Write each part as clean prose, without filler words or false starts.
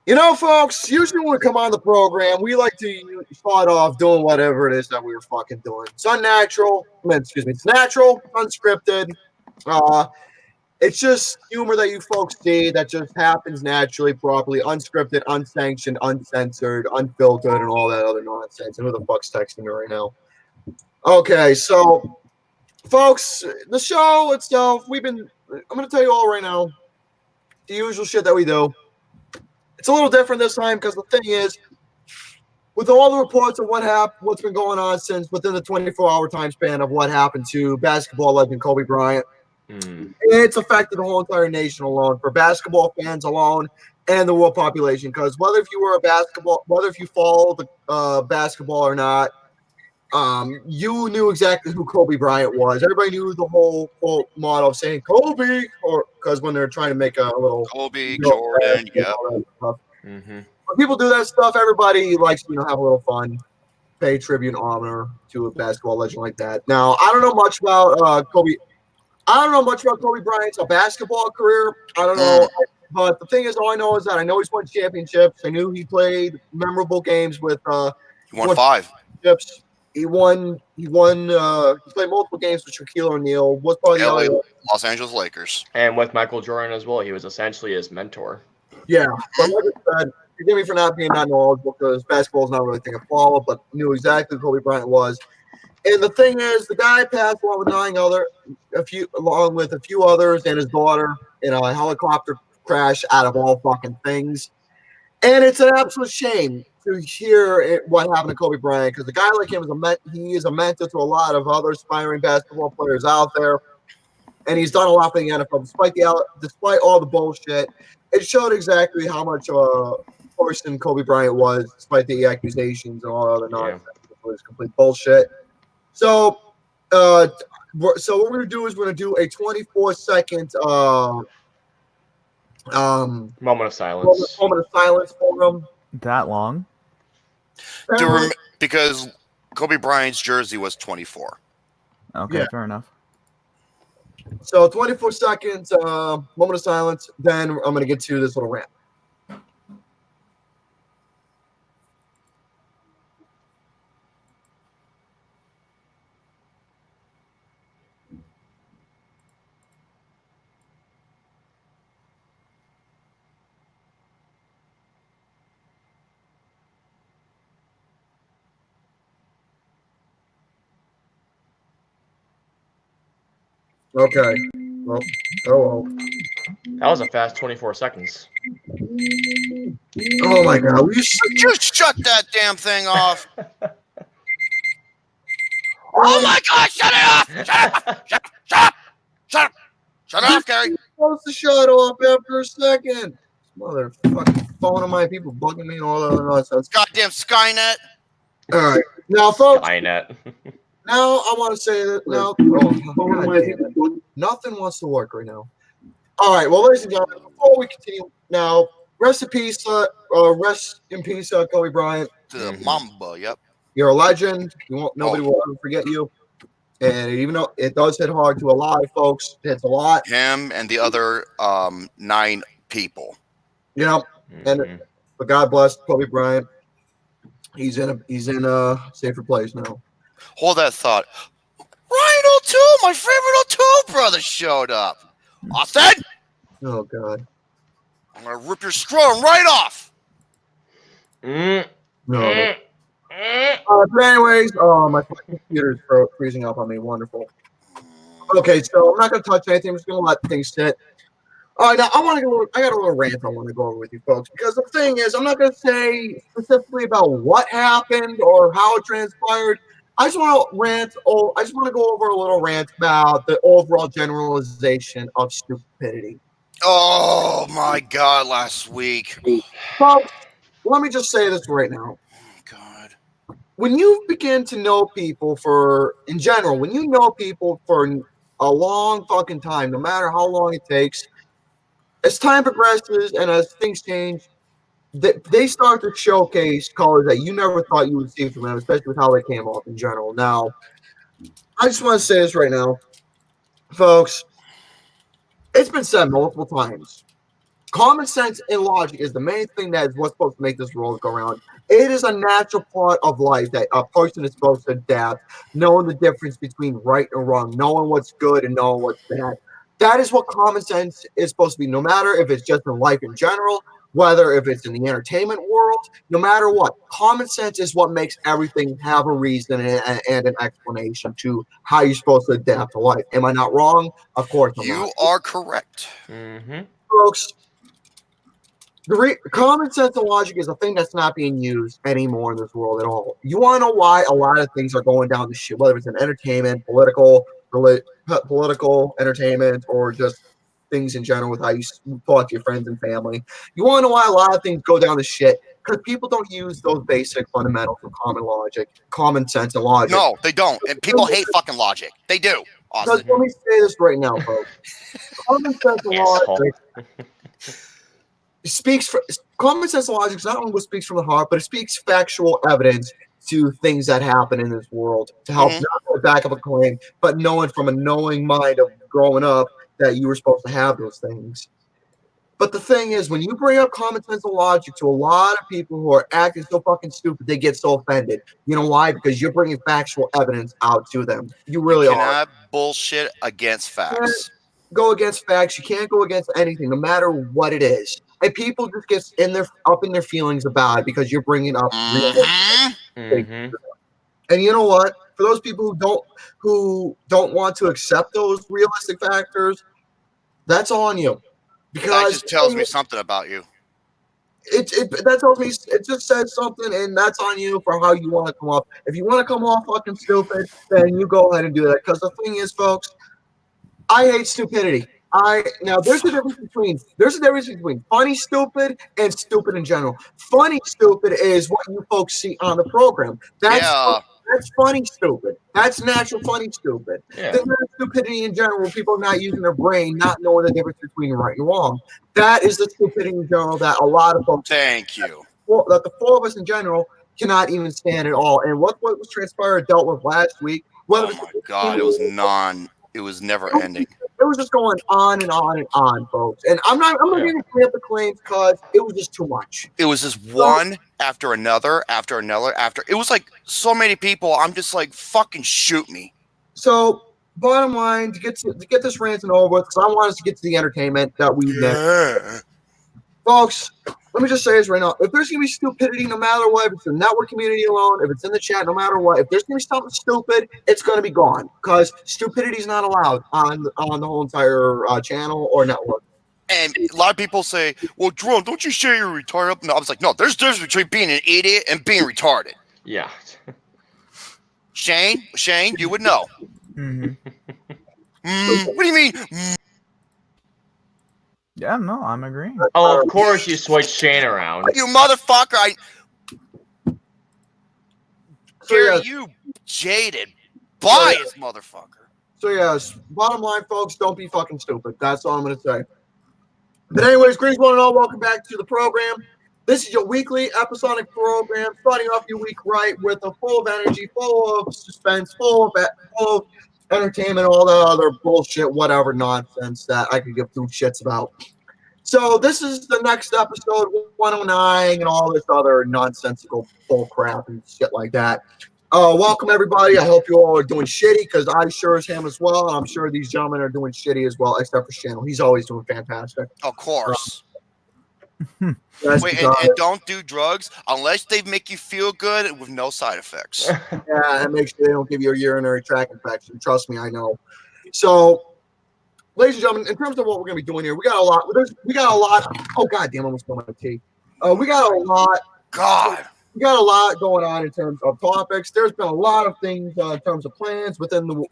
You know, folks, usually when we come on the program, we like to start off doing whatever it is that we were fucking doing. It's unnatural. Excuse me. It's natural, unscripted. Uh, it's just humor that you folks see that just happens naturally, properly, unscripted, unsanctioned, uncensored, unfiltered, and all that other nonsense. And who the fuck's texting me right now? Okay, so, folks, the show itself, I'm going to tell you all right now, the usual shit that we do. It's a little different this time because the thing is, with all the reports of what's been going on since within the 24-hour time span of what happened to basketball legend Kobe Bryant, it's affected the whole entire nation alone, for basketball fans alone, and the world population. Because whether if you follow the basketball or not, you knew exactly who Kobe Bryant was. Everybody knew the whole quote motto of saying Kobe, or because when they're trying to make a little Kobe, Jordan, yep. When people do that stuff, everybody likes to have a little fun, pay tribute and honor to a basketball legend like that. Now, I don't know much about Kobe. I don't know much about Kobe Bryant's basketball career. I don't know, but the thing is, all I know is that I know he's won championships. I knew he played memorable games with. He won 5 championships. He won. He played multiple games with Shaquille O'Neal. What's part of the Los Angeles Lakers, and with Michael Jordan as well. He was essentially his mentor. Yeah, but like I said, forgive me for not being that knowledgeable because basketball is not really a thing I follow, but knew exactly who Kobe Bryant was. And the thing is, the guy passed along with a few others and his daughter in a helicopter crash out of all fucking things. And it's an absolute shame to hear what happened to Kobe Bryant because a guy like him is a mentor to a lot of other aspiring basketball players out there, and he's done a lot for the NFL despite all the bullshit. It showed exactly how much of a person Kobe Bryant was, despite the accusations and all other nonsense. It was complete bullshit. So, what we're gonna do is we're gonna do a 24-second moment of silence. Moment of silence for him. That long? Because Kobe Bryant's jersey was 24. Okay, fair enough. So 24 seconds, moment of silence. Then I'm going to get to this little rant. Okay. Well, that was a fast 24 seconds. Oh my God! Just shut that damn thing off. Oh my God! Shut it off! Shut up! Shut off, Gary. You're supposed to shut off after a second. Motherfucking phone of my people bugging me and all that other nonsense. Goddamn Skynet. All right, now, folks. Skynet. Now I want to say that now. Nothing wants to work right now. All right, well, ladies and gentlemen, before we continue, now rest in peace, Kobe Bryant. The Mamba, yep. You're a legend. Nobody will ever forget you. And even though it does hit hard to a lot of folks, it hits a lot. Him and the other 9 people. Yeah, but God bless Kobe Bryant. He's in a safer place now. Hold that thought. Ryan O'Toole, my favorite O'Toole brother, showed up. Austin! Oh, God. I'm going to rip your scrotum right off. No. But anyways, my computer's freezing up on me. Wonderful. Okay, so I'm not going to touch anything. I'm just going to let things sit. All right, now I got a little rant I want to go over with you folks, because the thing is, I'm not going to say specifically about what happened or how it transpired. I just want to go over a little rant about the overall generalization of stupidity. Oh my God! Last week, folks, let me just say this right now. God, when you begin to know people in general, when you know people for a long fucking time, no matter how long it takes, as time progresses and as things change, they start to showcase colors that you never thought you would see from them, especially with how they came off in general. Now, I just want to say this right now, folks. It's been said multiple times. Common sense and logic is the main thing that is what's supposed to make this world go around. It is a natural part of life that a person is supposed to adapt, knowing the difference between right and wrong, knowing what's good and knowing what's bad. That is what common sense is supposed to be, no matter if it's just in life in general, whether if it's in the entertainment world, no matter what. Common sense is what makes everything have a reason and an explanation to how you're supposed to adapt to life. Am I not wrong? Of course I'm not. You are correct. Mm-hmm. Folks, common sense and logic is a thing that's not being used anymore in this world at all. You want to know why a lot of things are going down the shit, whether it's in entertainment, political, entertainment, or just things in general with how you talk to your friends and family. You want to know why a lot of things go down the shit? Because people don't use those basic fundamentals of common sense and logic. No, they don't. And people hate fucking logic. They do. Because Austin. let me say this right now, folks. Common sense and logic common sense and logic is not only what speaks from the heart, but it speaks factual evidence to things that happen in this world to help not back up a claim, but knowing from a knowing mind of growing up that you were supposed to have those things. But the thing is, when you bring up common sense and logic to a lot of people who are acting so fucking stupid, they get so offended. You know why? Because you're bringing factual evidence out to them. You really You are. cannot bullshit against facts. Go against facts. You can't go against anything, no matter what it is. And people just get up in their feelings about it because you're bringing up real Mm-hmm. And you know what? For those people who don't want to accept those realistic factors, that's on you. Because That just tells me something about you. That tells me it just says something, and that's on you for how you want to come off. If you want to come off fucking stupid, then you go ahead and do that. Because the thing is, folks, I hate stupidity. There's a difference between funny stupid and stupid in general. Funny stupid is what you folks see on the program. That's funny stupid. That's natural funny stupid. Yeah. There's not stupidity in general, people not using their brain, not knowing the difference between right and wrong. That is the stupidity in general that a lot of folks Thank you. that the four of us in general cannot even stand at all. And what was transpired dealt with last week. Oh my God, it was never ending. It was just going on and on and on, folks. And I'm not going to clear up the claims because it was just too much. It was just one after another, after another, after. It was like so many people. I'm just like, fucking shoot me. So, bottom line, to get this ranting over with, because I want us to get to the entertainment that we met. Folks, let me just say this right now. If there's going to be stupidity, no matter what, if it's in the network community alone, if it's in the chat, no matter what, if there's going to be something stupid, it's going to be gone. Because stupidity is not allowed on the whole entire channel or network. And a lot of people say, well, Jerome, don't you share your retarded? No, I was like, no, there's a difference between being an idiot and being retarded. Yeah. Shane, you would know. Mm-hmm. What do you mean? Yeah, no, I'm agreeing. Oh, of course you switch Shane around. You motherfucker! So, You jaded, biased motherfucker. So yes, bottom line, folks, don't be fucking stupid. That's all I'm going to say. But anyways, greetings one and all. Welcome back to the program. This is your weekly episodic program, starting off your week right with a full of energy, full of suspense, full of entertainment, all that other bullshit, whatever nonsense that I could give two shits about. So this is the next episode, 109, and all this other nonsensical bull crap and shit like that. Welcome, everybody. I hope you all are doing shitty, because I sure as him as well, and I'm sure these gentlemen are doing shitty as well, except for Channel. He's always doing fantastic. Of course. Wait, and don't do drugs unless they make you feel good with no side effects. Yeah, and make sure they don't give you a urinary tract infection. Trust me, I know. So, ladies and gentlemen, in terms of what we're going to be doing here, we got a lot. Oh, God damn, I almost spilled my tea. We got a lot. God. We got a lot going on in terms of topics. There's been a lot of things in terms of plans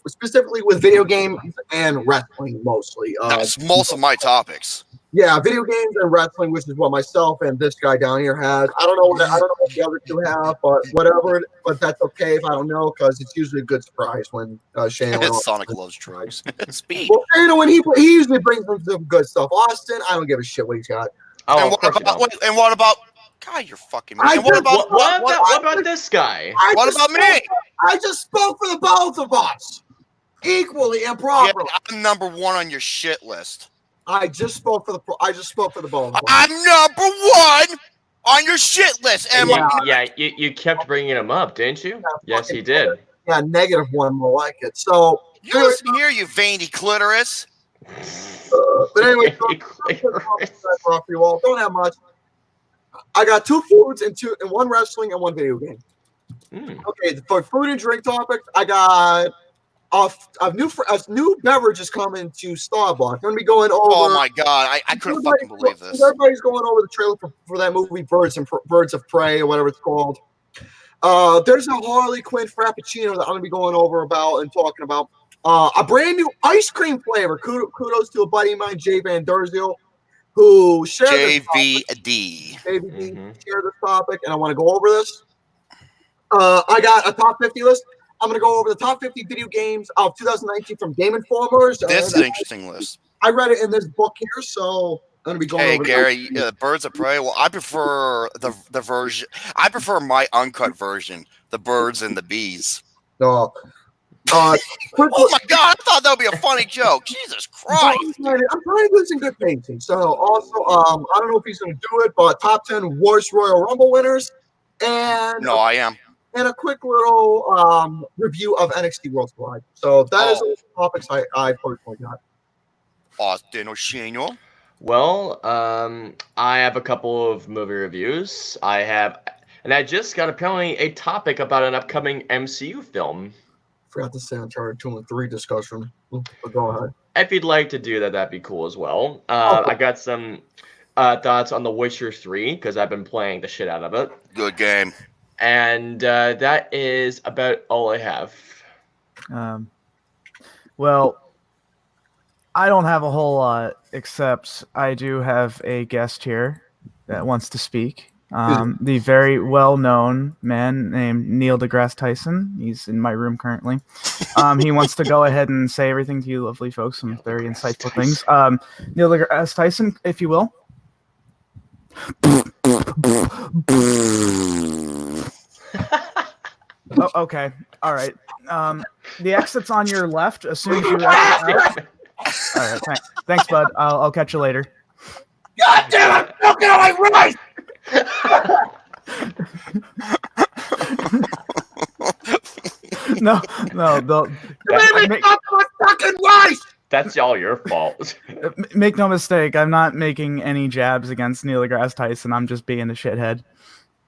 specifically with video games and wrestling mostly. That's most of my topics. Yeah, video games and wrestling, which is what myself and this guy down here has. I don't know what the other two have, but whatever. But that's okay if I don't know, because it's usually a good surprise when Shane. Sonic loves drugs. Speed. Well, you know, when he usually brings some good stuff. Austin, I don't give a shit what he's got. Oh, and what about? God, you're fucking me. And what about this guy? What about me? I just spoke for the both of us equally and properly. Yeah, I'm number one on your shit list. I just spoke for the bone. I'm number one on your shit list. And And you kept bringing him up, didn't you? Yes, he did. Yeah, -1 more like it. So you listen here, you veiny clitoris. but anyway, off you all. Don't have much. I got 2 foods and 1 wrestling and 1 video game. Okay, for food and drink topics, I got a new beverage is coming to Starbucks. I'm gonna be going over. Oh my god, I couldn't fucking believe this. Everybody's going over the trailer for that movie, Birds of Prey, or whatever it's called. There's a Harley Quinn Frappuccino that I'm gonna be going over about and talking about. A brand new ice cream flavor. Kudos to a buddy of mine, Jay Van Derzeel, who shared JVD. Share this topic, and I want to go over this. I got a top 50 list. I'm going to go over the top 50 video games of 2019 from Game Informers. This is an interesting list. I read it in this book here, so I'm going to be going over. Hey, Gary, the Birds of Prey. Well, I prefer the version. I prefer my uncut version, the Birds and the Bees. Oh my God! I thought that would be a funny joke. Jesus Christ! I'm trying to do some good pacing. So also, I don't know if he's going to do it, but top 10 worst Royal Rumble winners, and no, I am. And a quick little review of NXT Worldwide. So that is all the topics I personally got. Austin O'Shane. Well, I have a couple of movie reviews. And I just got apparently a topic about an upcoming MCU film. Forgot to say Uncharted 2 and 3 discussion. But go ahead. If you'd like to do that, that'd be cool as well. I got some thoughts on The Witcher 3 because I've been playing the shit out of it. Good game. And that is about all I have. Well, I don't have a whole lot, except I do have a guest here that wants to speak. The very well-known man named Neil deGrasse Tyson. He's in my room currently. He wants to go ahead and say everything to you lovely folks, some very insightful things. Neil deGrasse Tyson, if you will. Oh, okay. All right. The exit's on your left as soon as you exit out. All right. Thanks, bud. I'll catch you later. God damn it! Look at my rice! No. Fucking rice! That's all your fault. Make no mistake. I'm not making any jabs against Neil deGrasse Tyson. I'm just being a shithead.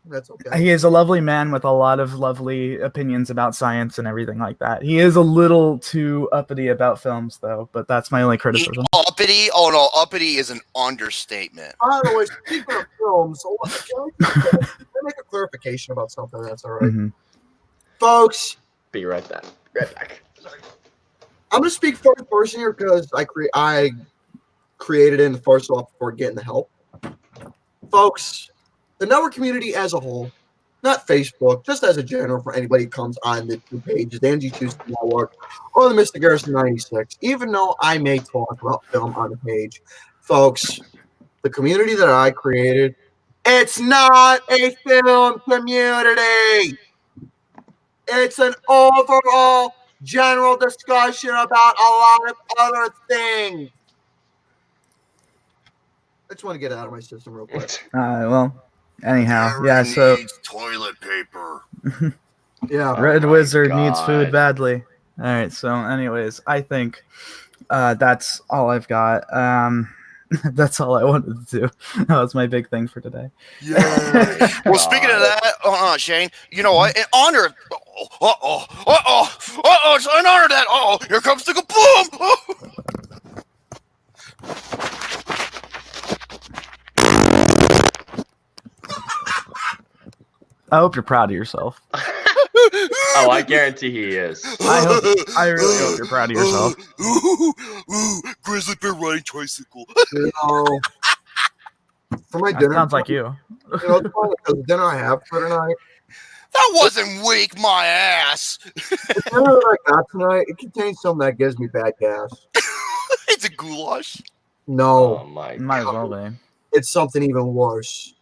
That's okay. He is a lovely man with a lot of lovely opinions about science and everything like that. He is a little too uppity about films, though, but that's my only criticism. Uppity? Oh, no. Uppity is an understatement. By the way, speaking of films, can I make a clarification about something? That's all right. Mm-hmm. Folks. Be right back. I'm going to speak first person here because I created it in the first off before getting the help. Folks, the network community as a whole, not Facebook, just as a general for anybody who comes on the 2 pages, the NG Tuesday Network, or the Mr. Garrison 96, even though I may talk about film on the page, folks, the community that I created, it's not a film community. It's an overall general discussion about a lot of other things. I just want to get it out of my system real quick. Well, anyhow, Gary yeah, so needs toilet paper. Yeah. Red Wizard needs God. food badly. All right, so anyways, I think that's all I've got. That's all I wanted to do. That was my big thing for today. Yeah. Well, speaking of that, Shane, you know what? In honor of... it's in honor of that. Here comes the kaboom! I hope you're proud of yourself. Oh, I guarantee he is. I really hope you're proud of yourself. Grizzly bear riding tricycle. You know, for my That dinner. sounds like you. You know, the dinner I have for tonight. That wasn't weak, my ass. The dinner that I got tonight, it contains something that gives me bad gas. It's a goulash. No, Oh my Might as well be. it's something even worse.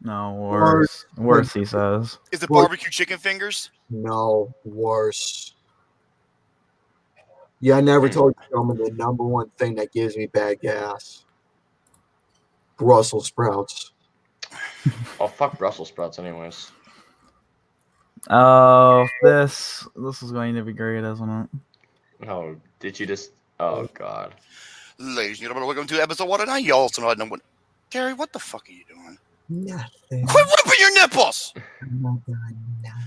No, worse. Worse, he says. Is it barbecue chicken fingers? No, worse. Yeah, I never told you I'm the number one thing that gives me bad gas. Brussels sprouts. Oh, fuck Brussels sprouts anyways. Oh, this is going to be great, isn't it? Oh, did you just... Oh, God. Ladies and gentlemen, welcome to episode 109. You also know what. Gary, what the fuck are you doing? Nothing. Quit whipping your nipples!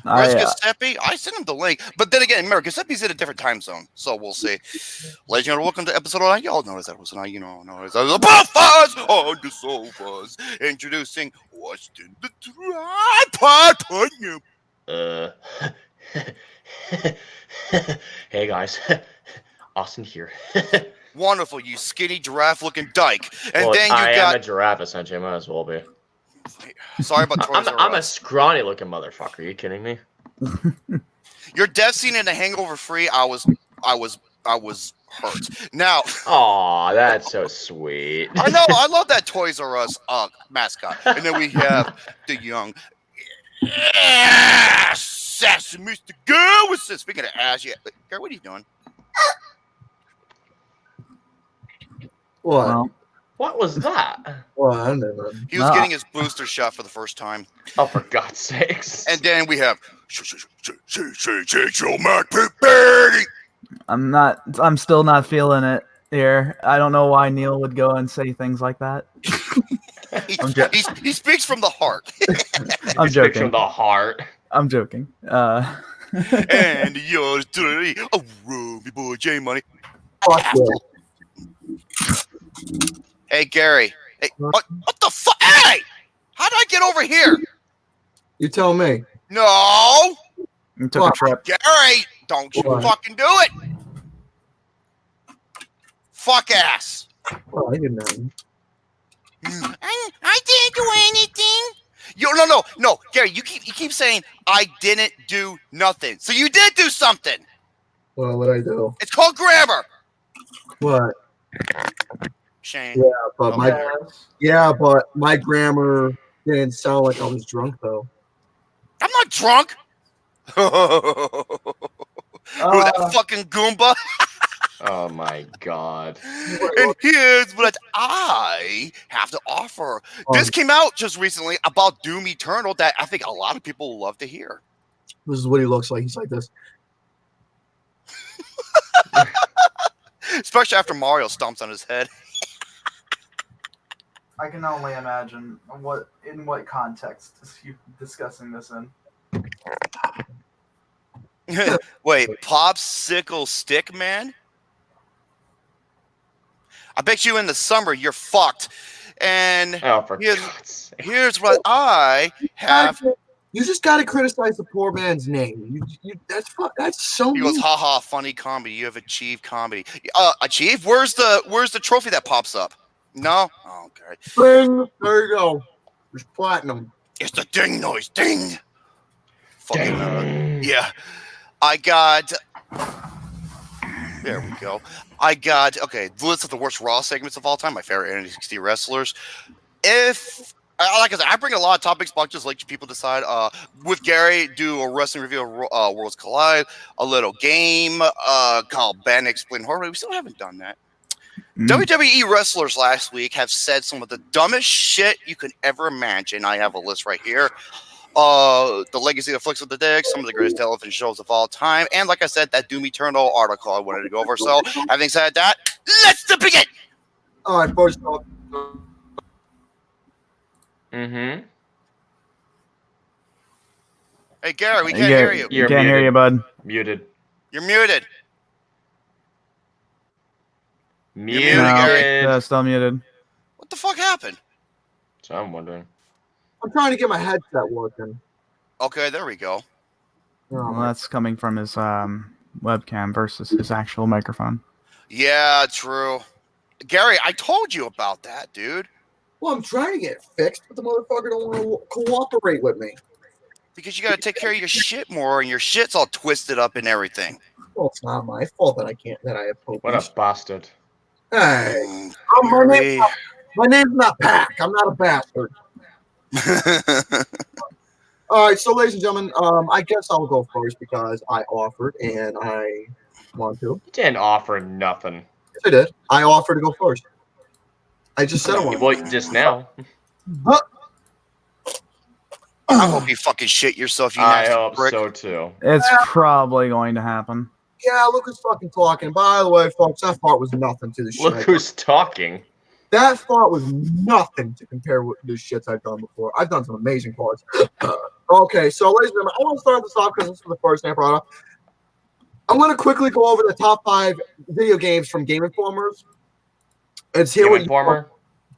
Where's Giuseppe? I sent him the link. But then again, remember, Giuseppe's in a different time zone. So we'll see. Ladies and gentlemen, welcome to episode 109. Y'all know that was tonight. You know, it's the BOFAS on the sofas. Introducing what's in the tripod. Hey, guys. Austin here. Wonderful, you skinny giraffe-looking dyke. And well, then you I got... am a giraffe, essentially. I might as well be. Sorry about Toys R Us. I'm a scrawny-looking motherfucker. Are you kidding me? Your death scene in the Hangover Free, I was hurt. Now... Aw, that's so sweet. I know, I love that Toys R Us mascot. And then we have the young... Sassy Mr. Girl. Speaking of ass, yeah. Girl, what are you doing? What? Well, What was that? What? I don't know. He was getting his booster shot for the first time. Oh, for God's sakes. And then we have... Shake your Mac, baby! I'm still not feeling it here. I don't know why Neil would go and say things like that. He speaks from the heart. I'm joking. From the heart. I'm joking. And yours truly, a Ruby boy J Money. Fuck yeah. Hey Gary. Hey, what the fuck? Hey! How did I get over here? You tell me. No! You took a trip. Gary! Don't you fucking do it! Fuck ass. Well, I didn't know. I didn't do anything. No, Gary, you keep saying I didn't do nothing. So you did do something. Well, what'd I do? It's called grammar. What? Shane. Yeah, but my grammar didn't sound like I was drunk though. I'm not drunk. Who, that fucking Goomba? Oh my God. And here's what I have to offer. This came out just recently about Doom Eternal that I think a lot of people will love to hear. This is what he looks like. He's like this. Especially after Mario stomps on his head. I can only imagine in what context is you discussing this in. Wait, Popsicle Stick Man? I bet you in the summer you're fucked. And here's what I have. You just got to criticize the poor man's name. That's so. He goes, haha, funny comedy. You have achieved comedy. Achieved? Where's the trophy that pops up? No? Oh, okay. Ding! There you go. There's platinum. It's the ding noise. Ding! Fucking, yeah. I got... There we go. Okay, the list of the worst Raw segments of all time. My favorite NXT wrestlers. If... like I said, I bring a lot of topics, but I'll just let you people decide. With Gary, do a wrestling review of Worlds Collide, a little game called Ben Explain Horror. We still haven't done that. WWE wrestlers last week have said some of the dumbest shit you could ever imagine. I have a list right here. The Legacy of Flicks of the Dick, some of the greatest television shows of all time, and like I said, that Doom Eternal article I wanted to go over. So, having said that, let's begin! All right, first off. Mm-hmm. Hey, Gary, we can't hear you. You can't hear you, bud. Muted. You're muted. Muted. Yeah, still muted. What the fuck happened? So I'm wondering. I'm trying to get my headset working. Okay, there we go. Well, that's coming from his webcam versus his actual microphone. Yeah, true. Gary, I told you about that, dude. Well, I'm trying to get it fixed, but the motherfucker don't want to cooperate with me. Because you got to take care of your shit more, and your shit's all twisted up and everything. Well, it's not my fault that I have poop. What a bastard. Hey, my name's not Pac. I'm not a bastard. All right, so ladies and gentlemen, I guess I'll go first because I offered and I want to. You didn't offer nothing. Yes, I did. I offered to go first. I just said it. Well, just now. Huh? I hope you fucking shit yourself, you I nasty hope prick. so too. It's probably going to happen. Yeah, look who's fucking talking. By the way, folks, that fart was nothing to the shit. Look who's talking. That fart was nothing to compare with the shits I've done before. I've done some amazing farts. Okay, so ladies and gentlemen, I want to start this off because this is the first thing I brought up. I'm going to quickly go over the top 5 video games from Game Informers. It's here. Game Informer.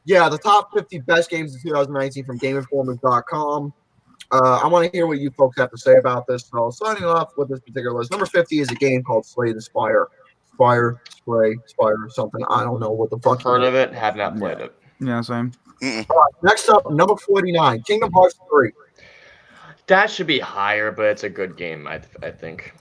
Yeah, the top 50 best games of 2019 from GameInformers.com. I want to hear what you folks have to say about this. So, signing off with this particular list, number 50 is a game called Slay the Spire. Spire, something. I don't know what the fuck. Heard of it, have not played it. Yeah, same. All right, next up, number 49, Kingdom Hearts 3. That should be higher, but it's a good game, I think.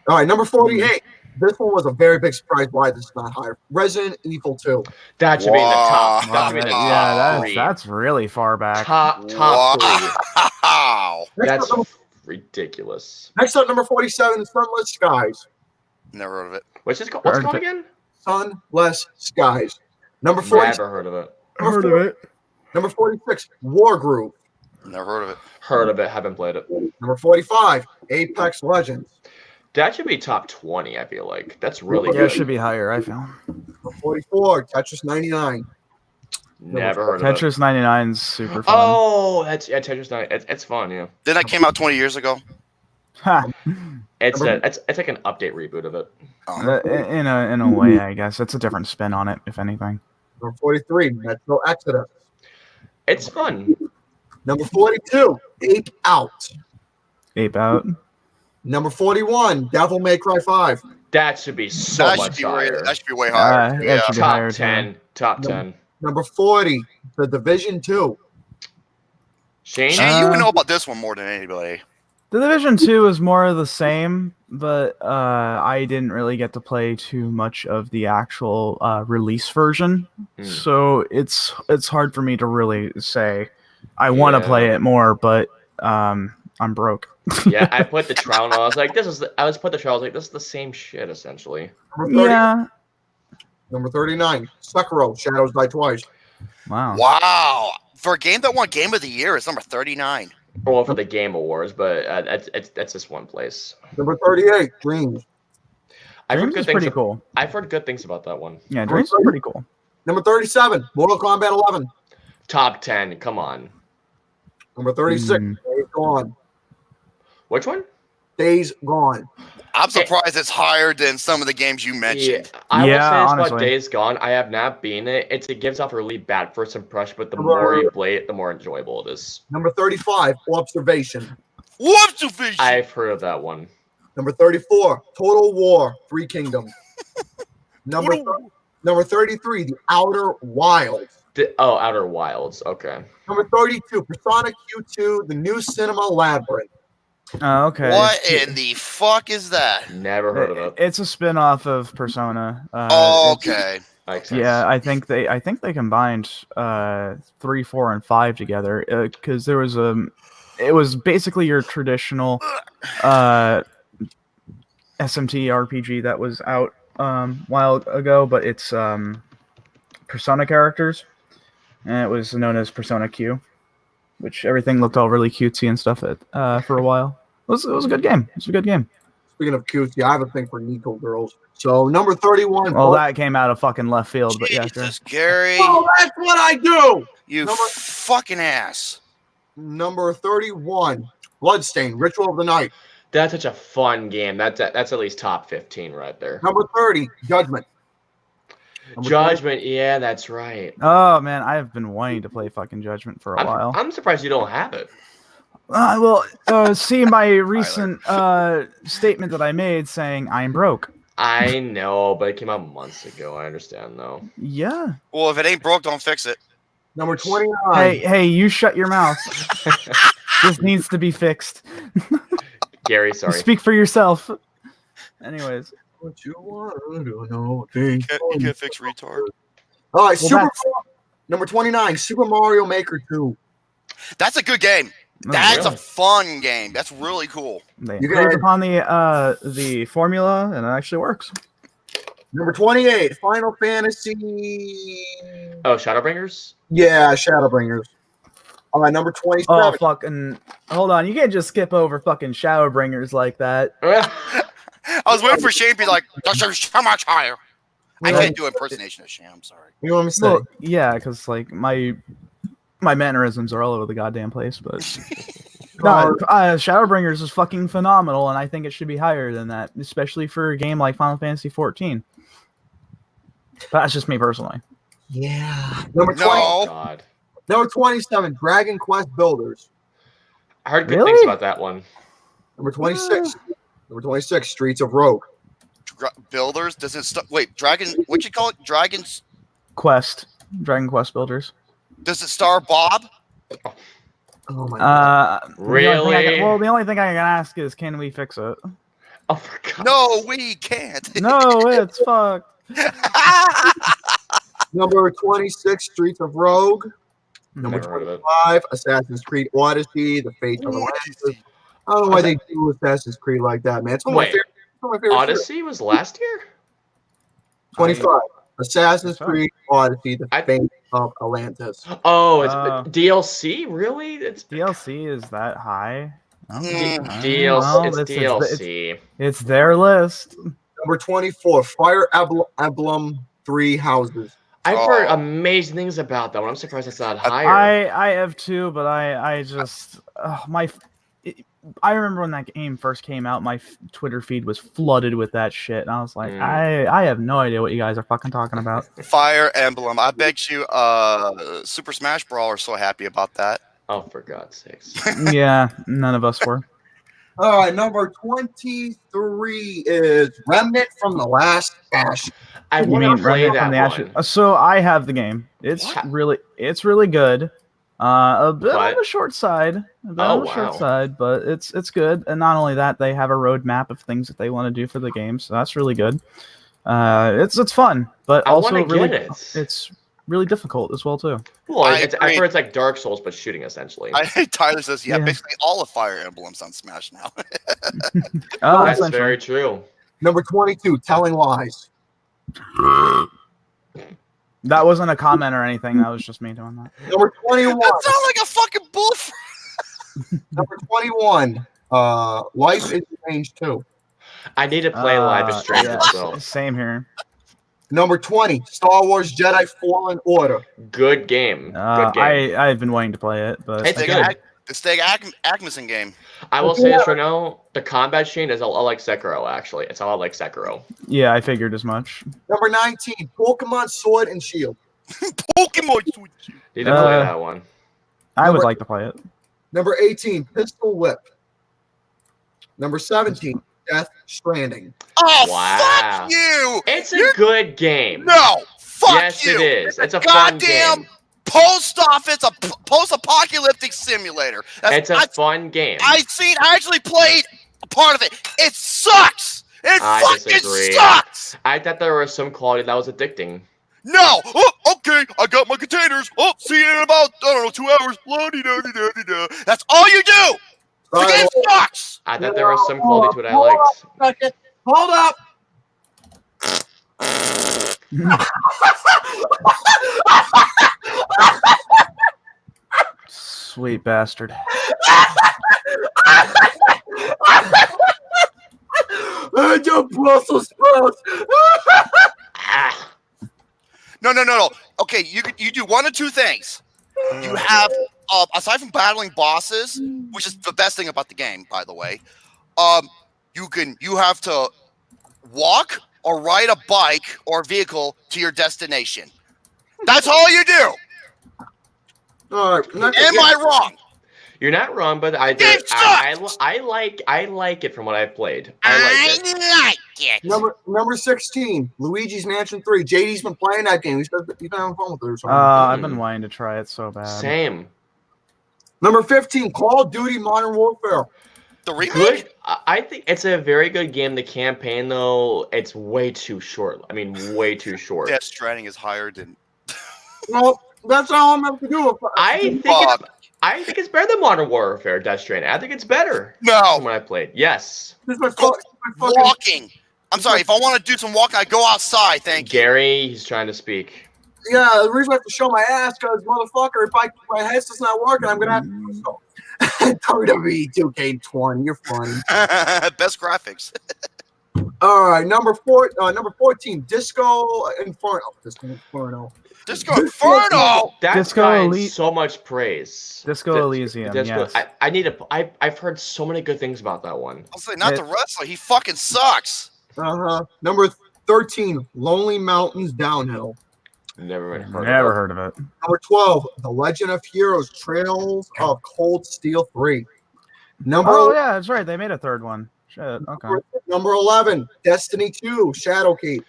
All right, number 48. This one was a very big surprise why this is not higher. Resident Evil 2. That should be in the top. Wow. That should be in the Yeah, top three. that's really far back. top Wow. three. Next That's up, ridiculous. number 47, Sunless Skies. Never heard of it. What's it called again? Sunless Skies. Number 40. Never heard of it. Heard of it. Number 46, War Groove. Never heard of it. Heard of it, haven't played it. Number 45, Apex Legends. That should be top 20, I feel like. That's really Yeah, good. it should be higher, I feel. Number 44, Tetris 99. Never heard of it. Tetris 99 is super fun. Oh, that's Tetris 9. It's fun, yeah. Then that came out 20 years ago. Ha. It's like an update reboot of it. In a way, I guess it's a different spin on it, if anything. Number 43, Metro Exodus. It's fun. Number 42, Ape Out. Ape Out. Number 41, Devil May Cry 5. That should be so That much should be higher. that should be way higher. That Yeah. should be Top higher, 10. Top 10. Number 40, The Division 2. Shane? Shane, you would know about this one more than anybody. The Division 2 is more of the same, but I didn't really get to play too much of the actual release version. So it's hard for me to really say. I want to Yeah. play it more, but I'm broke. Yeah, I put the trial and I was like, this is the same shit essentially. Number 30, Yeah. Number 39, Sekiro, Shadows Die Twice. Wow. Wow. For a game that won Game of the Year, it's number 39. Well, for the Game Awards, but that's just one place. Number 38, Dreams. I've heard Dreams good is things. pretty cool. I've heard good things about that one. Yeah, Dreams is pretty cool. Number 37, Mortal Kombat 11. Top 10. Come on. Number 36, Days Gone. Which one? Days Gone. I'm surprised it's higher than some of the games you Yeah, mentioned. I will Yeah, say this about honestly. Days Gone. I have not beaten it. It gives off a really bad first impression, but the more you play it, the more enjoyable it is. Number 35, Observation. What's the vision? I've heard of that one. Number 34, Total War, Three Kingdoms. Number 33, The Outer Wilds. Outer Wilds. Okay. Number 32, Persona Q2, The New Cinema Labyrinth. Okay. What in the fuck is that? Never heard of it. It's a spin-off of Persona. Okay. Makes sense. Yeah, I think they combined 3, 4, and 5 together because there was it was basically your traditional SMT RPG that was out a while ago, but it's Persona characters, and it was known as Persona Q, which everything looked all really cutesy and stuff for a while. It was a good game. It was a good game. Speaking of cutesy, I have a thing for Nico girls. So number 31. Well, that came out of fucking left field, but yeah, sure. Jesus, Gary. Oh, that's what I do. You Number- fucking ass. Number 31, Bloodstain, Ritual of the Night. That's such a fun game. That's at least top 15 right there. Number 30, Judgment. Number Judgment. Yeah, that's right. Oh man, I've been wanting to play fucking Judgment for a while. I'm surprised you don't have it. See my recent statement that I made saying I'm broke. I know, but it came out months ago. I understand though. Yeah. Well, if it ain't broke, don't fix it. Number 29. Hey, you shut your mouth. This needs to be fixed. Gary, sorry. Speak for yourself. Anyways. What you want to know? You can't fix retard. All right, Well, number 29, Super Mario Maker 2. That's a good game. Oh, That's really? a fun game. That's really cool. They You improved guys- upon the formula, and it actually works. Number 28, Final Fantasy. Oh, Shadowbringers? Yeah, Shadowbringers. Number 27. Oh, fucking. Hold on. You can't just skip over fucking Shadowbringers like that. I was waiting for Shane to be like, "This is so much higher." I Well, can't do impersonation of Shane. I'm sorry. You know what I'm saying? Well, yeah, because like my mannerisms are all over the goddamn place, but no, Shadowbringers is fucking phenomenal, and I think it should be higher than that, especially for a game like Final Fantasy 14. But that's just me personally. Yeah. Number 20. No. God. Number 27, Dragon Quest Builders. I heard good Really? things about that one. Number 26. Number 26, Streets of Rogue. Builders? Does it wait? Dragon? What you call it? Dragon Dragon Quest Builders. Does it star Bob? Oh my god. Really? The only thing I can ask is, can we fix it? Oh, for God. No, we can't. No, it's fucked. Number 26, Streets of Rogue. Number Never heard of it. 25, Assassin's Creed Odyssey, The Fate of Atlantis. I don't know why they do Assassin's Creed like that, man. It's one of my Wait. favorite. It's one of my favorite series. Odyssey was last year? 25, Assassin's Sorry. Creed Odyssey, The I- Fate of Atlantis. Oh, it's DLC? DLC? Really? It's DLC is that high? Mm. DLC. Well, It's it's- DLC. It's their list. Number 24, Fire Emblem 3 Houses. I've heard Oh. amazing things about that one. I'm surprised it's not higher. I have two, but I just I remember when that game first came out, my Twitter feed was flooded with that shit, and I was like, I have no idea what you guys are fucking talking about. Fire Emblem. I bet you Super Smash Brawl are so happy about that. Oh, for God's sakes. Yeah, none of us were. All right, number 23 is Remnant from the Last Ash. I You want mean to play Remnant that from the one. Ashes? So I have the game. It's What? really good. A bit on But- the short side. A bit Oh, on the short wow. side, but it's good. And not only that, they have a roadmap of things that they want to do for the game, so that's really good. It's fun, but I also wanna really get it. it's really difficult as well too. Well, I I've agree. heard it's like Dark Souls, but shooting essentially. Tyler says, yeah, Yeah. basically all of Fire Emblem's on Smash now. Oh, That's essentially. very true. Number 22, Telling Lies. That wasn't a comment or anything. That was just me doing that. Number 21. That sounds like a fucking bullfrog. Number 21, Life is Strange 2. I need to play Live is Strange yeah, so same here. Number 20, Star Wars Jedi Fallen Order. Good game. Good game. I've been waiting to play it, but It's Steg good. The Steg Akmason game. I will say this right now: the combat chain is all like Sekiro. Actually, it's all like Sekiro. yeah, I figured as much. Number 19, Pokemon Sword and Shield. Pokemon Switch. Need to play that one. I would Number- like to play it. Number 18, Pistol Whip. Number 17, Death Stranding. Oh, Wow. fuck you! It's a You're- good game. No, fuck yes, you! it is. It's a fun Goddamn game. post office, a post-apocalyptic simulator. It's a fun game. I actually played a part of it. It sucks. It I fucking disagree. sucks. I thought there was some quality that was addicting. No. Oh, okay. I got my containers. Oh, see you in about 2 hours. La-di-da-di-da-di-da. That's all you do. The All game right, sucks. I thought there was some quality to it I liked. second. Hold up. Sweet bastard. Your Brussels sprouts. Ah, No. Okay, you do one of two things. You have aside from battling bosses, which is the best thing about the game, by the way. You have to walk or ride a bike or vehicle to your destination. That's all you do. All right. Am I wrong? you're not wrong, but I Game did. sucks! I like it from what I've played. I like it. like it. Number 16, Luigi's Mansion 3. JD's been playing that game. He's been having fun with it or something. I've been wanting to try it so bad. Same. Number 15, Call of Duty Modern Warfare. The remake? Good. I think it's a very good game. The campaign, though, it's way too short. I mean, way too short. Death Stranding is higher than. Well, that's all I'm going to do. I think it's better than Modern Warfare, Death Stranding. I think it's better No. than what I played. Yes. This is my fucking Walking. I'm sorry. If I want to do some walking, I go outside. Thank you. Gary, he's trying to speak. Yeah, the reason I have to show my ass because, motherfucker, if my headset's not working, I'm gonna have to do so. WWE 2K20, you're funny. Best graphics. All right, number 14, Disco Inferno. Disco Inferno. Disco Inferno. That's Disco gotten Elite- so much praise. Disco Elysium, yes. I've heard so many good things about that one. I'll say not the wrestler. He fucking sucks. Number 13, Lonely Mountains Downhill. Never heard of it. Number 12, The Legend of Heroes: Trails of Cold Steel 3. Oh yeah, that's right. They made a third one. Shit. Okay. Number 11, Destiny 2: Shadowkeep.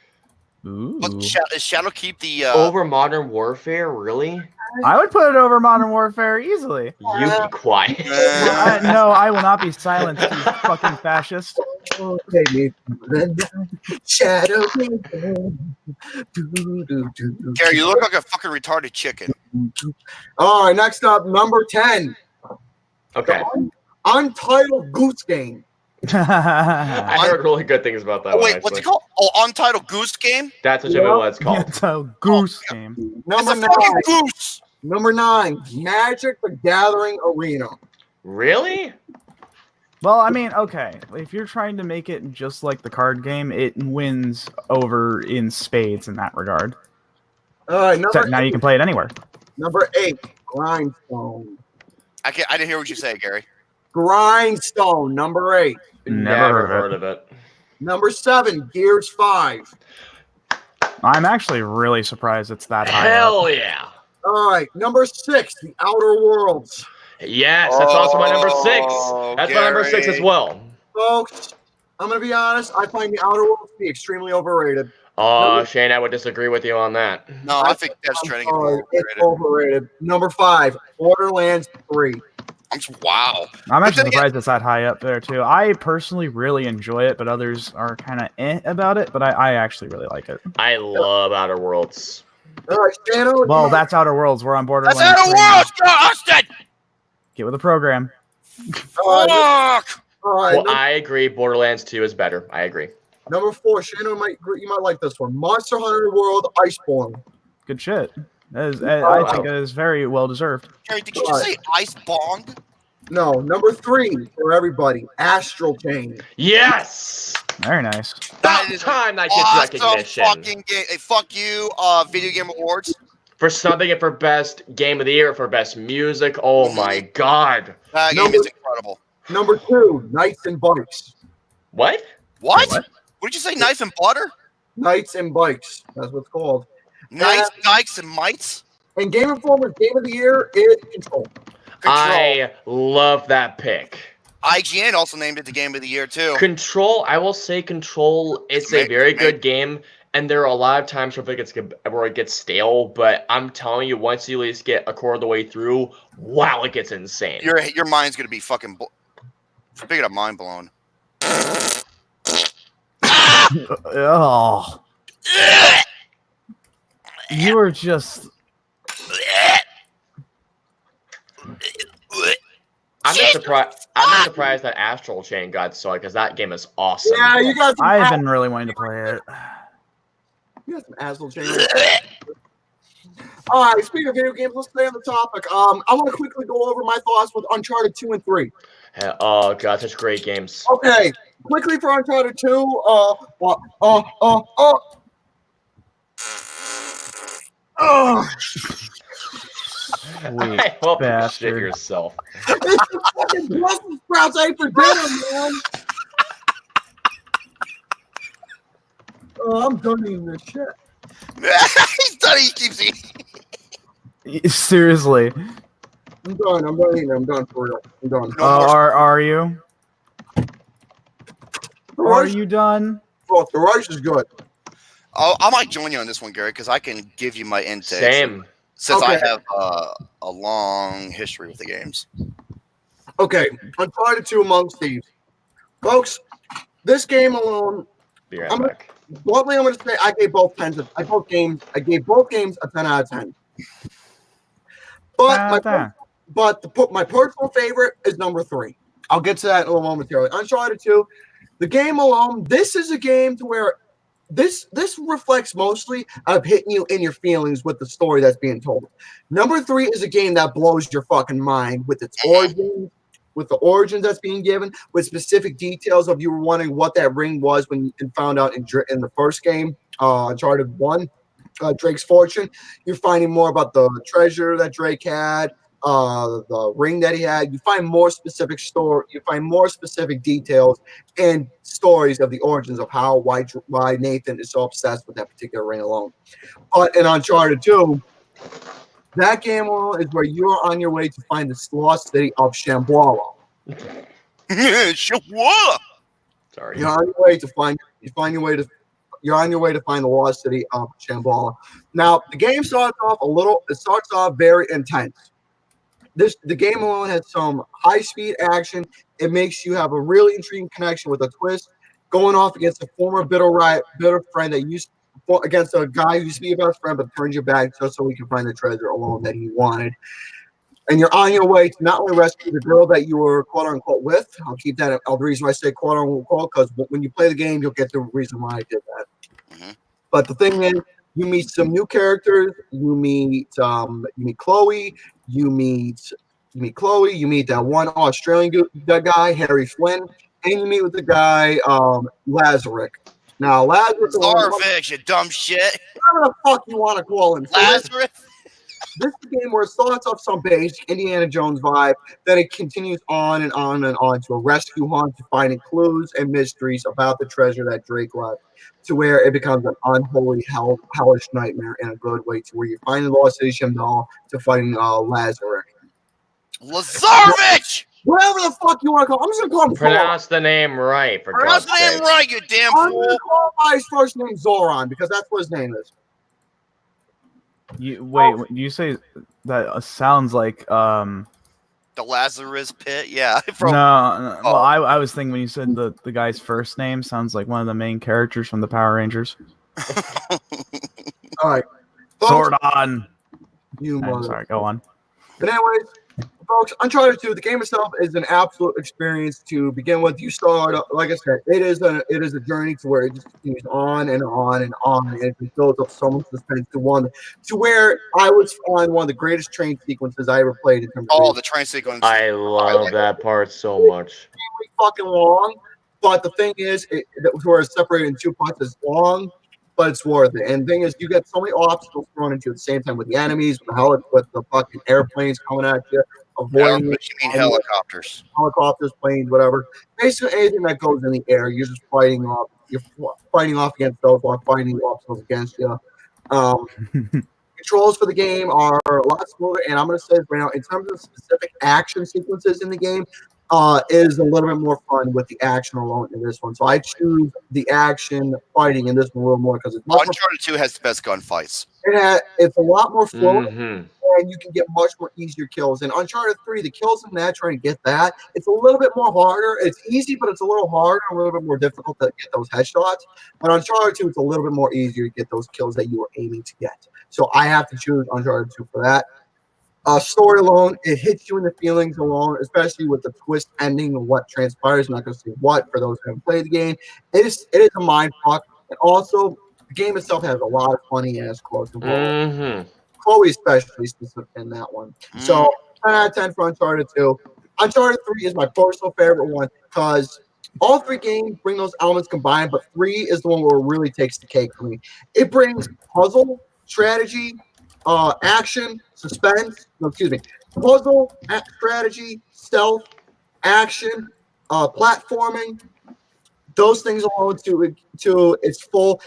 But is Shadowkeep the over Modern Warfare? Really? I would put it over Modern Warfare easily. You be quiet. No, I will not be silenced, you fucking fascist. Okay, Shadowkeep. Gary, you look like a fucking retarded chicken. All right, next up, number 10. Okay. Untitled Goose Game. I heard really good things about that one. Wait, what's it called? Oh, Untitled Goose Game? That's what it's called. It's a goose game. Number It's a fucking 9. goose. Number 9, Magic the Gathering Arena. Really? Well, I mean, okay. If you're trying to make it just like the card game, it wins over in spades in that regard. All right, Except now you can play it anywhere. number 8, Grindstone. I didn't hear what you said, Gary. Grindstone, number 8. Never heard of it. Number 7, Gears 5. I'm actually really surprised it's that high. Hell yeah. All right, number 6, The Outer Worlds. Yes, that's also my number 6. That's my number 6 Gary. as well. Folks, I'm going to be honest. I find The Outer Worlds to be extremely overrated. Shane, I would disagree with you on that. No, I think that's I'm trending. sorry, it's overrated. Number 5, Borderlands 3. Wow. I'm actually But then surprised it's that high up there too. I personally really enjoy it, but others are kind of about it. But I actually really like it. I love Outer Worlds. All right, Shano. Well, that's Outer Worlds. We're on Borderlands. That's Outer 3 now. Worlds, Austin! Get with the program. Fuck! All right, Well, I agree. Borderlands 2 is better. I agree. number 4, Shano, you might like this one. Monster Hunter World Iceborne. Good shit. I think it is very well deserved. Gary, did you just say Ice Bong? No, number 3 for everybody, Astral Chain. Yes! Very nice. About is time that gets Awesome recognition. fucking game. Hey, fuck you, Video Game Awards. For something for best game of the year, for best music. Oh my god. That game is incredible. Number 2, Knights and Bikes. What? What? What did you say? Knife and butter? Knights and Bikes. That's what it's called. Nikes and mites? And Game Informer's Game of the Year is Control. I love that pick. IGN also named it the Game of the Year, too. Control, I will say Control is a very good game, and there are a lot of times where it gets stale, but I'm telling you, once you at least get a quarter of the way through, wow, it gets insane. Your mind's going to be fucking... Speaking of mind blown. Oh. You were just... I'm not surprised that Astral Chain got so because that game is awesome. Yeah, you got some I've been really wanting to play it. You got some Astral Chain. All right, speaking of video games, let's stay on the topic. I want to quickly go over my thoughts with Uncharted 2 and 3. Oh god, such great games. Okay, quickly for Uncharted 2. I hope you shit bastard. yourself. It's the fucking Brussels sprouts I ate for dinner, man. Oh, I'm done eating this shit. He's done. He keeps eating. Seriously. I'm done eating. I'm done for real. I'm done. Are you? The Are rice, you done? look, the rice is good. I might join you on this one, Gary, because I can give you my intake. Same. Since I Okay. have a long history with the games. Okay, Uncharted 2 Amongst Thieves. Folks, this game alone, Be right I'm back. bluntly, I'm going to say I gave both games a 10 out of 10. But my personal favorite is number 3. I'll get to that in a little momentarily. Uncharted 2, The game alone, this is a game to where this reflects mostly of hitting you in your feelings with the story that's being told. Number 3 is a game that blows your fucking mind with its origins, with the origins that's being given, with specific details of you were wondering what that ring was when you found out in the first game, Uncharted 1, Drake's Fortune. You're finding more about the treasure that Drake had, the ring that he had. You find more specific details and stories of the origins of why Nathan is so obsessed with that particular ring alone. But in Uncharted 2, that game alone is where you're on your way to find the lost city of Shambhala. Shambhala. Sorry. You're on your way to find the lost city of Shambhala. Now, the game starts off very intense. The game alone has some high-speed action. It makes you have a really intriguing connection with a twist, going off against a former bitter friend against a guy who used to be your best friend, but turns your back just so he can find the treasure alone that he wanted. And you're on your way to not only rescue the girl that you were quote unquote with. I'll keep that. The reason why I say quote unquote because when you play the game, you'll get the reason why I did that. Mm-hmm. But the thing is, you meet some new characters. You meet Chloe. You meet that one Australian guy, Harry Flynn, and you meet with the guy Lazarick. Now, Lazarus, Starfish, you dumb shit. whatever the fuck you want to call him. Lazarus. This is a game where it starts off some basic Indiana Jones vibe, then it continues on and on and on to a rescue hunt, to finding clues and mysteries about the treasure that Drake left, to where it becomes an unholy, hellish nightmare in a good way, to where you find the lost city Shambhala to fighting Lazarick. Lazarevich! Whatever the fuck you want to call him. I'm just going to call him Pronounce the name right, for Pronounce God's the name sake. right, you damn I'm going fool. to call by his first name Zoran, because that's what his name is. You say that sounds like The Lazarus Pit, yeah. no. Well, I was thinking when you said the guy's first name sounds like one of the main characters from the Power Rangers. All right. Sword on. I'm Sorry, go on. But anyways, folks, Uncharted 2, the game itself is an absolute experience to begin with. You start, like I said, it is a journey to where it just continues on and on and on, and it builds up so much suspense to where I was on one of the greatest train sequences I ever played in terms of The train sequence. I love that part so much. really fucking long, but the thing is, where it's separated in 2 parts, is long, but it's worth it. And the thing is, you get so many obstacles thrown into you at the same time with the enemies, with the fucking airplanes coming at you, avoiding But you mean helicopters. helicopters, planes, whatever. Basically, anything that goes in the air, you're just fighting off. You're fighting off against those, while fighting the obstacles against you. Controls for the game are a lot smoother, and I'm going to say this right now, in terms of specific action sequences in the game, is a little bit more fun with the action alone in this one. So I choose the action fighting in this one a little more because it's much Uncharted 2 has the best gunfights. it's a lot more fluid. Mm-hmm. And you can get much more easier kills. In Uncharted 3, the kills in that, trying to get that, it's a little bit more harder. It's easy, but it's a little harder, a little bit more difficult to get those headshots. But Uncharted 2, it's a little bit more easier to get those kills that you were aiming to get. So I have to choose Uncharted 2 for that. Story alone, it hits you in the feelings alone, especially with the twist ending and what transpires. I'm not going to say what for those who haven't played the game. It is a mind fuck. And also, the game itself has a lot of funny ass quotes involved. Mm-hmm. Chloe especially specific in that one. So 10 out of 10 for Uncharted 2. Uncharted 3 is my personal favorite one because all 3 games bring those elements combined, but 3 is the one where it really takes the cake for me. It brings puzzle, strategy, action, suspense. Puzzle, strategy, stealth, action, platforming. Those things alone to its full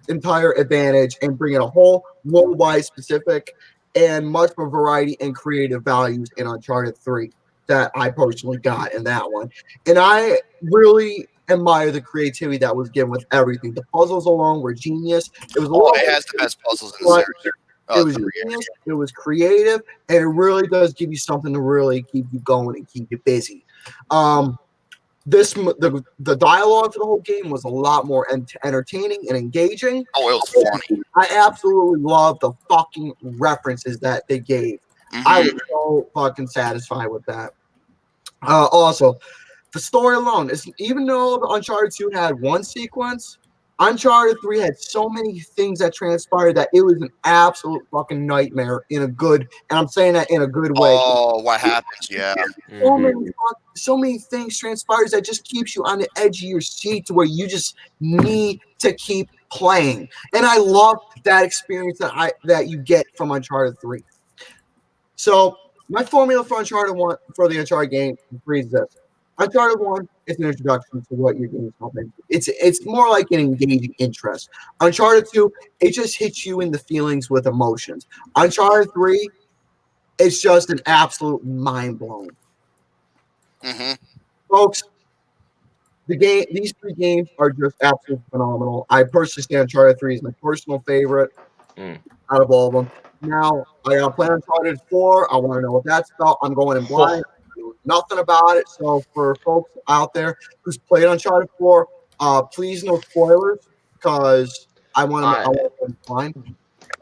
entire advantage and bring in a whole worldwide specific and much more variety and creative values in Uncharted 3 that I personally got in that one. And I really admire the creativity that was given with everything. The puzzles alone were genius. It was It has the best puzzles in the series. It was genius, it was creative, and it really does give you something to really keep you going and keep you busy. The dialogue for the whole game was a lot more entertaining and engaging. Oh, it was funny. I absolutely love the fucking references that they gave. Mm-hmm. I was so fucking satisfied with that. Also, The story alone is, even though the Uncharted 2 had one sequence, Uncharted 3 had so many things that transpired that it was an absolute fucking nightmare in a good, and I'm saying that in a good way. Oh, what happens? Yeah. So many things transpires that just keeps you on the edge of your seat to where you just need to keep playing. And I love that experience that you get from Uncharted 3. So my formula for Uncharted 1 for the Uncharted game 3 is this. Uncharted 1 is an introduction to what you're getting yourself into. It's more like an engaging interest. Uncharted 2, it just hits you in the feelings with emotions. Uncharted 3, it's just an absolute mind blowing. Folks, these 3 games are just absolutely phenomenal. I personally say Uncharted 3 is my personal favorite out of all of them. Now, I got to play Uncharted 4. I want to know what that's about. I'm going in blind. I know nothing about it. So for folks out there who's played Uncharted 4, please no spoilers because I want to go in blind.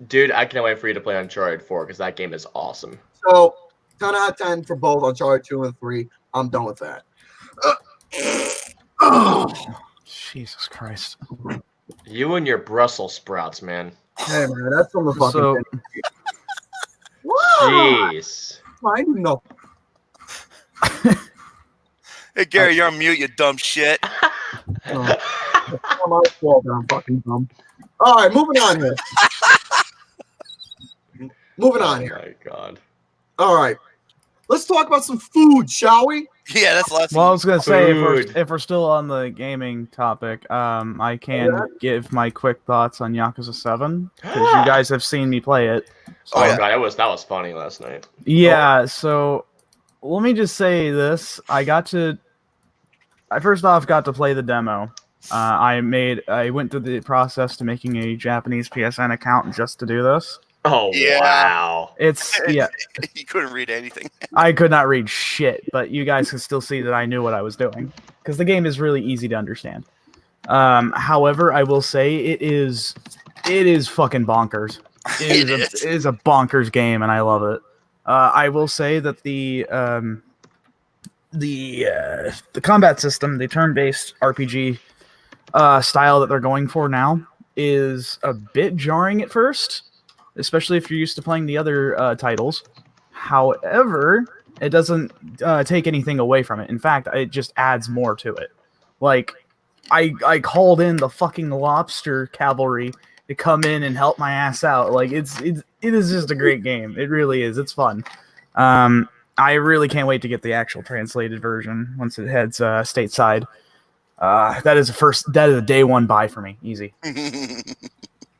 Dude, I can't wait for you to play Uncharted 4 because that game is awesome. So 10 out of 10 for both Uncharted 2 and 3. I'm done with that. Oh, Jesus Christ. You and your Brussels sprouts, man. Hey, man, that's from the fucking thing. Jeez. I do nothing. Hey, Gary, you're on mute, you dumb shit. I'm fucking dumb. All right, moving on here. Moving on here. Oh, my God. All right. Let's talk about some food, shall we? Yeah, that's last. Well, I was gonna say if we're still on the gaming topic, I can give my quick thoughts on Yakuza 7 because you guys have seen me play it. So, God, that was funny last night. Yeah, so let me just say this: I first off got to play the demo. I went through the process to making a Japanese PSN account just to do this. Oh, yeah. Wow. Yeah. You couldn't read anything. I could not read shit, but you guys can still see that I knew what I was doing because the game is really easy to understand. However, I will say it is fucking bonkers. It is a bonkers game, and I love it. I will say that the combat system, the turn-based RPG style that they're going for now, is a bit jarring at first, especially if you're used to playing the other titles. However, it doesn't take anything away from it. In fact, it just adds more to it. Like, I called in the fucking lobster cavalry to come in and help my ass out. Like, it is just a great game. It really is. It's fun. I really can't wait to get the actual translated version once it heads stateside. That is a day one buy for me. Easy.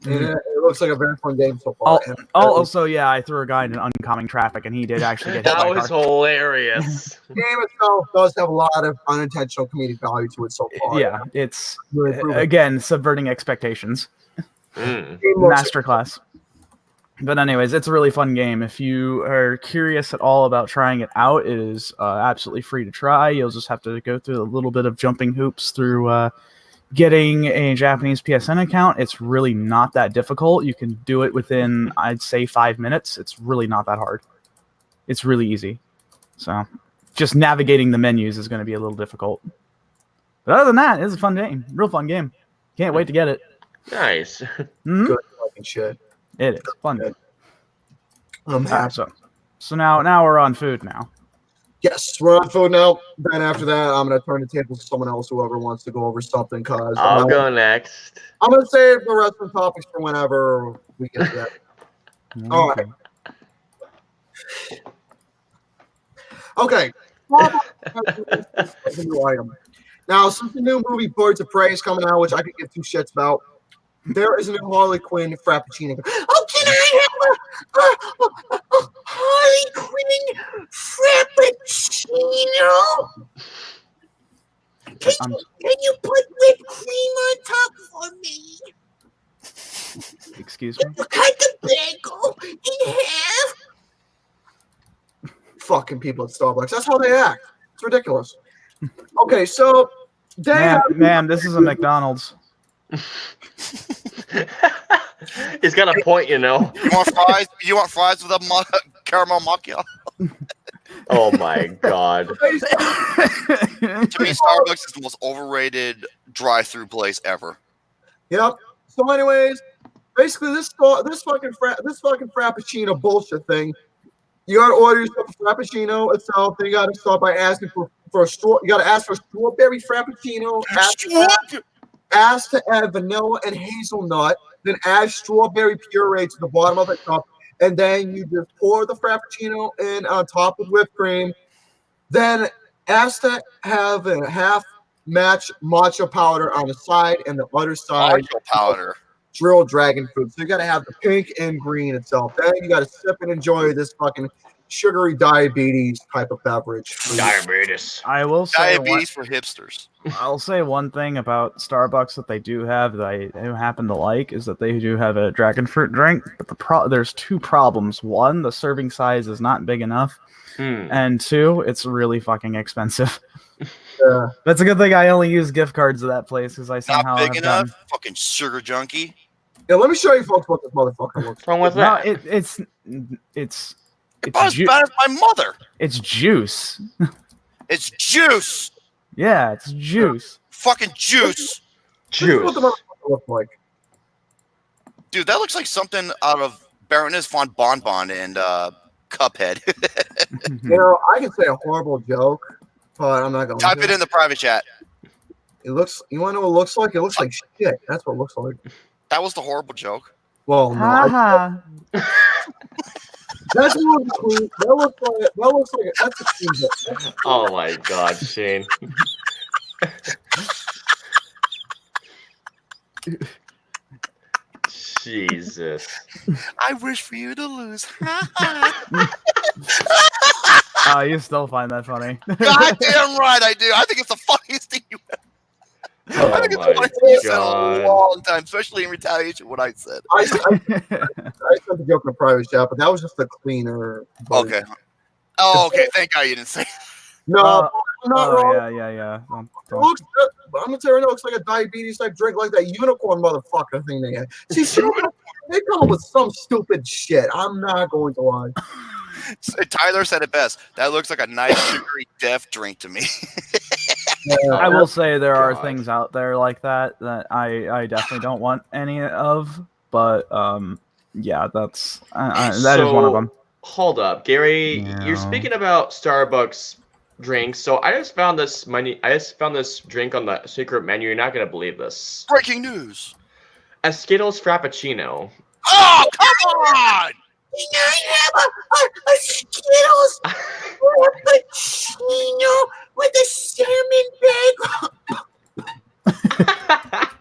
It looks like a very fun game so far. Also, yeah, I threw a guy in uncommon traffic, and he did actually get hit by a car. That was hilarious. The game itself does have a lot of unintentional comedic value to it so far. Yeah, it's, again, subverting expectations. Masterclass. But anyways, it's a really fun game. If you are curious at all about trying it out, it is absolutely free to try. You'll just have to go through a little bit of jumping hoops through getting a Japanese PSN account. It's really not that difficult. You can do it within, I'd say, 5 minutes. It's really not that hard. It's really easy. So just navigating the menus is going to be a little difficult. But other than that, it's a fun game. Real fun game. Can't wait to get it. Nice. Good fucking shit. It is fun. So now we're on food now. Yes, we're on food now. Then after that, I'm going to turn the table to someone else, whoever wants to go over something. Cause I'll go next. I'm going to save the rest of the topics for whenever we get to that. All right. Okay. New item. Now, since the new movie Birds of Prey is coming out, which I could give two shits about, there is a new Harley Quinn Frappuccino. Oh, can I have a Harley Quinn Frappuccino? Can you put whipped cream on top for me? Excuse me? Cut the bagel in half. Fucking people at Starbucks. That's how they act. It's ridiculous. Okay, so... Ma'am, this is a McDonald's. He's got a point, you know. You want fries? You want fries with a caramel macchiato? Oh my god. To me, Starbucks is the most overrated drive-through place ever. Yep. So, anyways, basically this fucking frappuccino bullshit thing. You gotta order yourself a frappuccino itself. Then you gotta start by asking for a straw. You gotta ask for a strawberry frappuccino. Ask to add vanilla and hazelnut. Then add strawberry puree to the bottom of the cup, and then you just pour the frappuccino in on top with whipped cream. Then ask to have a half match matcha powder on the side and the other side Matcha powder. drilled dragon fruit. So you got to have the pink and green itself. Then you got to sip and enjoy this fucking sugary diabetes type of beverage. Diabetes. I will say Diabetes for hipsters. I'll say one thing about Starbucks that they do have that I happen to like is that they do have a dragon fruit drink. But there's two problems. One, the serving size is not big enough. And two, it's really fucking expensive. Yeah. That's a good thing I only use gift cards to that place because I somehow Not big have enough. done. Fucking sugar junkie. Yeah, let me show you folks what this motherfucker looks What's wrong with No, that? it's About as bad as my mother. it's juice. It's juice. Yeah, it's juice. Fucking juice. This is what the Juice. motherfucker looks like. Dude, that looks like something out of Baroness von Bonbon and Cuphead. You know, I can say a horrible joke, but I'm not going Type to. it in the private chat. It looks. You want to know what it looks like? It looks like shit. That's what it looks like. That was the horrible joke. Well, no. Haha. That's more of a clean. That looks like that's a clean joke. Oh my god, Shane. Jesus. I wish for you to lose. You still find that funny. Goddamn right I do. I think it's the funniest thing you ever. I think it's the Oh funniest thing you said in a God. long time, especially in retaliation for what I said. I said the joke in the private chat, but that was just a cleaner. Okay. Oh, okay. Thank God you didn't say. No, I'm not wrong. Yeah. It looks. I'm gonna tell you, it looks like a diabetes type drink, like that unicorn motherfucker thing they had. See, they come up with some stupid shit. I'm not going to lie. Tyler said it best. That looks like a nice sugary death drink to me. I will say there are God. things out there like that I definitely don't want any of, but yeah, that's that is one of them. Hold up, Gary. Yeah. You're speaking about Starbucks drinks. So I just found this drink on the secret menu. You're not gonna believe this. Breaking news. A Skittles Frappuccino. Oh, come on! Can I have a Skittles frappuccino with a salmon bag?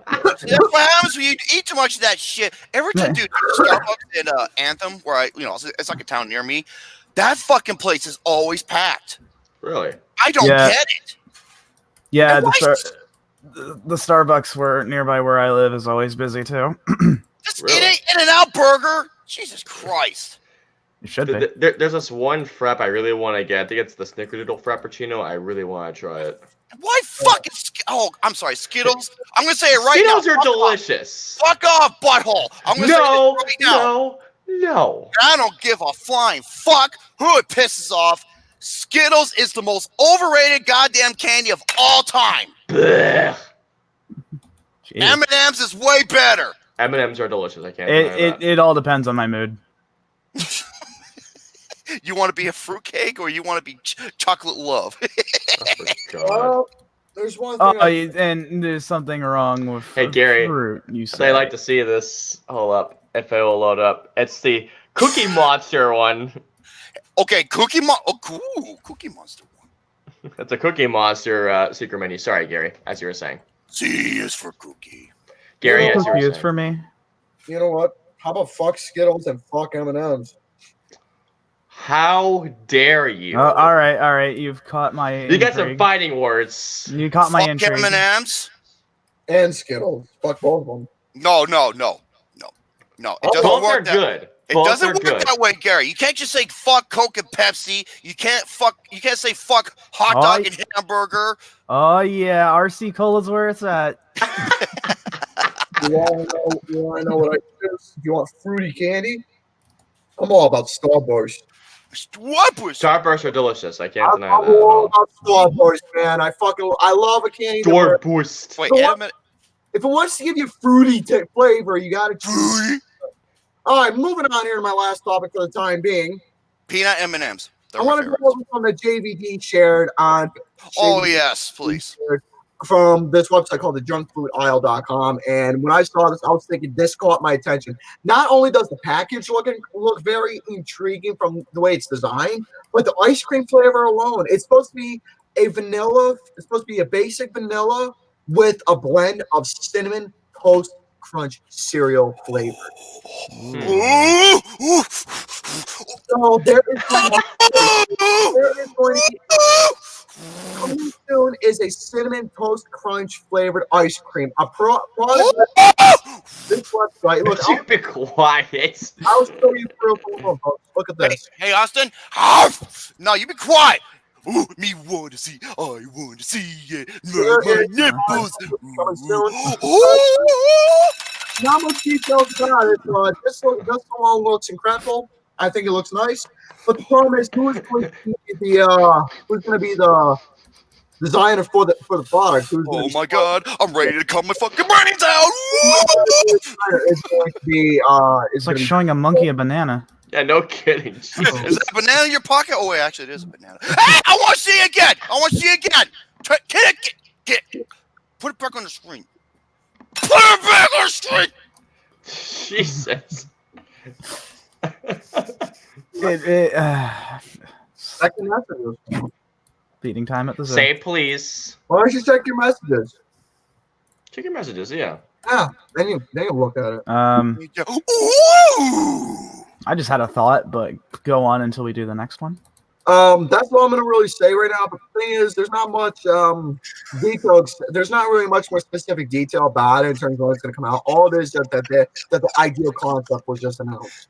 That's what happens when you eat too much of that shit. Every time, dude, Starbucks in Anthem, where it's like a town near me, that fucking place is always packed. Really? I don't Yeah. get it. Yeah, And the Starbucks where nearby where I live is always busy too. Just Really? In-N-Out Burger. Jesus Christ. It should be. There's this one frap I really want to get. I think it's the Snickerdoodle Frappuccino. I really want to try it. Why fucking I'm sorry, Skittles? I'm gonna say it right now. Skittles are delicious. Fuck off, butthole. I'm gonna say No, this right now. no. I don't give a flying fuck who it pisses off. Skittles is the most overrated goddamn candy of all time. Blech. Jeez. M&M's is way better. M&M's are delicious. I can't deny that. It all depends on my mood. You want to be a fruitcake or you want to be chocolate love? Oh, God. There's one Oh, thing. and there's something wrong with Hey, Gary. fruit. You So say I like to see this. Hold up. If it will load up. It's the Cookie Monster one. Okay, Cookie Monster one. It's a Cookie Monster secret menu. Sorry, Gary, as you were saying. C is for cookie. Gary, Yeah, as you were confused saying. for me. You know what? How about fuck Skittles and fuck M&M's? How dare you? All right. You've caught my. You got some intrigue. fighting words. You caught my Fuck intrigue. M&M's? And Skittles. Fuck both of them. No. It doesn't Both work are that good. It Both doesn't are work good. that way, Gary. You can't just say fuck Coke and Pepsi. You can't say fuck hot Oh, dog and hamburger. Oh yeah, RC Cola's where it's at. You want to know what I choose? If you want fruity candy, I'm all about Starburst. Starbursts are delicious. I can't I'm deny that at all all. about Starburst, man. I love a candy. Starburst. Wait, So a minute. If it wants to give you fruity flavor, you got to choose. Fruity? All right, moving on here to my last topic for the time being. Peanut M&Ms. They're I my want to go favorites. over something that JVD shared on. Oh, yes, please. From this website called thejunkfoodaisle.com. And when I saw this, I was thinking this caught my attention. Not only does the package look very intriguing from the way it's designed, but the ice cream flavor alone. It's supposed to be a vanilla. It's supposed to be a basic vanilla with a blend of cinnamon toast crunch cereal flavor. So there is going to be coming soon is a cinnamon toast crunch flavored ice cream. A product this website. Look, Would you be quiet? I'll show you real quick. Look at this. Hey, Austin. No, you be quiet. Ooh, me want to see. I want to see it. My nipples. Coming soon. Ooh. Not much details about it, but this alone looks incredible. I think it looks nice. But the problem is, who's going to be the designer for the product? Oh my God! I'm ready to cut my fucking brains out. It's going to be It's like showing a monkey a banana. Yeah, no kidding. Is that a banana in your pocket? Oh wait, actually, it is a banana. Hey, I want to see it again. Get it. Put it back on the screen. Put it back on the screen. Jesus. Second messages. Beating time at the zoo. Say please. Why don't you check your messages? Check your messages, yeah. Yeah, then you look at it. Ooh. I just had a thought, but go on until we do the next one. That's what I'm gonna really say right now. But the thing is, there's not much details. There's not really much more specific detail about it in terms of when it's gonna come out. All it is that the ideal concept was just announced.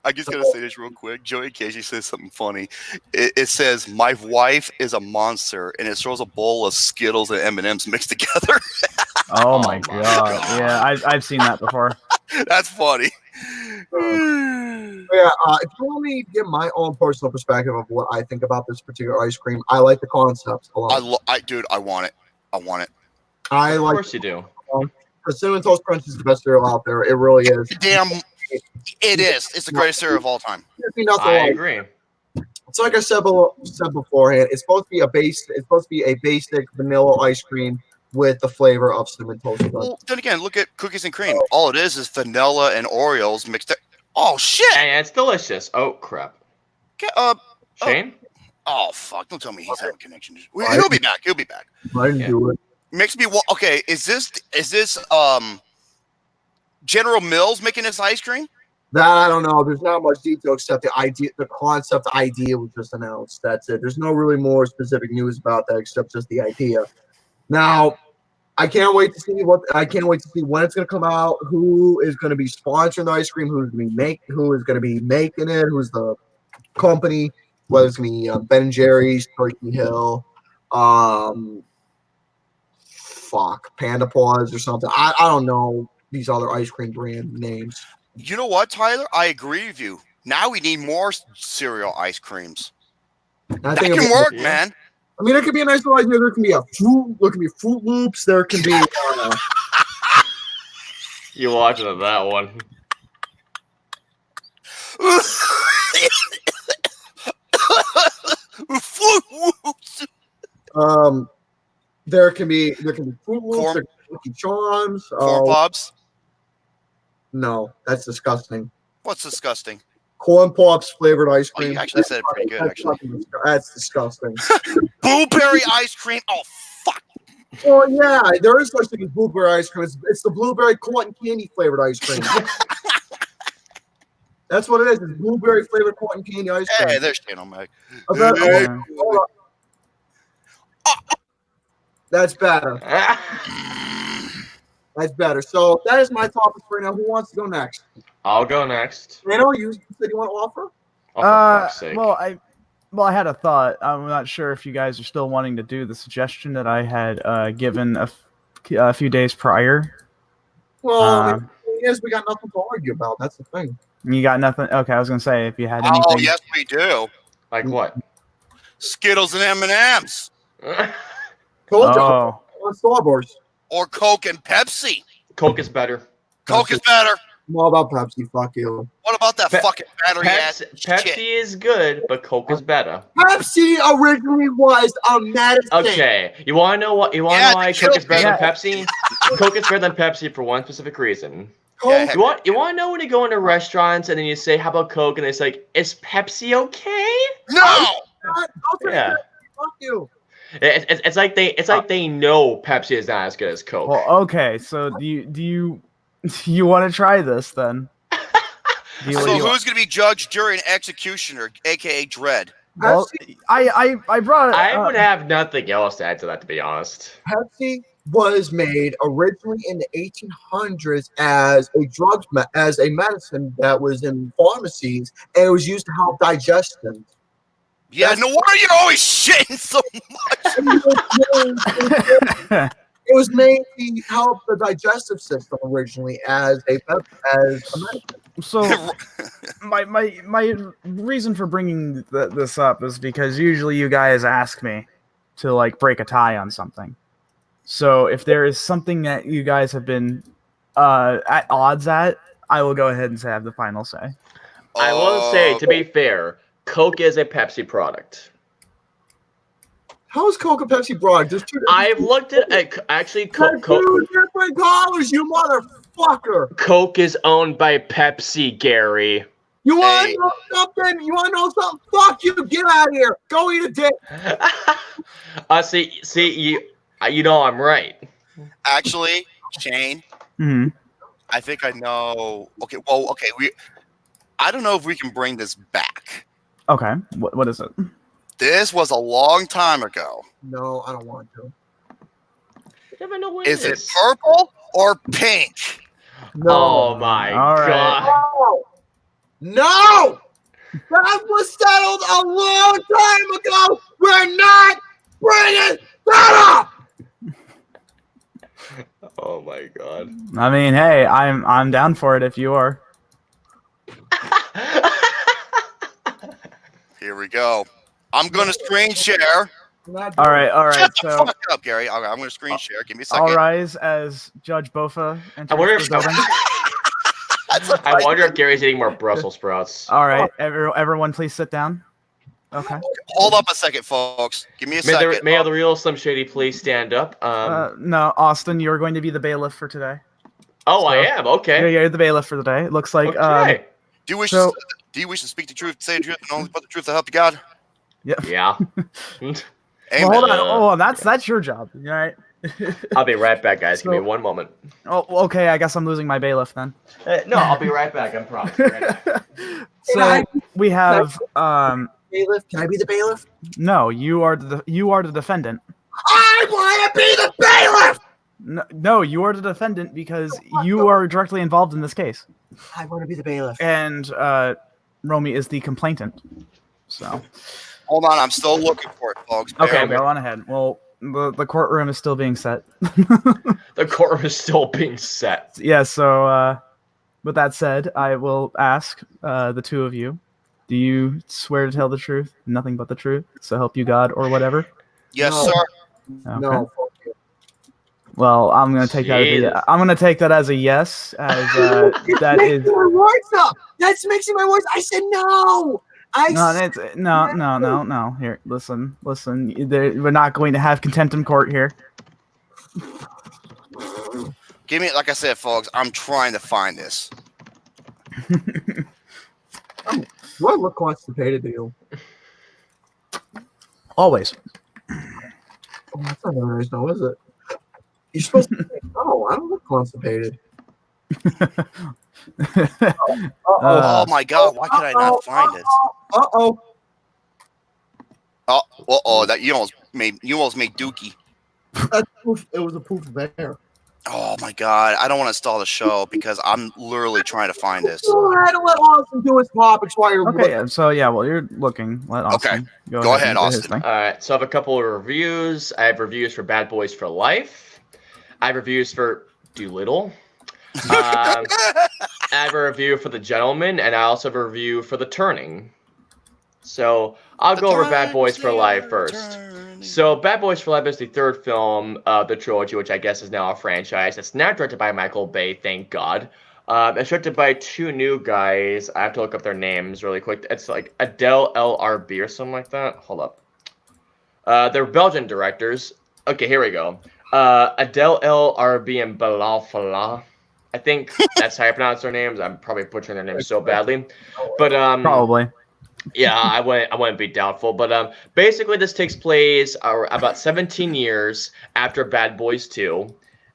I just gotta say this real quick. Joey Casey says something funny. It says, "My wife is a monster," and it shows a bowl of Skittles and M&Ms mixed together. Oh my god! Yeah, I've seen that before. That's funny. Yeah, if you want me to give my own personal perspective of what I think about this particular ice cream, I like the concept a lot. Dude, I want it. Of course you do. The Cinnamon Toast Crunch is the best cereal out there. It really is. Damn, it is. It's the greatest cereal of all time. I agree. It's like I said beforehand. It's supposed to be a basic vanilla ice cream with the flavor of cinnamon toast crunch. Well, then again, look at cookies and cream. All it is vanilla and Oreos mixed. Oh shit! And it's delicious. Oh crap. Shane? Oh fuck! Don't tell me he's having connection. He'll be back. I didn't do it. Makes me okay. Is this General Mills making this ice cream? That I don't know. There's not much detail except the idea, the concept idea was just announced. That's it. There's no really more specific news about that except just the idea. Now, I can't wait to see when it's going to come out. Who is going to be sponsoring the ice cream? Who is going to be making it? Who's the company? Whether it's going to be Ben and Jerry's, Turkey Hill, Panda Paws or something. I don't know these other ice cream brand names. You know what, Tyler? I agree with you. Now we need more cereal ice creams. That can work, man. I mean, it could be a nice little idea. There can be Fruit Loops. There can be. You watching that one? There can be Fruit Loops. There can be Lucky Charms. Corn Pops. No, that's disgusting. What's disgusting? Corn Pops flavored ice cream. Oh, you actually said it pretty good, actually. That's disgusting. Blueberry ice cream. Oh, fuck. Well, yeah, there is such thing as blueberry ice cream. It's the blueberry cotton candy flavored ice cream. That's what it is. It's blueberry flavored cotton candy ice cream. Hey, there's Channel Mag. That's better. That's better. So that is my topic for now. Who wants to go next? I'll go next. Randall, you said you want to offer? Oh, for fuck's sake. Well, I had a thought. I'm not sure if you guys are still wanting to do the suggestion that I had given a few days prior. Well, the thing is, we got nothing to argue about. That's the thing. You got nothing? Okay, I was going to say, if you had anything. Oh, yes, we do. Like what? Skittles and M&Ms. Told you. Oh, On Starburst. Or Coke and Pepsi. Coke is better. Coke is better. I'm all about Pepsi. Fuck you. What about that fucking battery ass Pepsi shit? is good, but Coke is better. Pepsi originally was a medicine. Okay, you want to know what? You want to Yeah, know why they Coke is killed better me. than Pepsi? Coke is better than Pepsi for one specific reason. Coke. Yeah, You want to know when you go into restaurants and then you say, "How about Coke?" and it's like, "Is Pepsi okay?" No! Don't say Yeah. that. Fuck you. It's like they know Pepsi is not as good as Coke. well, okay. So do you you want to try this then? So who's going to be judge, jury, and executioner, a.k.a. Dread? Well, I brought it. I would have nothing else to add to that, to be honest. Pepsi was made originally in the 1800s as a medicine that was in pharmacies, and it was used to help digestion. Yeah, no wonder you're always shitting so much. It was made to help the digestive system originally as a medicine. So my reason for bringing this up is because usually you guys ask me to like break a tie on something. So if there is something that you guys have been at odds at, I will go ahead and have the final say. I will say, to be fair, Coke is a Pepsi product. How is Coke and Pepsi broad? There's two. I've looked at actually Coke. Two different colors, you motherfucker. Coke is owned by Pepsi, Gary. You want to know something? You want to know something? Fuck you! Get out of here. Go eat a dick. See, you know I'm right. Actually, Shane, I think I know. Okay, I don't know if we can bring this back. Okay, what is it? This was a long time ago. No, I don't want to. You never know what Is it it is. purple or pink? No. Oh my All right. god. No! That was settled a long time ago. We're not bringing that up. Oh my god. I mean, hey, I'm down for it if you are. Here we go. I'm gonna screen share. All right. Shut the So fuck up, Gary. Okay, I'm gonna screen share. Give me a second. I'll rise as Judge Bofa enters I wonder the if building. I wonder if Gary's eating more Brussels sprouts. All right, everyone, please sit down. Okay. Hold up a second, folks. Give me a second. May the real Slim Shady please stand up? No, Austin, you're going to be the bailiff for today. Oh, I am. Okay. You're the bailiff for the day. It looks like. Okay. Do you wish so- to speak the truth, say the truth, and only but the truth to help you God? Yeah. Amen. Well, hold on. That's your job. All right. I'll be right back, guys. Give me So- one moment. Oh, okay. I guess I'm losing my bailiff then. No, I'll be right back. I promise. Right back. So we have. Bailiff? Can I be the bailiff? No, you are the defendant. I want to be the bailiff. No, you are the defendant because you are directly involved in this case. I want to be the bailiff. And Romy is the complainant. So. Hold on, I'm still looking for it, folks. Okay, go on ahead. Well, the courtroom is still being set. The courtroom is still being set. Yeah, so with that said, I will ask the two of you, do you swear to tell the truth, nothing but the truth, so help you God or whatever? Yes, No. sir. Okay. No, fuck you. Well, I'm gonna take that as a yes, as that is my words up. That's mixing my words. I said no. no. Here, listen. We're not going to have contempt in court here. Give me, like I said, folks, I'm trying to find this. Do I look constipated to you? Always. Oh, that's not very nice, though, is it? You're supposed to say, no, I don't look constipated. Oh my God! Why could I not find this? Uh-oh. That you almost made Dookie. It was a poof of air. Oh my God! I don't want to stall the show because I'm literally trying to find this. I had to let Austin do his topics while you're Okay, yeah, so yeah, well, you're looking. Let Austin go ahead, and do his Austin. thing. All right, so I have a couple of reviews. I have reviews for Bad Boys for Life. I have reviews for Doolittle. I have a review for The Gentleman, and I also have a review for The Turning. So I'll go over Bad Boys for Life first. So Bad Boys for Life is the third film of the trilogy, which I guess is now a franchise. It's not directed by Michael Bay, thank God. It's directed by two new guys. I have to look up their names really quick. It's like Adele LRB or something like that. Hold up. They're Belgian directors. Okay, here we go. Adele LRB and Bilal Fallah. I think that's how you pronounce their names. I'm probably butchering their names so badly. But Probably. yeah, I wouldn't be doubtful. But basically, this takes place about 17 years after Bad Boys 2.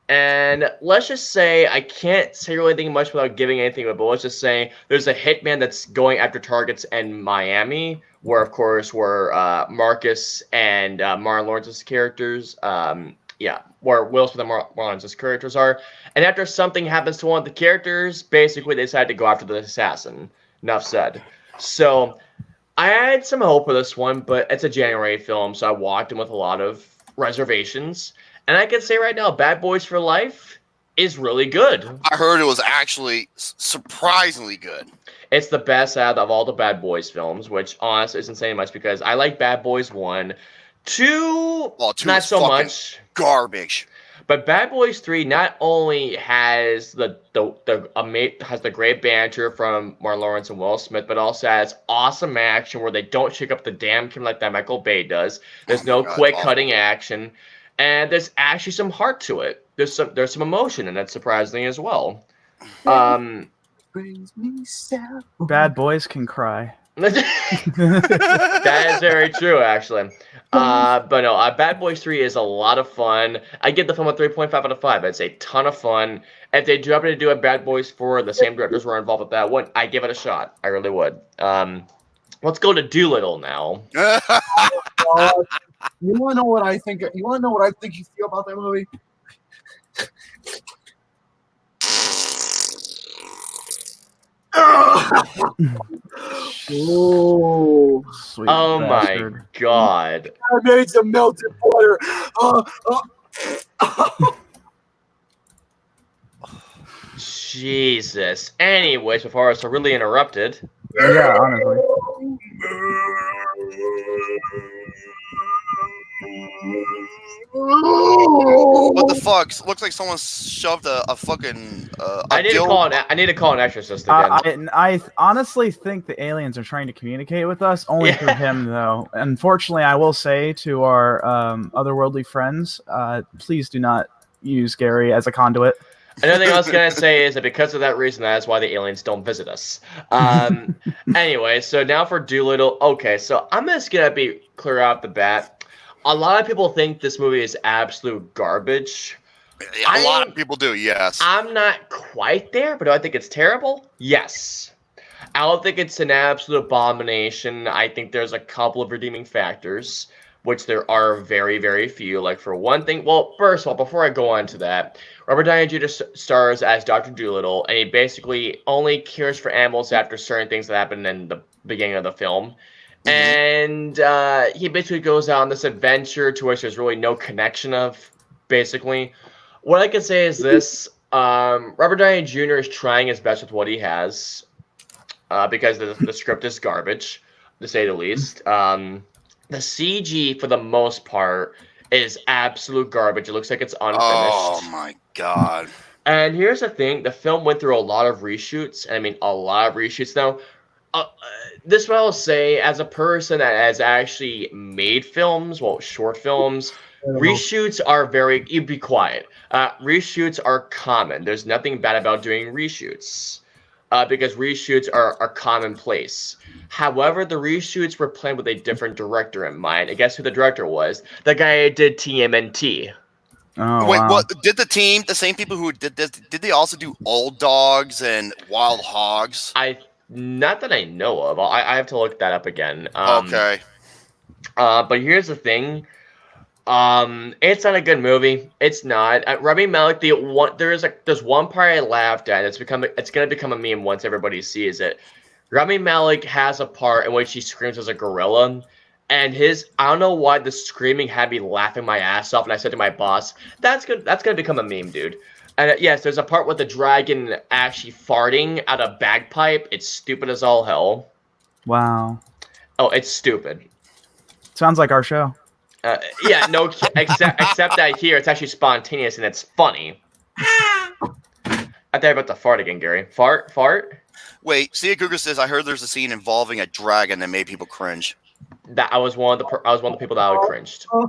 And let's just say, I can't say really anything much without giving anything away, but let's just say there's a hitman that's going after targets in Miami, where, of course, Marcus and Martin Lawrence's characters, where Will Smith and Martin Lawrence's characters are. And after something happens to one of the characters, basically they decide to go after the assassin. Enough said. So I had some hope for this one, but it's a January film, so I walked in with a lot of reservations. And I can say right now, Bad Boys for Life is really good. I heard it was actually surprisingly good. It's the best out of all the Bad Boys films, which honestly isn't saying much because I like Bad Boys 1. 2, not so much. Garbage. But Bad Boys 3 not only has the great banter from Martin Lawrence and Will Smith, but also has awesome action where they don't shake up the damn camera like that Michael Bay does. There's no quick cutting action. And there's actually some heart to it. There's some emotion in it, surprisingly as well. Brings me sad. Bad boys can cry. That is very true, actually. But no, Bad Boys 3 is a lot of fun. I give the film a 3.5 out of 5. It's a ton of fun. If they do happen to do a Bad Boys 4, the same directors were involved with that one, I give it a shot. I really would. Let's go to Doolittle now. You want to know what I think? You want to know what I think you feel about that movie? Oh, Sweet Oh bastard. my god. I made some melted butter. Jesus. Anyways, before I was so really interrupted. Yeah, honestly. What the fuck? Looks like someone shoved a fucking. I need to call an exorcist again. I honestly think the aliens are trying to communicate with us, only through him, though. Unfortunately, I will say to our otherworldly friends, please do not use Gary as a conduit. Another thing I was going to say is that because of that reason, that is why the aliens don't visit us. Anyway, so now for Doolittle. Okay, so I'm just going to be clear off the bat. A lot of people think this movie is absolute garbage. A lot of people do, yes. I'm not quite there, but do I think it's terrible? Yes. I don't think it's an absolute abomination. I think there's a couple of redeeming factors, which there are very, very few. Like, for one thing, well, first of all, before I go on to that, Robert Downey Jr. stars as Dr. Doolittle, and he basically only cares for animals after certain things that happen in the beginning of the film. And he basically goes out on this adventure to which there's really no connection of, basically. What I can say is this. Robert Downey Jr. is trying his best with what he has because the script is garbage, to say the least. The CG, for the most part, is absolute garbage. It looks like it's unfinished. Oh, my God. And here's the thing. The film went through a lot of reshoots. And I mean, a lot of reshoots now. This is what I'll say, as a person that has actually made films, well, short films, reshoots are you be quiet. Reshoots are common. There's nothing bad about doing reshoots because reshoots are commonplace. However, the reshoots were planned with a different director in mind. And guess who the director was? The guy who did TMNT. Oh, Wait, wow. what? Did the same people who did this, did they also do Old Dogs and Wild Hogs? Not that I know of. I have to look that up again. Okay. But here's the thing. It's not a good movie. It's not. Rami Malek, there's one part I laughed at. It's gonna become a meme once everybody sees it. Rami Malek has a part in which he screams as a gorilla, and I don't know why the screaming had me laughing my ass off. And I said to my boss, "That's gonna become a meme, dude." And yes, there's a part with the dragon actually farting out a bagpipe. It's stupid as all hell. Wow. Oh, it's stupid. Sounds like our show. Yeah, no, except that here it's actually spontaneous and it's funny. I thought about to fart again, Gary. Fart. Wait, Sia Cougar says I heard there's a scene involving a dragon that made people cringe. That I was one of the people that I cringed. I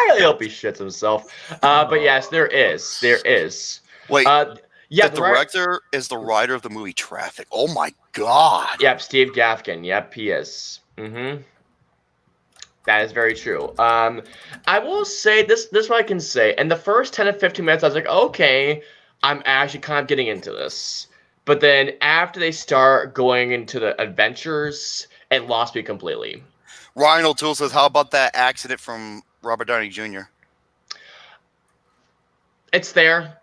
really hope he shits himself. But yes, there is. Wait, yeah, the director is the writer of the movie Traffic. Oh my god. Yep, Steve Gaffigan. Yep, he is. Mm-hmm. That is very true. I will say this is what I can say. In the first 10 to 15 minutes, I was like, okay, I'm actually kind of getting into this. But then after they start going into the adventures, it lost me completely. Ryan O'Toole says, how about that accident from Robert Downey Jr.? It's there.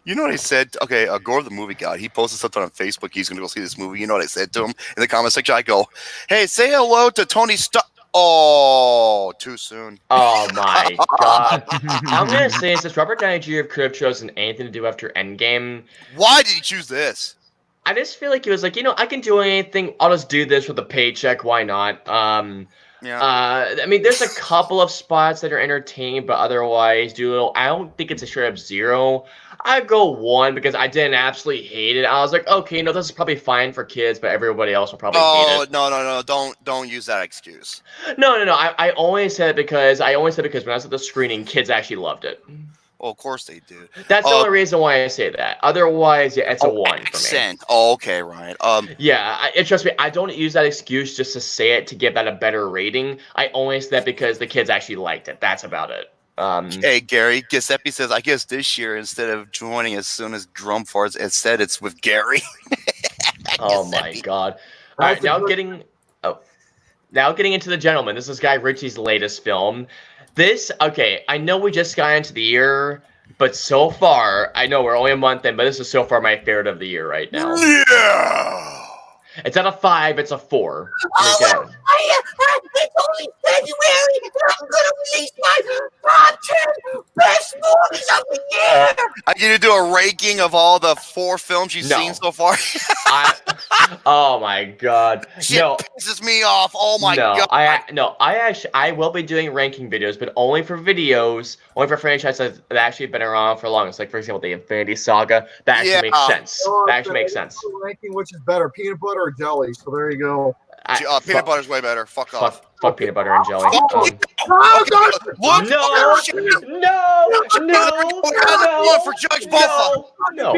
You know what I said? Okay, Gore the Movie Guy, he posted something on Facebook. He's going to go see this movie. You know what I said to him in the comment section? I go, hey, say hello to Tony Stark. Oh, too soon. Oh my god. I'm going to say since Robert Downey Jr. could have chosen anything to do after Endgame. Why did he choose this? I just feel like he was like, I can do anything. I'll just do this with a paycheck. Why not? I mean, there's a couple of spots that are entertaining, but otherwise, I don't think it's a straight up 0. I'd go 1 because I didn't absolutely hate it. I was like, okay, this is probably fine for kids, but everybody else will probably hate it. No, don't use that excuse. No. I only said it because when I was at the screening, kids actually loved it. Well, of course they do. That's the only reason why I say that. Otherwise, yeah, it's a 1 for me. Oh, okay, Ryan. Yeah, trust me, I don't use that excuse just to say it to give that a better rating. I only say that because the kids actually liked it. That's about it. Hey, Gary, Giuseppe says, I guess this year, instead of joining as soon as Drum farts, it said it's with Gary. Oh, my God. All right, now getting into The Gentleman. This is Guy Ritchie's latest film. I know we just got into the year, but so far, I know we're only a month in, but this is so far my favorite of the year right now. Yeah! It's not a 5, it's a 4. It's only February, and I'm gonna release my top 10 best movies of the year. I need to do a ranking of all the 4 films you've seen so far. Oh my god! Shit pisses me off. Oh my god! I will be doing ranking videos, but only for franchises that actually have been around for long. It's like, for example, the Infinity Saga. That actually makes sense. That actually makes sense. Ranking which is better, peanut butter or jelly? So there you go. Peanut butter's way better. Fuck off. Fuck peanut butter and jelly. Look, No. For Judge Buffa. No.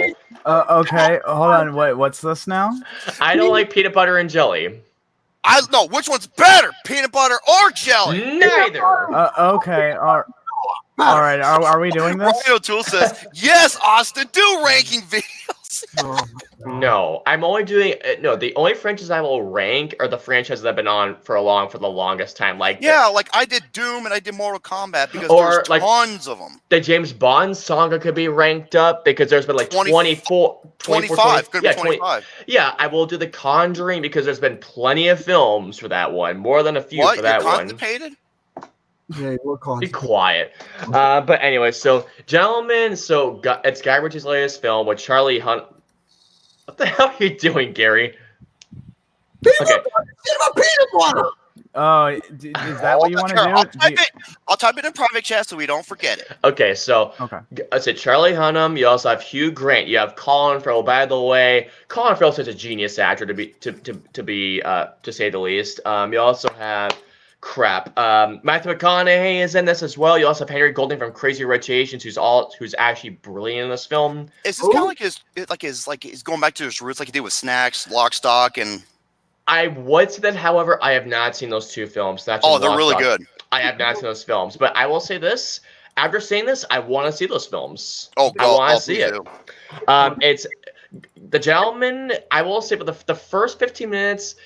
Okay, hold on. Wait, what's this now? I don't like peanut butter and jelly. No, which one's better, peanut butter or jelly? Neither. Okay. All right. Are we doing this? Ryan O'Toole says, yes, Austin, do ranking videos. No, I'm only doing the only franchises I will rank are the franchises that have been on for the longest time. Like I did Doom and I did Mortal Kombat because there's tons of them. The James Bond saga could be ranked up because there's been like 25. Could be 25. Yeah, I will do The Conjuring because there's been plenty of films for that one, more than a few for that one. Constipated? Yeah, be quiet. But anyway, so Gentlemen, it's Guy Ritchie's latest film with Charlie Hunt. What the hell are you doing, Gary? Peanut butter. Oh, is that what you want to do? I'll type it in private chat so we don't forget it. Okay, so it's Charlie Hunnam. You also have Hugh Grant. You have Colin Farrell. By the way, Colin Farrell's such a genius actor to say the least. You also have Matthew McConaughey is in this as well. You also have Henry Golding from Crazy Rich Asians, who's actually brilliant in this film. Is this kind of like he's going back to his roots, like he did with Snacks, Lock, Stock, and? I would say that. However, I have not seen those 2 films. They're really good. I have not seen those films, but I will say this: after seeing this, I want to see those films. I want to see it. It's The Gentleman. I will say, but the first 15 minutes,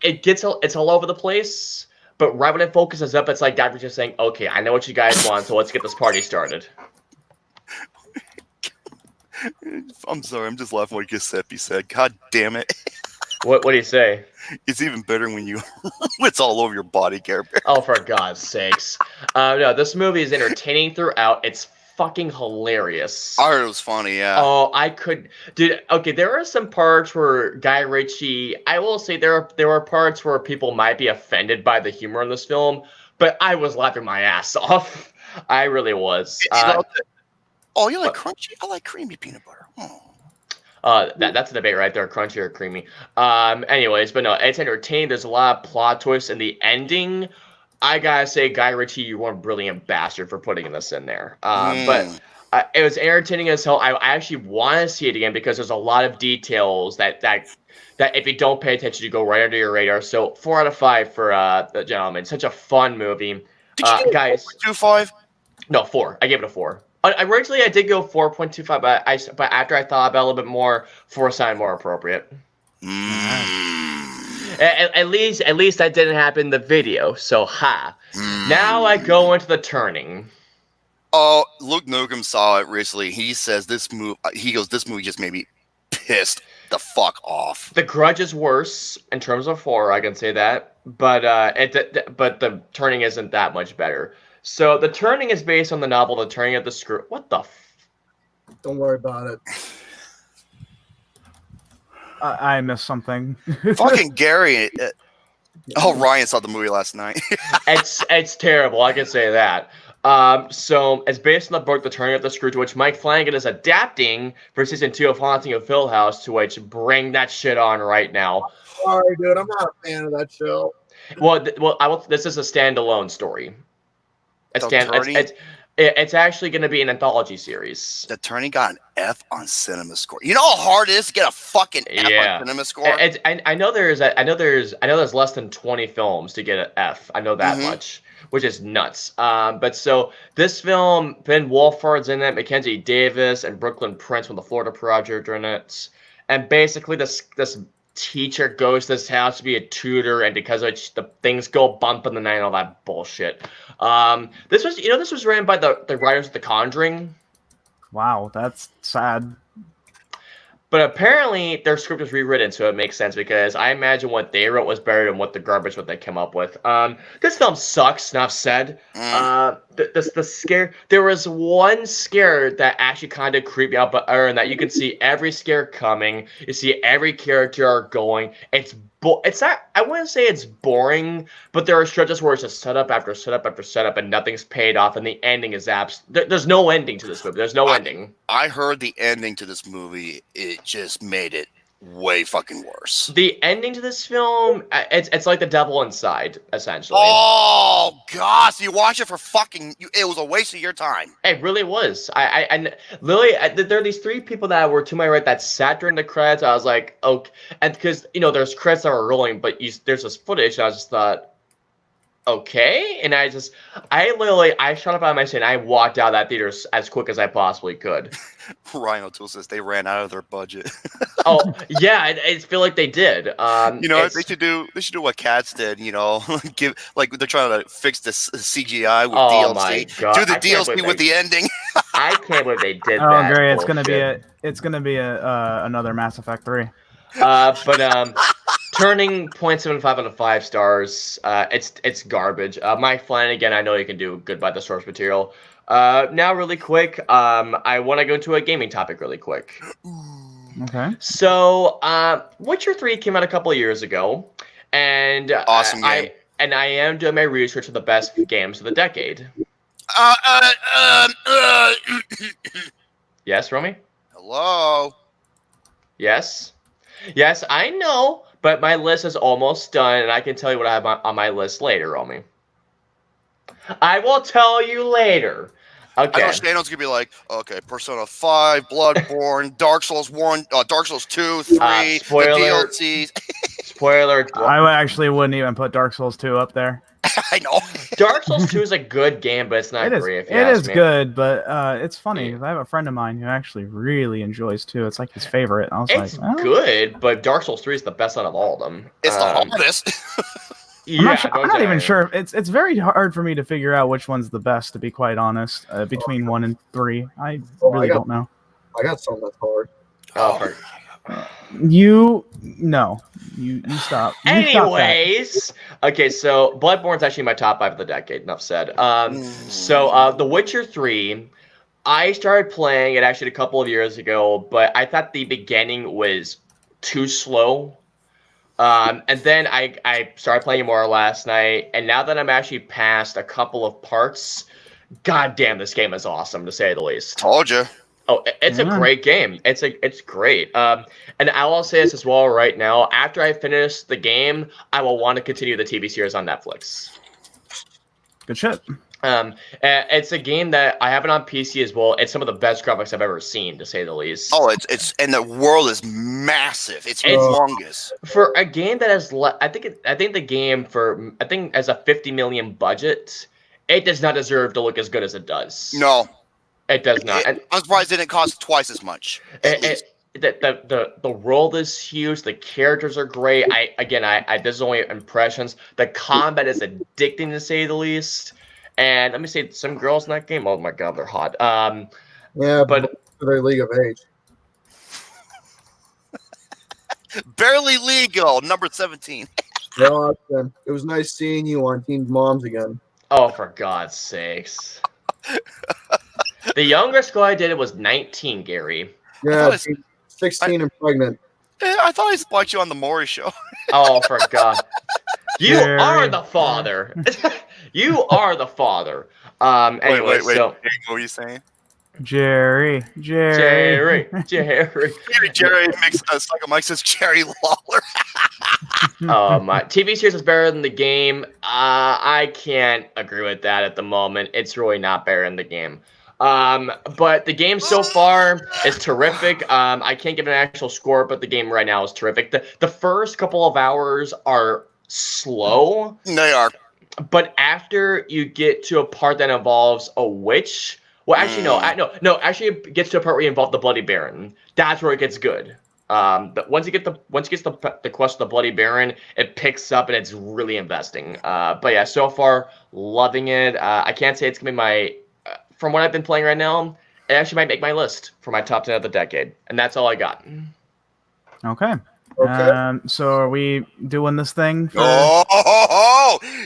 it's all over the place. But right when it focuses up, it's like Guy Ritchie just saying, okay, I know what you guys want, so let's get this party started. I'm sorry, I'm just laughing what Giuseppe said. God damn it. What do you say? It's even better when it's all over your body, Care Bear. Oh, for God's sakes. No, this movie is entertaining throughout. It's fucking hilarious. I heard it was funny, yeah. Oh, I could, dude. Okay, there are some parts where Guy Ritchie. I will say there were parts where people might be offended by the humor in this film, but I was laughing my ass off. I really was. Oh, you like crunchy? I like creamy peanut butter. Oh. That's a debate right there, crunchy or creamy. Anyways, but no, it's entertaining. There's a lot of plot twists in the ending. I gotta say, Guy Ritchie, you were a brilliant bastard for putting this in there. But it was entertaining as hell. I actually want to see it again because there's a lot of details that if you don't pay attention, you go right under your radar. So 4 out of 5 for the gentleman. Such a fun movie. Did you guys? 4.25? No, 4. I gave it a 4. Originally, I did go 4.25, but after I thought about it a little bit more, 4 sounded more appropriate. At least that didn't happen in the video. So Now I go into the turning. Oh, Luke Nukem saw it recently. He says this movie. He goes, "This movie just made me pissed the fuck off." The Grudge is worse in terms of horror. I can say that, but the turning isn't that much better. So the turning is based on the novel The Turning of the Screw. What the? Don't worry about it. I missed something. Fucking Gary. Ryan saw the movie last night. It's terrible. I can say that. So it's based on the book The Turning of the Screw, to which Mike Flanagan is adapting for season 2 of Haunting of Hill House, to which bring that shit on right now. Sorry, dude. I'm not a fan of that show. This is a standalone story. It's actually going to be an anthology series. The Turning got an F on Cinema Score. You know how hard it is to get a fucking F on Cinema Score? I know there's less than 20 films to get an F. I know that much, which is nuts. But so this film, Ben Wolfhard's in it, Mackenzie Davis and Brooklyn Prince from the Florida Project are in it, and basically this teacher goes to this house to be a tutor, and because of it, the things go bump in the night and all that bullshit. This was ran by the writers of The Conjuring. Wow, that's sad. But apparently their script was rewritten, so it makes sense, because I imagine what they wrote was better than what the garbage what they came up with. This film sucks, enough said. The scare, there was one scare that actually kind of creeped me out, but that you can see every scare coming, you see every character going. It's not, I wouldn't say it's boring, but there are stretches where it's just setup after setup after setup, and nothing's paid off, and the ending is there's no ending to this movie. There's no ending. I heard the ending to this movie, it just made it way fucking worse. The ending to this film, it's like The Devil Inside, essentially. Oh gosh, you watch it for fucking, it was a waste of your time. It really was. I literally, there are these 3 people that were to my right that sat during the credits. I was like, okay, and because there's credits that were rolling, but there's this footage, and I just thought, okay, and I shot up out of my seat and I walked out of that theater as quick as I possibly could. Ryan O'Toole says they ran out of their budget. Oh yeah, I feel like they did. They should do what Cats did. They're trying to fix the CGI with DLC. Oh my god! Do the DLC with the ending. I can't believe they did that. Oh great! It's gonna be another Mass Effect 3. Turning 0.75 out of 5 stars. It's garbage. Mike Flanagan, I know you can do good by the source material. Now, really quick, I want to go into a gaming topic really quick. Okay. So, Witcher 3 came out a couple of years ago, and awesome game. I am doing my research for the best games of the decade. Yes, Romy? Hello? Yes? Yes, I know, but my list is almost done, and I can tell you what I have on my list later, Romy. I will tell you later. Okay. I know Shannon's gonna be like, okay, Persona 5, Bloodborne, Dark Souls 1, Dark Souls 2, 3, spoiler, the DLCs. Spoiler. I actually wouldn't even put Dark Souls 2 up there. I know. Dark Souls 2 is a good game, but it's not great. It is good, but it's funny because I have a friend of mine who actually really enjoys 2. It's like his favorite. And I was it's good, but Dark Souls 3 is the best out of all of them. It's the hardest. I'm not even sure. It's very hard for me to figure out which one's the best, to be quite honest. Between 1 and 3, I really don't know. I got some that's hard. You stop. Anyways, okay, so Bloodborne's actually my top 5 of the decade. Enough said. So The Witcher 3. I started playing it actually a couple of years ago, but I thought the beginning was too slow. And then I started playing more last night, and now that I'm actually past a couple of parts, god damn, this game is awesome to say the least. Told you. Oh, it's a great game. It's great. And I will say this as well right now. After I finish the game, I will want to continue the TV series on Netflix. Good shit. It's a game that I have it on PC as well. It's some of the best graphics I've ever seen, to say the least. Oh, it's and the world is massive. It's humongous for a game that has. I think the game as a 50 million budget, it does not deserve to look as good as it does. No, it does not. I'm surprised it didn't cost twice as much. The world is huge. The characters are great. This is only impressions. The combat is addicting, to say the least. And let me say, some girls in that game, oh my god, they're hot. Yeah, but they're League of Age. Barely legal, number 17. Yeah, it was nice seeing you on Teen Moms again. Oh, for God's sakes. The youngest girl I did it was 19, Gary. Yeah, 16 and pregnant. I thought I spotted you on the Maury show. Oh, for God. You are the father. You are the father. Anyway, wait. So, what were you saying? Jerry makes us like Mike says Jerry Lawler. My TV series is better than the game. I can't agree with that at the moment. It's really not better than the game. But the game so far is terrific. I can't give an actual score, but the game right now is terrific. The first couple of hours are slow. They are. But after you get to a part that involves a witch, well, actually, no. Actually, it gets to a part where you involve the Bloody Baron. That's where it gets good. But once you get the quest of the Bloody Baron, it picks up and it's really investing. But yeah, so far, loving it. I can't say it's gonna be my. From what I've been playing right now, it actually might make my list for my top 10 of the decade, and that's all I got. Okay. So are we doing this thing for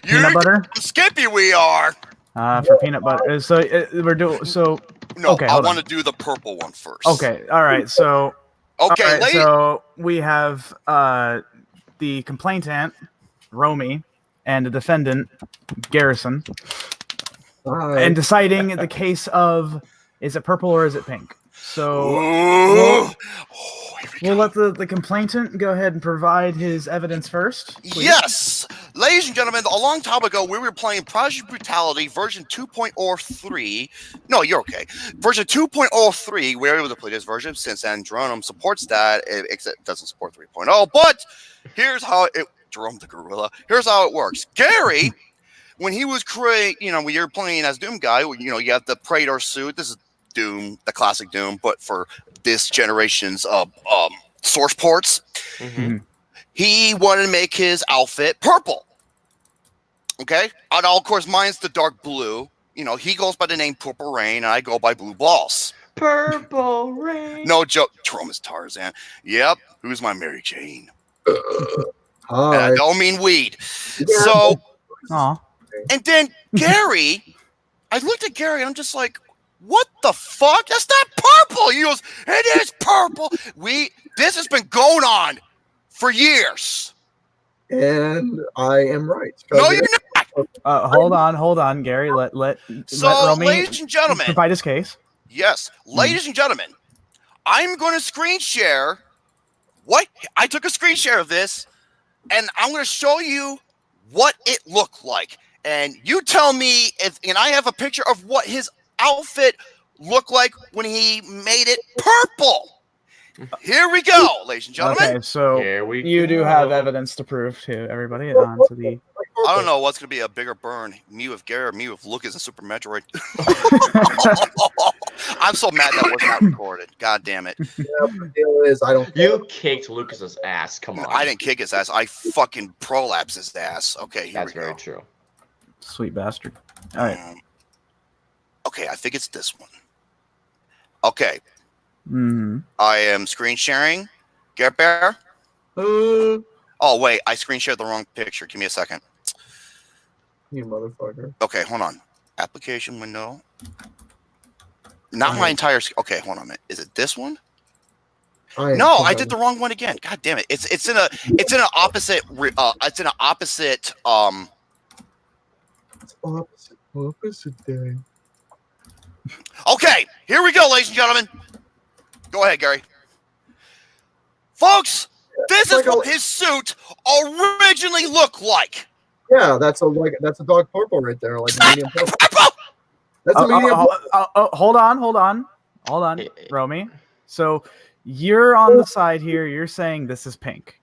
peanut butter? Skippy, we are. For peanut butter. So we're doing. So no. Okay, I want to do the purple one first. Okay. All right. So. Okay. All right, so we have the complainant, Romy, and the defendant, Garrison, and deciding the case of is it purple or is it pink. So we'll let the complainant go ahead and provide his evidence first. Please. Yes, ladies and gentlemen, a long time ago we were playing Project Brutality version 2.03. No, you're okay. Version 2.03. We were able to play this version since Andronum supports that. It doesn't support 3.0. But here's how it. Jerome the Gorilla. Here's how it works. Gary, when he was when you're playing as Doom guy, you have the Praetor suit. This is Doom, the classic Doom, but for this generation's source ports. Mm-hmm. He wanted to make his outfit purple. Okay? And of course, mine's the dark blue. He goes by the name Purple Rain, and I go by Blue Balls. Purple Rain. No joke. Jerome is Tarzan. Yep. Who's my Mary Jane? Hi. And I don't mean weed. Yeah. So, Aw. and then Gary, I looked at Gary, and I'm just like, what the fuck? That's not purple. He goes, it is purple. This has been going on for years. And I am right. No, you're not. Hold on, Gary. Let Romy ladies and gentlemen, provide his case. Yes, ladies and gentlemen, I'm going to screen share what I took a screen share of this, and I'm going to show you what it looked like. And you tell me and I have a picture of what his outfit looked like when he made it purple. Here we go, ladies and gentlemen. Okay, so you do have evidence to prove to everybody. I don't know what's going to be a bigger burn, me with Gary or me with Lucas and Super Metroid. I'm so mad that was not recorded. God damn it. Yeah, the deal is, You kicked Lucas's ass. Come on. I didn't kick his ass. I fucking prolapsed his ass. Okay, here That's we go. very true. Sweet bastard. All right. Okay, I think it's this one. Okay. Mm-hmm. I am screen sharing. Get Bear? Oh, wait. I screen shared the wrong picture. Give me a second. You motherfucker. Okay, hold on. Application window. Not my entire. Okay, hold on a minute. Is it this one? I No, I did the wrong one again. God damn it! It's in an opposite. It's in an opposite. Opposite day. Okay, here we go, ladies and gentlemen. Go ahead, Gary. Folks, this is what his suit originally looked like. Yeah, that's a dog purple right there, like a medium purple. That's a medium. Hold on, Romy. So you're on the side here. You're saying this is pink.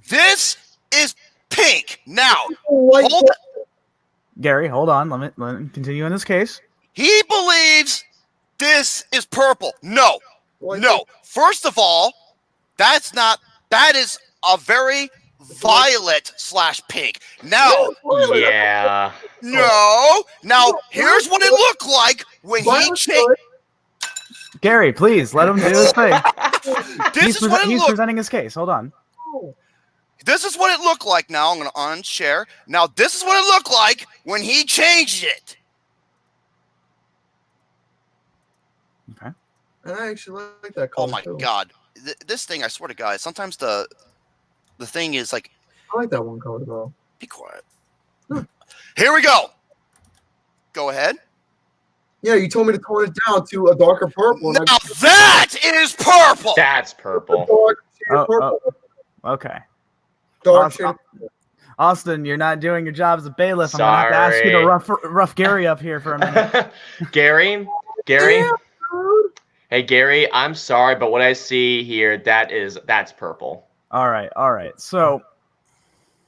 This is pink. Now, Gary, hold on. Let me continue in this case. He believes this is purple. No. First of all, that is a very violet / pink. Now, yeah. No. Now, here's what it looked like when he changed. Gary, please let him do his thing. He's presenting his case. Hold on. This is what it looked like. Now I'm going to unshare. Now, this is what it looked like when he changed it. Okay. I actually like that color. Oh my God. This thing, I swear to God, sometimes the thing is like. I like that one color though. Be quiet. Here we go. Go ahead. Yeah, you told me to tone it down to a darker purple. Now that is purple. That's purple. Purple. Okay. Dark shade. Austin, you're not doing your job as a bailiff. I'm gonna have to ask you to rough Gary up here for a minute. Gary. Yeah, Hey Gary, I'm sorry, but what I see here, that's purple. All right. So,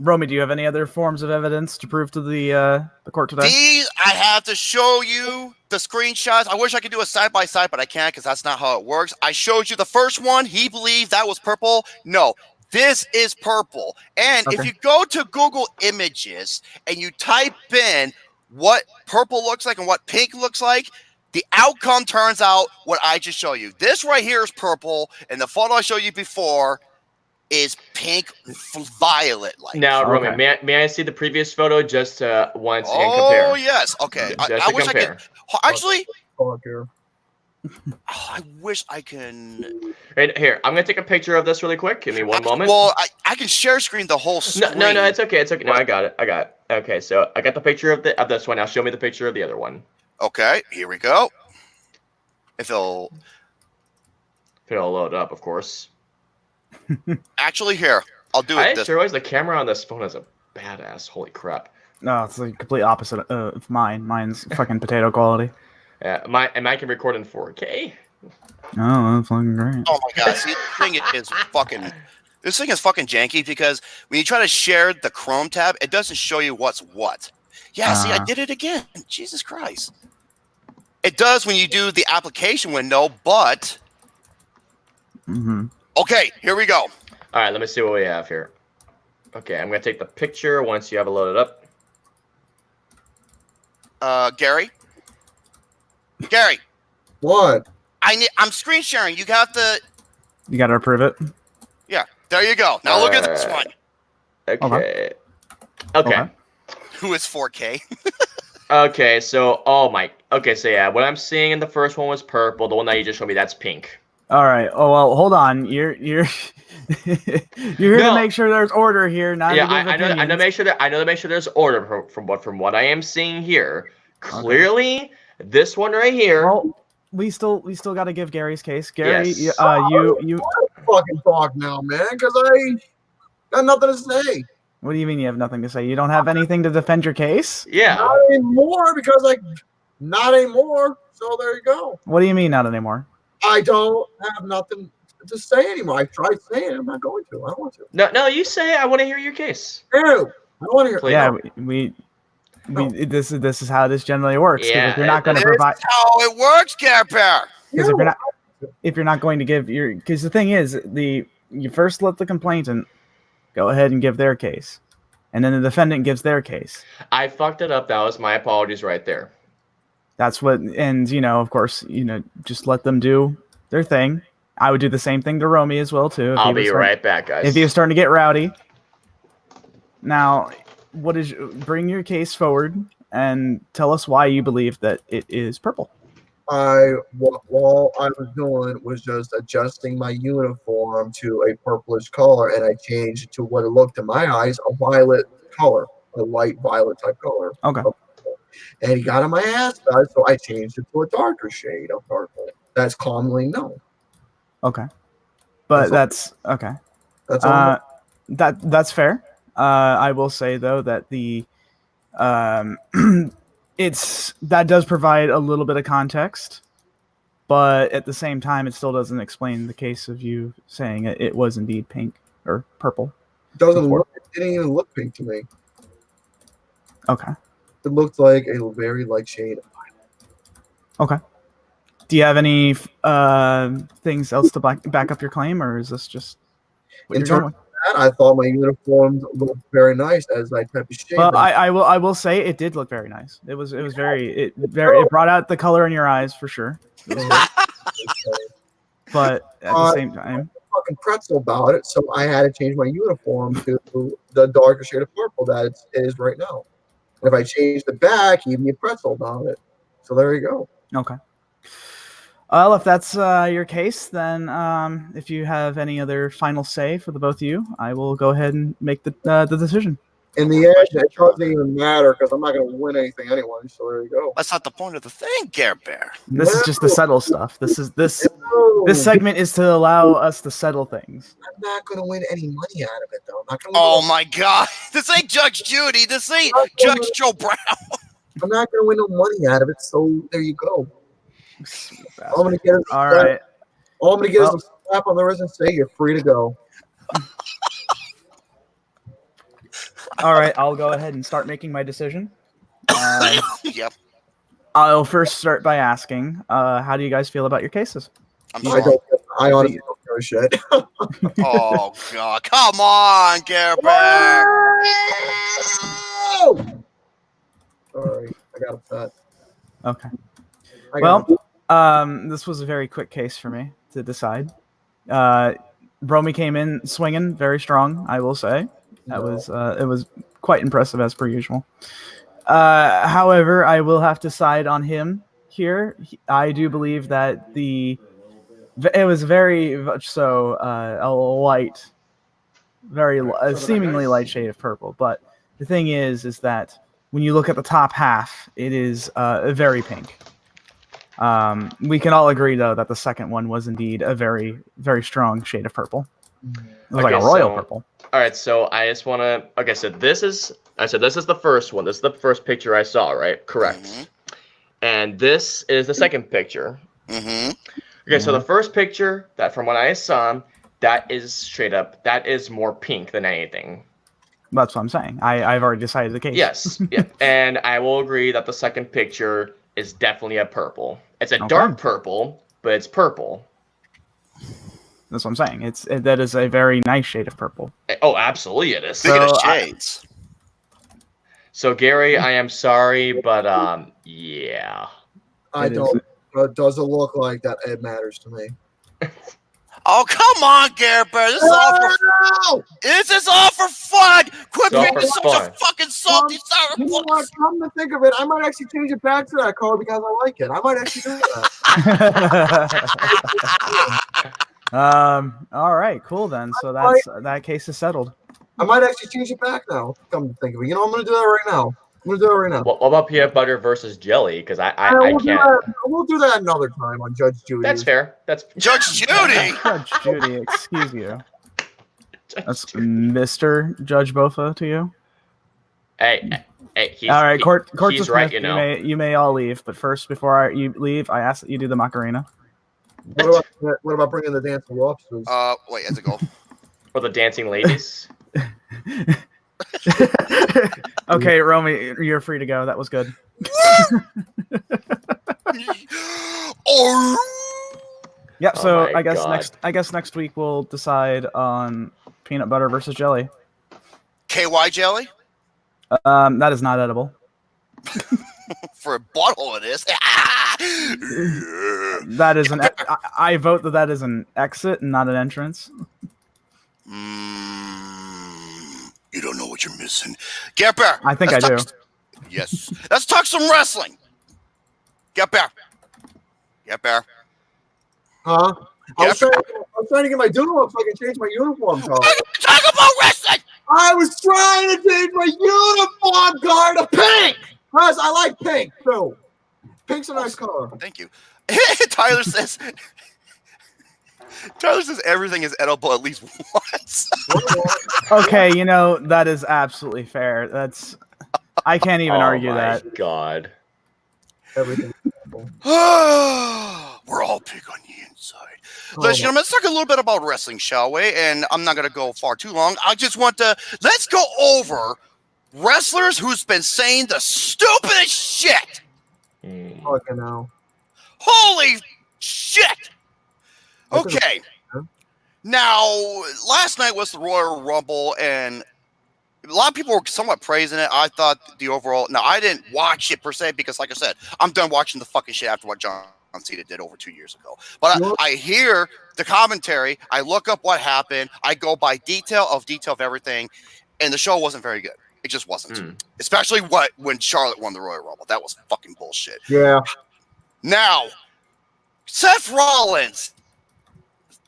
Romy, do you have any other forms of evidence to prove to the court today? These, I have to show you the screenshots. I wish I could do a side-by-side, but I can't because that's not how it works. I showed you the first one. He believed that was purple. No, this is purple. And if you go to Google Images and you type in what purple looks like and what pink looks like, the outcome turns out what I just showed you. This right here is purple, and the photo I showed you before is pink violet. Now, Roman, may I see the previous photo just once and compare? Oh, yes. Okay. I wish compare. I could. Actually, I wish I can. Right here, I'm going to take a picture of this really quick. Give me one moment. Well, I can share screen the whole screen. No, it's okay. It's okay. No, I got it. Okay, so I got the picture of this one. Now show me the picture of the other one. Okay, here we go. If it'll load up, of course. Actually, here, I'll do it. I just realized the camera on this phone is a badass. Holy crap! No, it's the complete opposite of mine. Mine's fucking potato quality. Mine can record in 4K. Oh, that's fucking great. Oh my God! See, this thing is fucking janky because when you try to share the Chrome tab, it doesn't show you what's what. Yeah, see, I did it again. Jesus Christ! It does when you do the application window, but. Okay, here we go. All right, let me see what we have here. Okay, I'm gonna take the picture once you have it loaded up. Gary. What? I'm screen sharing. You have to. You gotta approve it. Yeah, there you go. Now look at this one. Okay. Who is 4K? Okay, so so yeah, what I'm seeing in the first one was purple. The one that you just showed me, that's pink. All right. Oh well, hold on. You're you're here to make sure there's order here. Not I know to make sure there's order from what I am seeing here. Clearly, this one right here. Well, we still got to give Gary's case. Gary, yes. you fucking talk now, man, because I got nothing to say. What do you mean you have nothing to say? You don't have anything to defend your case? Yeah. Not anymore because not anymore. So there you go. What do you mean not anymore? I don't have nothing to say anymore. I tried saying it. I'm not going to. I don't want to. No, you say it. I want to hear your case. Ew. I don't want to hear. Yeah, this is how this generally works. Yeah, if you're not going to provide, how it works, Care Bear. Because if you're not going to give because the thing is you first let the complainant go ahead and give their case, and then the defendant gives their case. I fucked it up. That was my apologies right there. That's what, and of course, just let them do their thing. I would do the same thing to Romy as well too. I'll be right back, guys. If he was starting to get rowdy. Now, bring your case forward and tell us why you believe that it is purple. all I was doing was just adjusting my uniform to a purplish color, and I changed it to what it looked to my eyes a violet color, a light violet type color. Okay. And he got on my ass about it, so I changed it to a darker shade of purple. That's commonly known. Okay. But That's okay. That's all. That's fair. I will say though that the that does provide a little bit of context, but at the same time, it still doesn't explain the case of you saying it was indeed pink or purple. It didn't even look pink to me. Okay. It looked like a very light shade. Okay. Do you have any things else to back up your claim, or is this just what In you're going terms with? of that, I thought my uniforms looked very nice as I type of shade. Well, I will say it did look very nice. It it brought out the color in your eyes for sure. But at the same time, fucking pretzel about it, so I had to change my uniform to the darker shade of purple that it is right now. And if I change the back, he'd be a pretzel about it. So there you go. okay. Well, if that's your case, then if you have any other final say for the both of you, I will go ahead and make the decision. In the end, it doesn't even matter because I'm not going to win anything anyway. So there you go. That's not the point of the thing, Care Bear. This is just to settle stuff. This segment is to allow us to settle things. I'm not going to win any money out of it, though. I'm not going to. Oh my God! This ain't Judge Judy. This ain't Judge Joe Brown. I'm not going to win no money out of it. So there you go. All I'm going to get is All right. All I'm going to get is a slap on the wrist and say you're free to go. All right. I'll go ahead and start making my decision. Yep. I'll first start by asking, how do you guys feel about your cases? I'm sorry. I honestly don't give a shit. Oh God! Come on, Care Bear. Sorry, I got upset. Okay. Well, This was a very quick case for me to decide. Bromy came in swinging very strong, I will say. That was it was quite impressive as per usual. However, I will have to side on him here. I do believe that it was very much so a light, seemingly light shade of purple. But the thing is that when you look at the top half, it is very pink. We can all agree, though, that the second one was indeed a very, very strong shade of purple. It was like a royal purple. All right, so I just want to. Okay, so this is the first one. This is the first picture I saw, right? Correct. Mm-hmm. And this is the second picture. Mm-hmm. Okay, so the first picture, that from what I saw, that is straight up. That is more pink than anything. That's what I'm saying. I've already decided the case. Yes. Yeah. And I will agree that the second picture is definitely a purple. It's a dark purple, but it's purple. That's what I'm saying. That is a very nice shade of purple. Oh, absolutely it is. Speaking of shades. So Gary, I am sorry, but yeah. I don't. It doesn't look like that. It matters to me. Oh, come on, Care Bear. This is all for fun. Quit being such a fucking salty sour You know what? Come to think of it, I might actually change it back to that color because I like it. I might actually do that. All right, cool then. So that case is settled. I might actually change it back now. Come to think of it. You know, I'm going to do that right now. I'm going to do it right now. What about peanut butter versus jelly? Because I can't. We'll do that another time on Judge Judy. That's fair. That's Judge Judy. Judge Judy, excuse you. That's Mr. Judge Bofa to you. Hey, all right, court he's dismissed. right, you know. You may all leave, but first, before you leave, I ask that you do the Macarena. What about bringing the dancing lobsters? Wait, as a goal. Or the dancing ladies. Okay, Romy, you're free to go. That was good. Yeah, so I guess next week we'll decide on peanut butter versus jelly. KY jelly? That is not edible. For a bottle it is. That is I vote that is an exit and not an entrance. You don't know what you're missing. Get Bear. I think I do. Yes. Let's talk some wrestling. Get Bear. Yeah, Bear. Huh? I Yeah, was trying to get my doodle so I can change my uniform color. Talk about wrestling. I was trying to change my uniform color to pink. Because I like pink too. Pink's a nice color. Thank you. Tyler says everything is edible at least once. Okay, you know, that is absolutely fair. I can't even argue that. Oh my god. Everything. We're all pig on the inside. Oh, Ladies and gentlemen, let's talk a little bit about wrestling, shall we? And I'm not going to go far too long. I just want to, let's go over wrestlers who's been saying the stupidest shit. fucking hell. Holy shit. Okay. Now, last night was the Royal Rumble, and a lot of people were somewhat praising it. I thought the overall... Now, I didn't watch it per se because, like I said, I'm done watching the fucking shit after what John Cena did over 2 years ago. But I hear the commentary. I look up what happened. I go by detail of everything, and the show wasn't very good. It just wasn't. Especially when Charlotte won the Royal Rumble. That was fucking bullshit. Yeah. Now, Seth Rollins...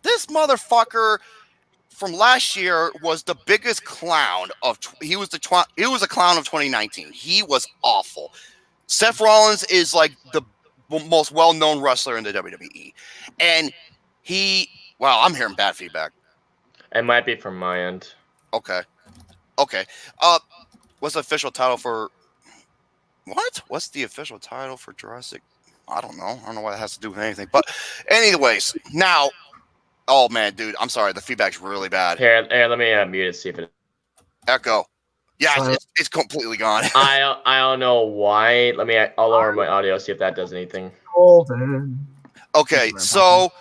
This motherfucker from last year was the biggest clown of. He was a clown of 2019. He was awful. Seth Rollins is like the most well-known wrestler in the WWE, and wow, I'm hearing bad feedback. It might be from my end. Okay. What's the official title for? What? What's the official title for Jurassic? I don't know. I don't know what it has to do with anything. But, anyways, now. Oh man, dude, I'm sorry. The feedback's really bad. Here, let me mute it. See if it. Echo. Yeah, it's completely gone. I don't know why. I'll lower my audio. See if that does anything. Okay, so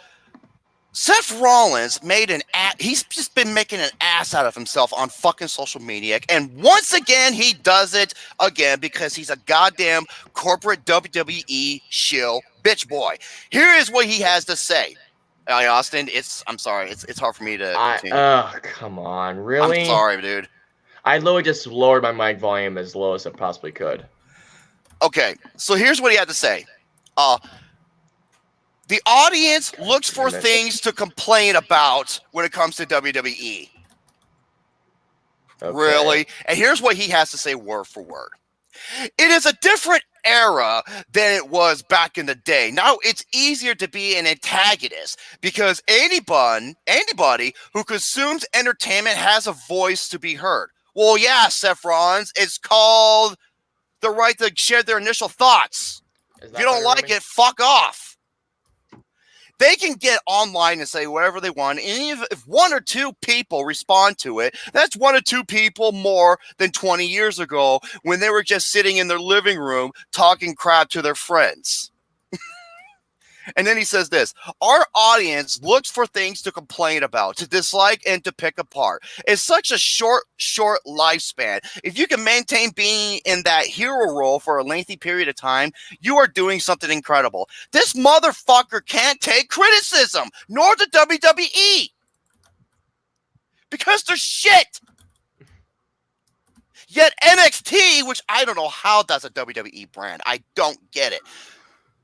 Seth Rollins made he's just been making an ass out of himself on fucking social media, and once again he does it again because he's a goddamn corporate WWE shill bitch boy. Here is what he has to say. Austin, I'm sorry. It's hard for me to continue. Come on. Really? I'm sorry, dude. I literally just lowered my mic volume as low as I possibly could. Okay, so here's what he had to say. The audience looks for things to complain about when it comes to WWE. Okay. Really? And here's what he has to say word for word. It is a different era than it was back in the day. Now it's easier to be an antagonist because anybody who consumes entertainment has a voice to be heard. Well, yeah, Seth Rollins, it's called the right to share their initial thoughts. If you don't like it, fuck off. They can get online and say whatever they want. And if one or two people respond to it, that's one or two people more than 20 years ago when they were just sitting in their living room talking crap to their friends. And then he says this, our audience looks for things to complain about, to dislike, and to pick apart. It's such a short lifespan. If you can maintain being in that hero role for a lengthy period of time, you are doing something incredible. This motherfucker can't take criticism, nor the WWE. Because they're shit. Yet NXT, which I don't know how that's a WWE brand. I don't get it.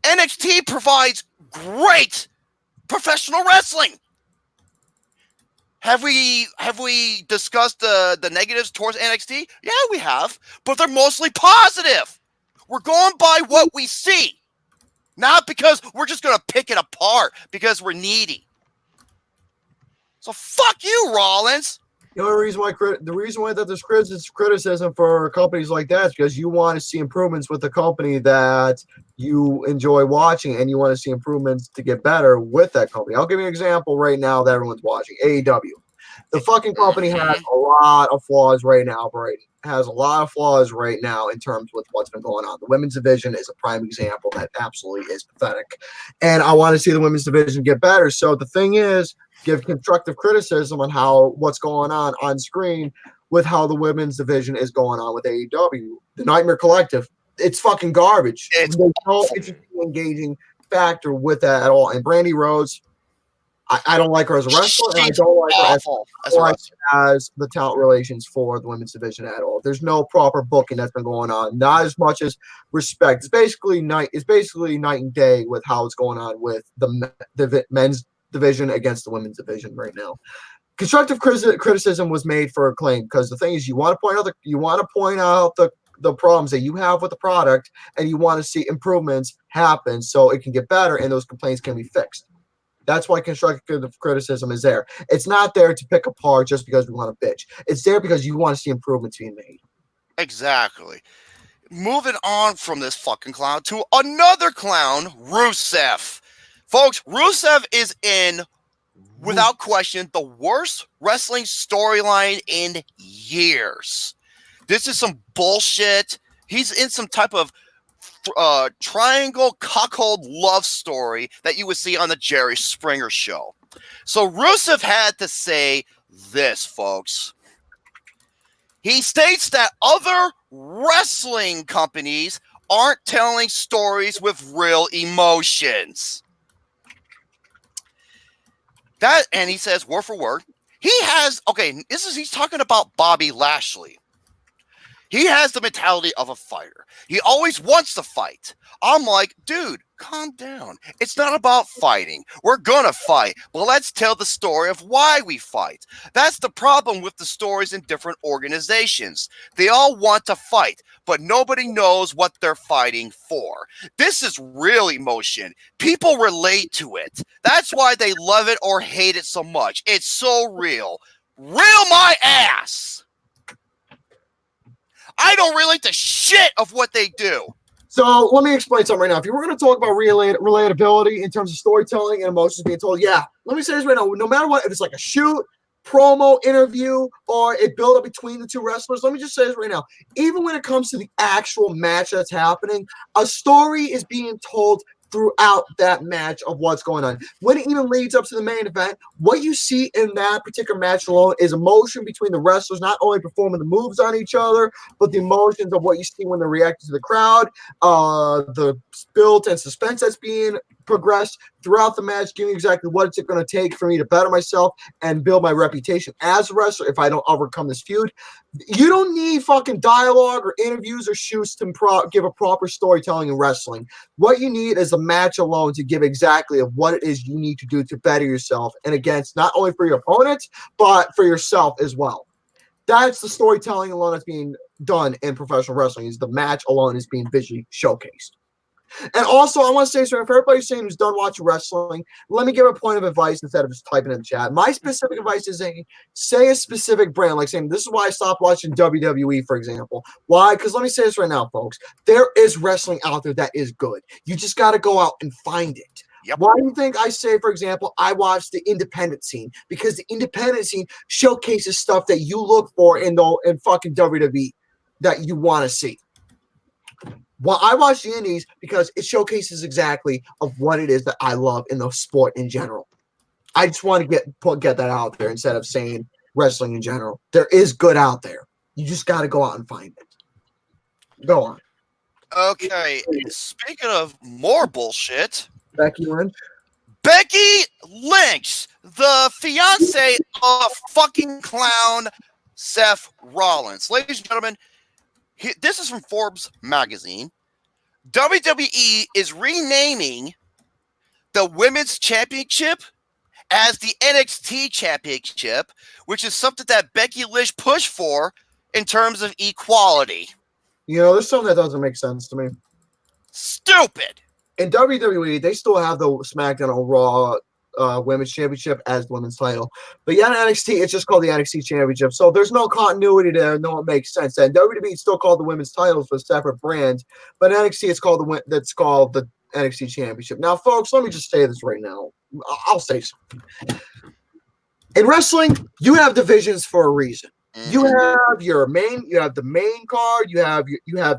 NXT provides great professional wrestling. Have we discussed the negatives towards NXT? Yeah, we have, but they're mostly positive. We're going by what we see, not because we're just going to pick it apart because we're needy. So fuck you, Rollins. The only reason why that there's criticism for companies like that is because you want to see improvements with the company that you enjoy watching, and you want to see improvements to get better with that company. I'll give you an example right now that everyone's watching. AEW. The fucking company has a lot of flaws right now, Brady. Has a lot of flaws right now in terms with what's been going on. The women's division is a prime example that absolutely is pathetic. And I want to see the women's division get better. So the thing is, give constructive criticism on what's going on screen with how the women's division is going on with AEW. The Nightmare Collective, it's fucking garbage. There's no interesting, engaging factor with that at all. And Brandy Rhodes, I don't like her as a wrestler, and I She's don't like her awful as a wrestler. as the talent relations for the women's division at all. There's no proper booking that's been going on. Not as much as respect. It's basically night and day with how it's going on with the men's division against the women's division right now. Constructive criticism was made for Acclaim because the thing is, you want to point out the problems that you have with the product, and you want to see improvements happen so it can get better and those complaints can be fixed. That's why constructive criticism is there. It's not there to pick apart just because we want to bitch. It's there because you want to see improvements being made. Exactly. Moving on from this fucking clown to another clown, Rusev. Folks, Rusev is in, without question, the worst wrestling storyline in years. This is some bullshit. He's in some type of triangle cuckold love story that you would see on the Jerry Springer show. So Rusev had to say this, folks. He states that other wrestling companies aren't telling stories with real emotions. That, and he says word for word, he's talking about Bobby Lashley. He has the mentality of a fighter. He always wants to fight. I'm like, dude, calm down. It's not about fighting. We're gonna fight, but let's tell the story of why we fight. That's the problem with the stories in different organizations. They all want to fight, but nobody knows what they're fighting for. This is real emotion. People relate to it. That's why they love it or hate it so much. It's so real. Reel my ass! I don't relate to shit of what they do. So let me explain something right now. If you were going to talk about relatability in terms of storytelling and emotions being told, yeah, let me say this right now. No matter what, if it's like a shoot, promo, interview, or it build up between the two wrestlers, let me just say this right now. Even when it comes to the actual match that's happening, a story is being told throughout that match of what's going on. When it even leads up to the main event, what you see in that particular match alone is emotion between the wrestlers, not only performing the moves on each other, but the emotions of what you see when they're reacting to the crowd, the build and suspense that's being progressed throughout the match, giving exactly what it's going to take for me to better myself and build my reputation as a wrestler if I don't overcome this feud. You don't need fucking dialogue or interviews or shoots to give a proper storytelling in wrestling. What you need is a match alone to give exactly of what it is you need to do to better yourself and against not only for your opponents, but for yourself as well. That's the storytelling alone that's being done in professional wrestling. Is the match alone is being visually showcased. And also, I want to say, so if everybody's saying who's done watching wrestling, let me give a point of advice instead of just typing in the chat. My specific advice is say a specific brand, like saying, this is why I stopped watching WWE, for example. Why? Because let me say this right now, folks. There is wrestling out there that is good. You just got to go out and find it. Yep. Why do you think I say, for example, I watch the independent scene? Because the independent scene showcases stuff that you look for in fucking WWE that you want to see. Well, I watch the indies because it showcases exactly of what it is that I love in the sport in general. I just want to get that out there instead of saying wrestling in general. There is good out there. You just got to go out and find it. Go on. Okay, speaking of more bullshit, Becky Lynch. Becky Lynch, the fiance of fucking clown Seth Rollins. Ladies and gentlemen, this is from Forbes magazine. WWE is renaming the Women's Championship as the NXT Championship, which is something that Becky Lynch pushed for in terms of equality. You know, there's something that doesn't make sense to me. Stupid. In WWE, they still have the SmackDown or Raw Women's Championship as the women's title. But yeah, in NXT, it's just called the NXT Championship. So there's no continuity there. No, it makes sense. And WWE is still called the women's titles for separate brands. But NXT, it's called the NXT Championship. Now, folks, let me just say this right now. I'll say something. In wrestling, you have divisions for a reason. You have the main card, you have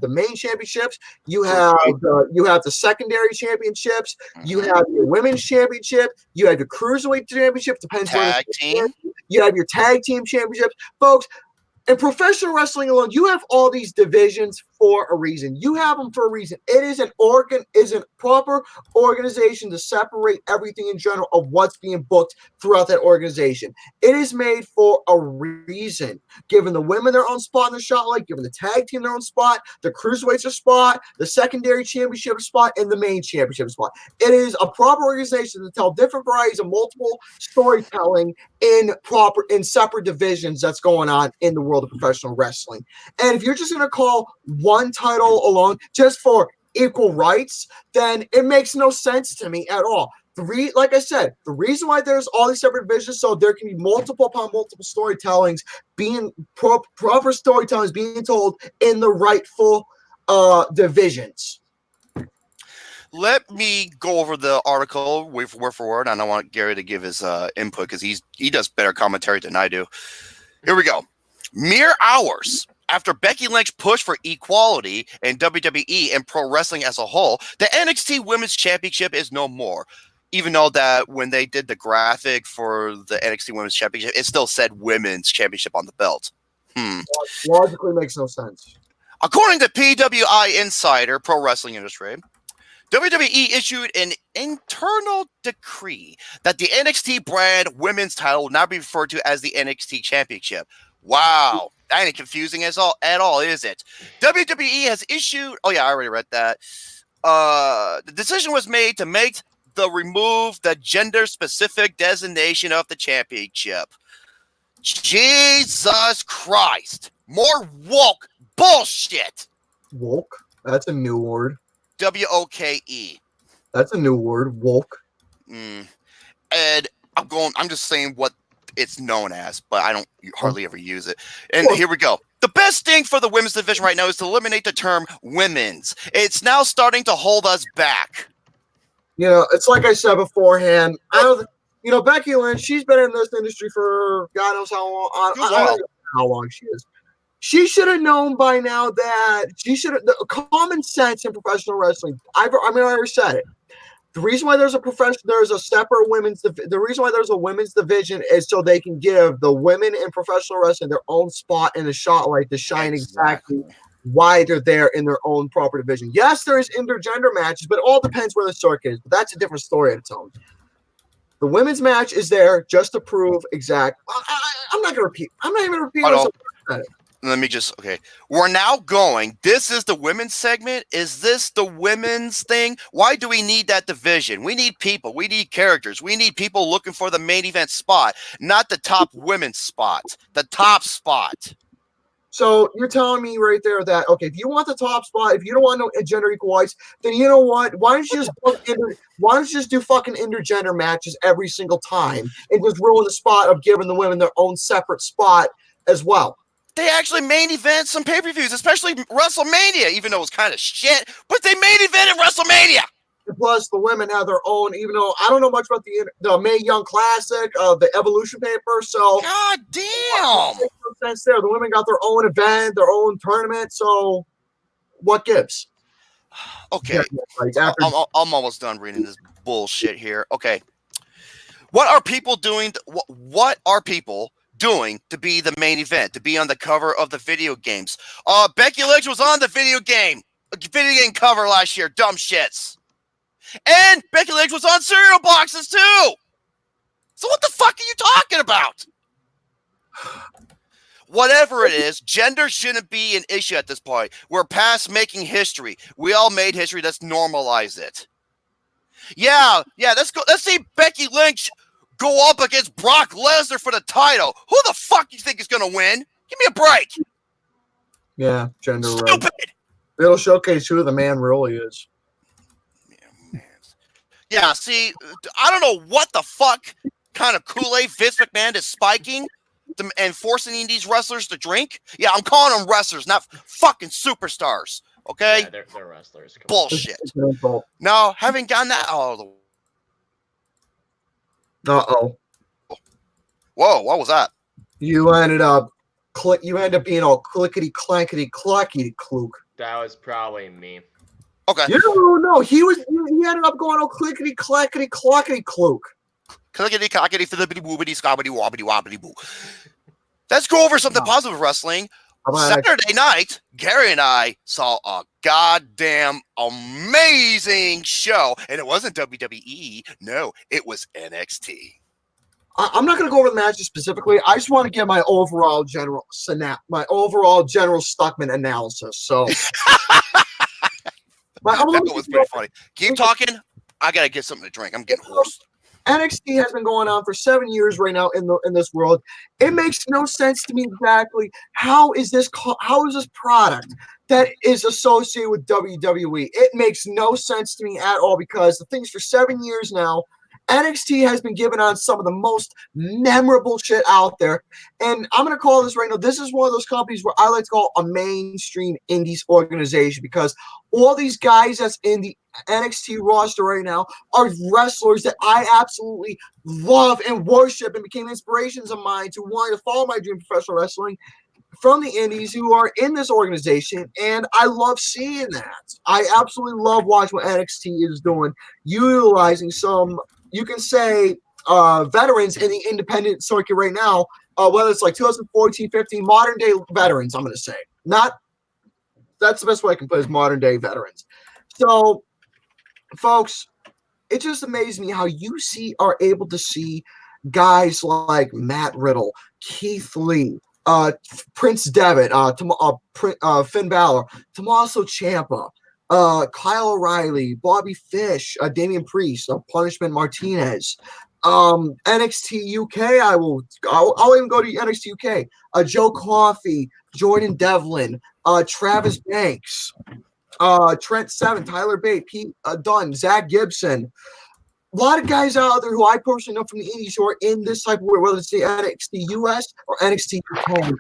the main championships, you have the secondary championships, you have your women's championship, you have your cruiserweight championship, depends tag team. You have your tag team championships. Folks, in professional wrestling alone, you have all these divisions for a reason. You have them for a reason. It is a proper organization to separate everything in general of what's being booked throughout that organization. It is made for a reason. Giving the women their own spot in the spotlight, giving the tag team their own spot, the cruiserweights a spot, the secondary championship spot, and the main championship spot. It is a proper organization to tell different varieties of multiple storytelling in separate divisions that's going on in the world of professional wrestling. And if you're just going to call one title alone just for equal rights, then it makes no sense to me at all. Like I said, the reason why there's all these separate divisions, so there can be multiple upon multiple storytellings being proper storytellings being told in the rightful divisions. Let me go over the article word for word, and I want Gary to give his input because he does better commentary than I do. Here we go. Mere hours after Becky Lynch pushed for equality in WWE and pro wrestling as a whole, the NXT Women's Championship is no more. Even though that when they did the graphic for the NXT Women's Championship, it still said Women's Championship on the belt. Logically makes no sense. According to PWI Insider, Pro Wrestling Industry, WWE issued an internal decree that the NXT brand women's title will now be referred to as the NXT Championship. Wow. That ain't confusing at all, is it? WWE has issued... Oh, yeah, I already read that. The decision was made to remove the gender-specific designation of the championship. Jesus Christ. More woke bullshit. Woke? That's a new word. W-O-K-E. That's a new word. Woke. And I'm just saying what it's known as, but I don't hardly ever use it. And here we go. The best thing for the women's division right now is to eliminate the term women's. It's now starting to hold us back. You know, it's like I said beforehand. Becky Lynch, she's been in this industry for God knows how long. I don't know how long she is. She should have known by now that the common sense in professional wrestling. I already said it. The reason why there's a separate women's, the reason why there's a women's division is so they can give the women in professional wrestling their own spot in the spotlight to shine exactly why they're there in their own proper division. Yes, there is intergender matches, but it all depends where the circuit is. But that's a different story on its own. The women's match is there just to prove exact. I'm not going to repeat myself. Let me we're now going. This is the women's segment. Is this the women's thing? Why do we need that division? We need people. We need characters. We need people looking for the main event spot, not the top women's spot, the top spot. So you're telling me right there that, okay, if you want the top spot, if you don't want no gender equal rights, then you know what? Why don't you just do fucking intergender matches every single time and just ruin the spot of giving the women their own separate spot as well? They actually main event some pay-per-views, especially WrestleMania, even though it was kind of shit, but they main evented WrestleMania. And plus, the women have their own, even though I don't know much about the Mae Young Classic, the Evolution paper, so... God damn! Makes no sense there. The women got their own event, their own tournament, so what gives? Okay, I'm almost done reading this bullshit here. Okay. What are people doing? What are people doing to be the main event, to be on the cover of the video games? Becky Lynch was on the video game cover last year. Dumb shits. And Becky Lynch was on cereal boxes too. So what the fuck are you talking about? Whatever it is, gender shouldn't be an issue at this point. We're past making history. We all made history. Let's normalize it. Yeah. Let's go. Let's see Becky Lynch go up against Brock Lesnar for the title. Who the fuck do you think is going to win? Give me a break. Yeah, gender right. Stupid. It'll showcase who the man really is. Yeah, see, I don't know what the fuck kind of Kool-Aid Vince McMahon is spiking and forcing these wrestlers to drink. Yeah, I'm calling them wrestlers, not fucking superstars. Okay? Yeah, they're wrestlers. Bullshit. Now, having gotten that out of the way. Uh-oh. Whoa, what was that? You ended up being all clickety clankety clackety clook. That was probably me. Okay. No, he ended up going all clickety clackety clockety clook. Clickety clackety flippity woobity scobbity wobbity wobbity boo. Let's go over something positive wrestling. Saturday night, Gary and I saw a goddamn amazing show, and it wasn't WWE. No, it was NXT. I'm not going to go over the matches specifically. I just want to give my overall general Stuckman analysis. So that was pretty funny. Keep talking. I gotta get something to drink. I'm getting hoarse. NXT has been going on for 7 years right now in this world. It makes no sense to me exactly how is this product that is associated with WWE. It makes no sense to me at all because the things for 7 years now, NXT has been given on some of the most memorable shit out there. And I'm going to call this right now. This is one of those companies where I like to call a mainstream indies organization because all these guys that's in the NXT roster right now are wrestlers that I absolutely love and worship and became inspirations of mine to wanting to follow my dream professional wrestling from the indies who are in this organization, and I love seeing that. I absolutely love watching what NXT is doing, utilizing some, you can say, veterans in the independent circuit right now, whether it's like 2014, 15, modern day veterans, I'm going to say. That's the best way I can put it, is modern day veterans. So, folks, it just amazes me how you are able to see guys like Matt Riddle, Keith Lee, Prince Devitt, Finn Balor, Tommaso Ciampa, Kyle O'Reilly, Bobby Fish, Damian Priest, Punishment Martinez, NXT UK. I'll even go to NXT UK. Joe Coffey, Jordan Devlin, Travis Banks, Trent Seven, Tyler Bate, Pete Dunne, Zach Gibson. A lot of guys out there who I personally know from the indies who are in this type of way, whether it's the NXT US or NXT UK.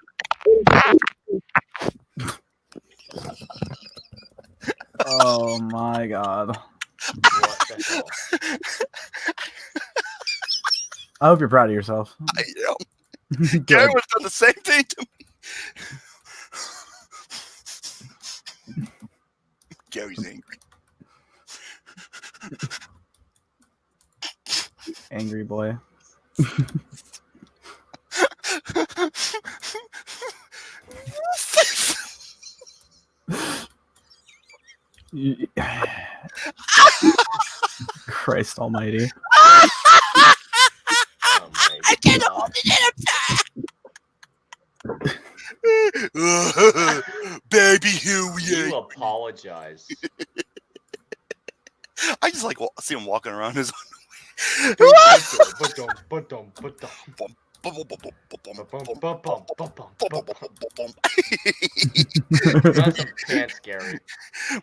Oh my god. What the hell? I hope you're proud of yourself. I know. Gary would have done the same thing to me. Gary's angry. Angry boy. Christ almighty. Oh my I can't God. hold it in. Baby, here we You are. apologize. I just like see him walking around his. That's some pants, Gary.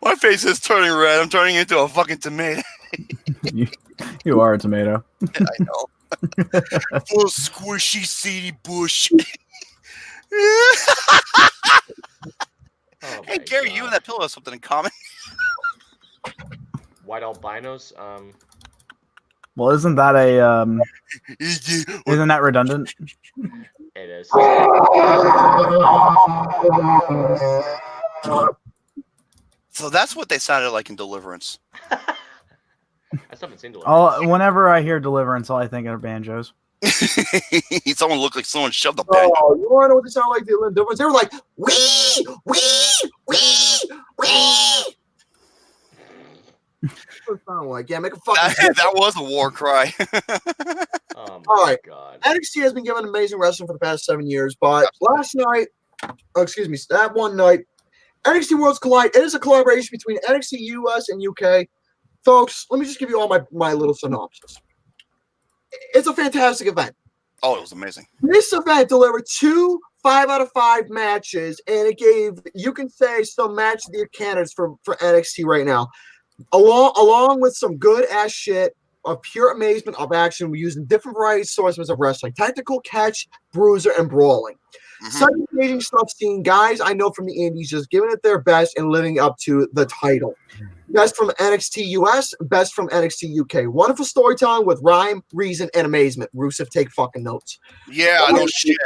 My face is turning red. I'm turning into a fucking tomato. You are a tomato. I know. Full squishy, seedy bush. Oh Hey, my Gary, God. you and that pillow have something in common. White albinos? Well, isn't that isn't that redundant? It is. So that's what they sounded like in Deliverance. I haven't seen Deliverance. Oh, whenever I hear Deliverance, all I think of banjos. Someone looked like someone shoved a banjo. Oh, you want to know what they sound like? They were like, wee, wee, wee, wee. That's what it sounded like. Yeah, make a fucking. That was a war cry. Oh my All right. God. NXT has been given amazing wrestling for the past 7 years, but that one night, NXT Worlds Collide. It is a collaboration between NXT US and UK. Folks, let me just give you all my little synopsis. It's a fantastic event. Oh, it was amazing. This event delivered 2 5 out of 5 matches, and it gave, you can say, some match of the candidates for NXT right now. Along with some good ass shit of pure amazement of action, we're using different varieties sources of wrestling: technical, catch, bruiser, and brawling. Such amazing stuff seeing guys I know from the indies just giving it their best and living up to the title. Best from NXT US, best from NXT UK. Wonderful storytelling with rhyme, reason, and amazement. Rusev, take fucking notes. Yeah, no shit.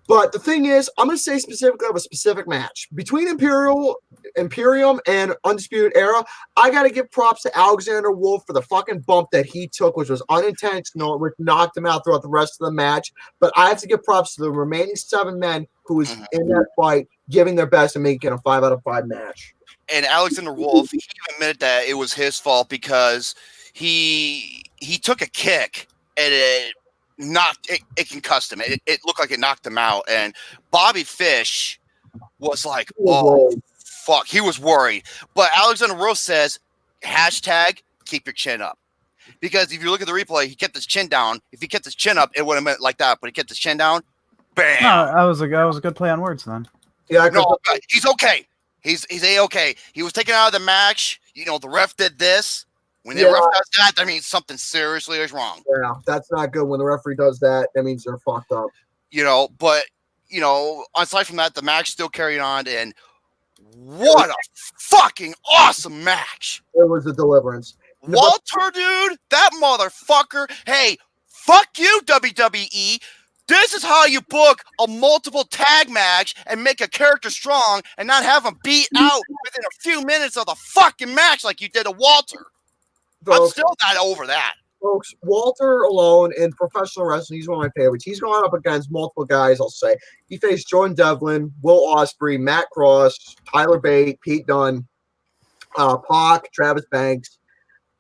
But the thing is, I'm going to say specifically of a specific match. Between Imperium and Undisputed Era, I got to give props to Alexander Wolf for the fucking bump that he took, which was unintentional, which knocked him out throughout the rest of the match. But I have to give props to the remaining 7 men who was in that fight giving their best and making a 5 out of 5 match. And Alexander Wolf, he even admitted that it was his fault because he took a kick and it concussed him. It looked like it knocked him out. And Bobby Fish was like, oh, fuck. He was worried. But Alexander Wolf says, hashtag keep your chin up. Because if you look at the replay, he kept his chin down. If he kept his chin up, it would have meant like that. But he kept his chin down. Bam. No, that was a good play on words then. Yeah, no, he's okay. He's A-okay. He was taken out of the match. You know, the ref did this. When the ref does that, that means something seriously is wrong. Yeah, that's not good. When the referee does that, that means they're fucked up. You know, but, you know, aside from that, the match still carried on. And what a fucking awesome match. It was a deliverance. Walter, dude, that motherfucker. Hey, fuck you, WWE. This is how you book a multiple tag match and make a character strong and not have him beat out within a few minutes of the fucking match like you did to Walter. I'm still not over that. Folks, Walter alone in professional wrestling, he's one of my favorites. He's gone up against multiple guys, I'll say. He faced Jordan Devlin, Will Ospreay, Matt Cross, Tyler Bate, Pete Dunne, Pac, Travis Banks,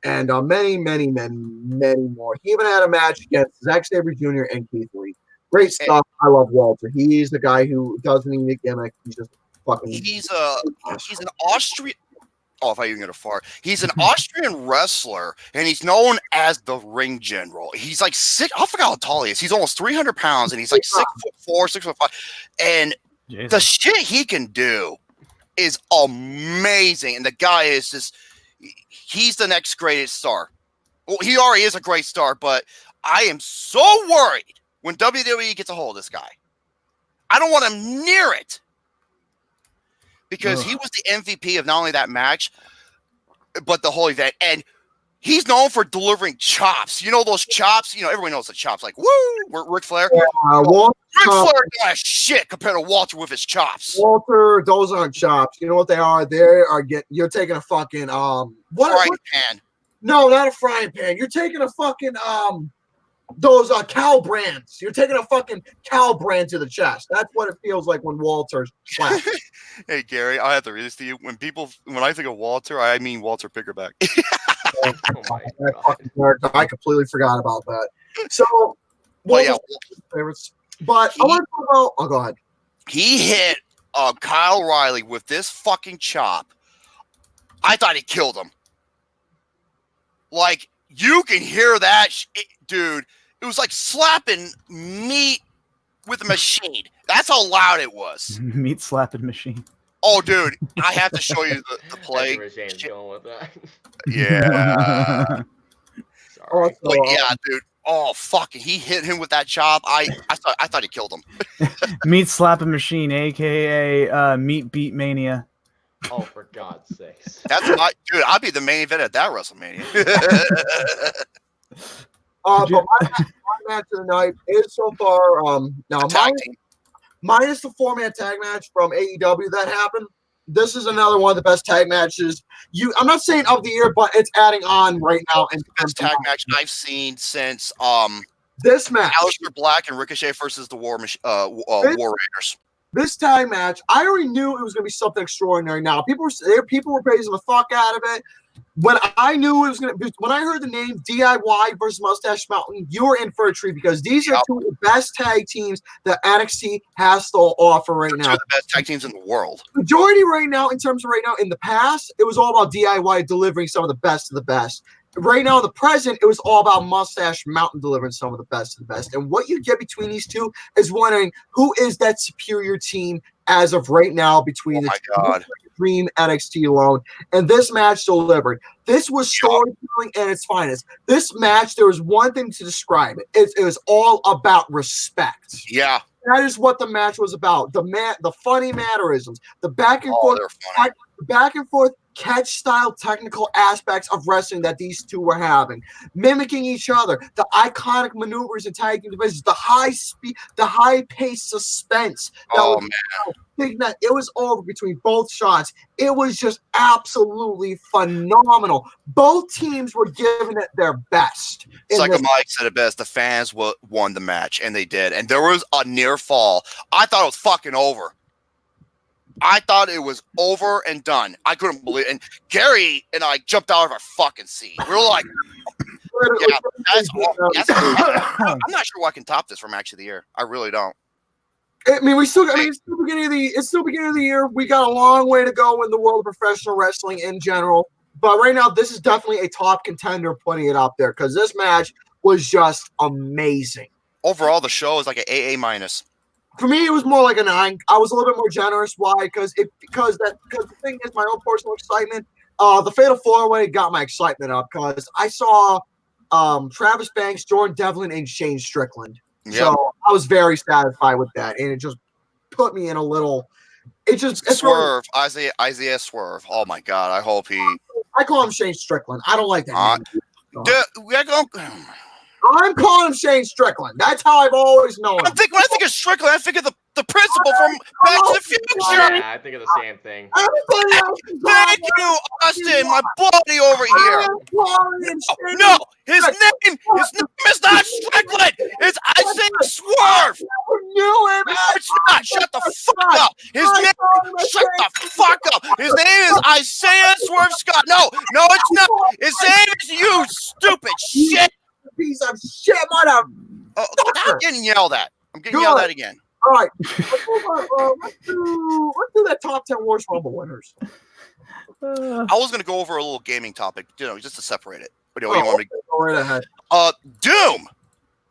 and many more. He even had a match against Zack Sabre Jr. and Keith Lee. Great stuff. I love Walter. He's the guy who doesn't need a gimmick. He's just fucking. He's an Austrian. Oh, if I even get a fart. He's an Austrian wrestler, and he's known as the Ring General. He's like I forgot how tall he is. He's almost 300 pounds, and he's like 6'4", 6'5", and Jesus. The shit he can do is amazing. And the guy is just—he's the next greatest star. Well, he already is a great star, but I am so worried when WWE gets a hold of this guy. I don't want him near it. Because he was the MVP of not only that match, but the whole event. And he's known for delivering chops. You know those chops? You know, everyone knows the chops. Like, woo! Ric Flair. Ric Flair got shit compared to Walter with his chops. Walter, those aren't chops. You know what they are? You're taking a fucking frying pan. No, not a frying pan. You're taking a fucking those cow brands. You're taking a fucking cow brand to the chest. That's what it feels like when Walter's slapped. Hey Gary, I have to read this to you. When I think of Walter, I mean Walter Pickerback. I completely forgot about that. So, favorites. But I want to talk about. Oh, go ahead. He hit Kyle O'Reilly with this fucking chop. I thought he killed him. Like you can hear that, dude. It was like slapping meat with a machine. That's how loud it was. Meat slapping machine. Oh, dude, I have to show you the play. Going with that. Yeah. Sorry. Yeah, dude. Oh, fucking! He hit him with that chop. I thought he killed him. Meat slapping machine, aka Meat Beat Mania. Oh, for God's sakes! That's dude. I'll be the main event at that WrestleMania. But my match of the night is so far now minus the 4-man tag match from AEW that happened. This is another one of the best tag matches. I'm not saying of the year, but it's adding on right now. And best tag match I've seen since this match, Aleister Black and Ricochet versus the War Raiders. This tag match, I already knew it was going to be something extraordinary. Now, people were praising the fuck out of it. When I knew it was going to be, when I heard the name DIY versus Mustache Mountain, you were in for a treat because these are two of the best tag teams that NXT has to offer right now. Two of the best tag teams in the world. Majority right now, in terms of right now, in the past, it was all about DIY delivering some of the best of the best. Right now, in the present, it was all about Mustache Mountain delivering some of the best of the best. And what you get between these two is wondering who is that superior team as of right now between the Dream NXT alone. And this match delivered. This was storytelling at its finest. This match, there was one thing to describe it. It was all about respect. Yeah. That is what the match was about. The funny mannerisms, the back and forth catch style technical aspects of wrestling that these two were having, mimicking each other, the iconic maneuvers and tag team divisions, the high speed, the high paced suspense. It was over between both shots. It was just absolutely phenomenal. Both teams were giving it their best. Psycho Mike said it best. The fans won the match, and they did. And there was a near fall. I thought it was fucking over. I thought it was over and done. I couldn't believe it. And Gary and I jumped out of our fucking seat. We were like, yeah, I'm not sure what can top this for match of the year. I really don't. I mean, it's still beginning of the year. We got a long way to go in the world of professional wrestling in general. But right now, this is definitely a top contender putting it up there because this match was just amazing. Overall, the show is like an AA minus. For me, it was more like a 9. I was a little bit more generous. Why? Because the thing is, my own personal excitement. The Fatal 4-Way got my excitement up because I saw Travis Banks, Jordan Devlin, and Shane Strickland. Yep. So I was very satisfied with that, and it just put me in a little. It just Swerve, Isaiah Swerve. Oh my God! I hope he. I call him Shane Strickland. I don't like that name. I'm calling him Shane Strickland. That's how I've always known him. When I think of Strickland, I think of the principal from Back to the Future. Yeah, I think of the same thing. Thank you, Austin, my buddy over here. No, his name is not Strickland. It's Isaiah Swerve. No, it's not. Shut the fuck up. Shut the fuck up. His name is Isaiah Swerve Scott. No, it's not. His name is you, stupid shit. Piece of shit, mother. I'm getting yelled at. I'm getting yelled at again. All right. Let's do that top 10 worst Rumble winners. I was going to go over a little gaming topic, just to separate it. But you want me to go right ahead. Doom.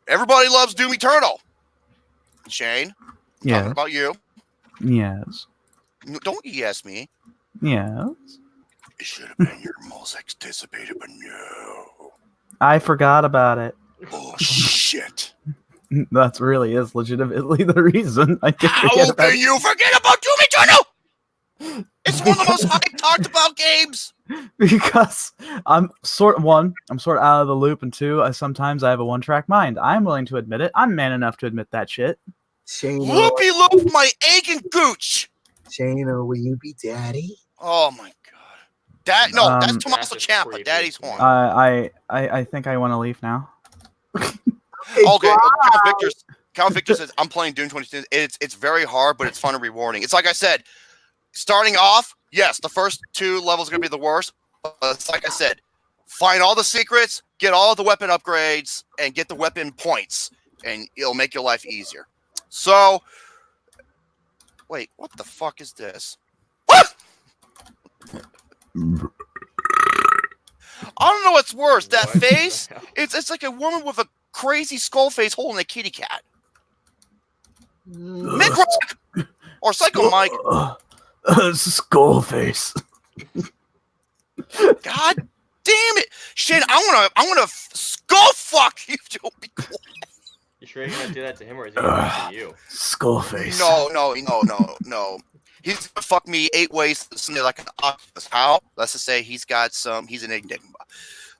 Everybody loves Doom Eternal. Shane. Yeah. Talking about you. Yes. Don't yes me. Yes. It should have been your most anticipated, but no. I forgot about it. Oh shit! That really is legitimately the reason I did. How can you forget about Doom Eternal? It's one of the most talked about games. Because I'm sort of out of the loop, and 2, sometimes I have a one-track mind. I'm willing to admit it. I'm man enough to admit that shit. Shane, loopy loop my aching gooch. Shane, will you be daddy? Oh my god. That's Tommaso Ciampa, Daddy's horn. I think I want to leave now. Okay, Count Victor says I'm playing Doom 20. It's very hard, but it's fun and rewarding. It's like I said, starting off, yes, the first 2 levels are gonna be the worst. But it's like I said, find all the secrets, get all the weapon upgrades, and get the weapon points, and it'll make your life easier. So, wait, what the fuck is this? What? I don't know what's worse. That face, it's like a woman with a crazy skull face holding a kitty cat. Mick Rock or Psycho Mike. Skull face. God damn it, Shane! I'm gonna skull fuck you. Be quiet. You sure you're gonna do that to him, or is he gonna do to you? Skull face. No. He's gonna fuck me 8 ways, something like an octopus. How? Let's just say he's an enigma.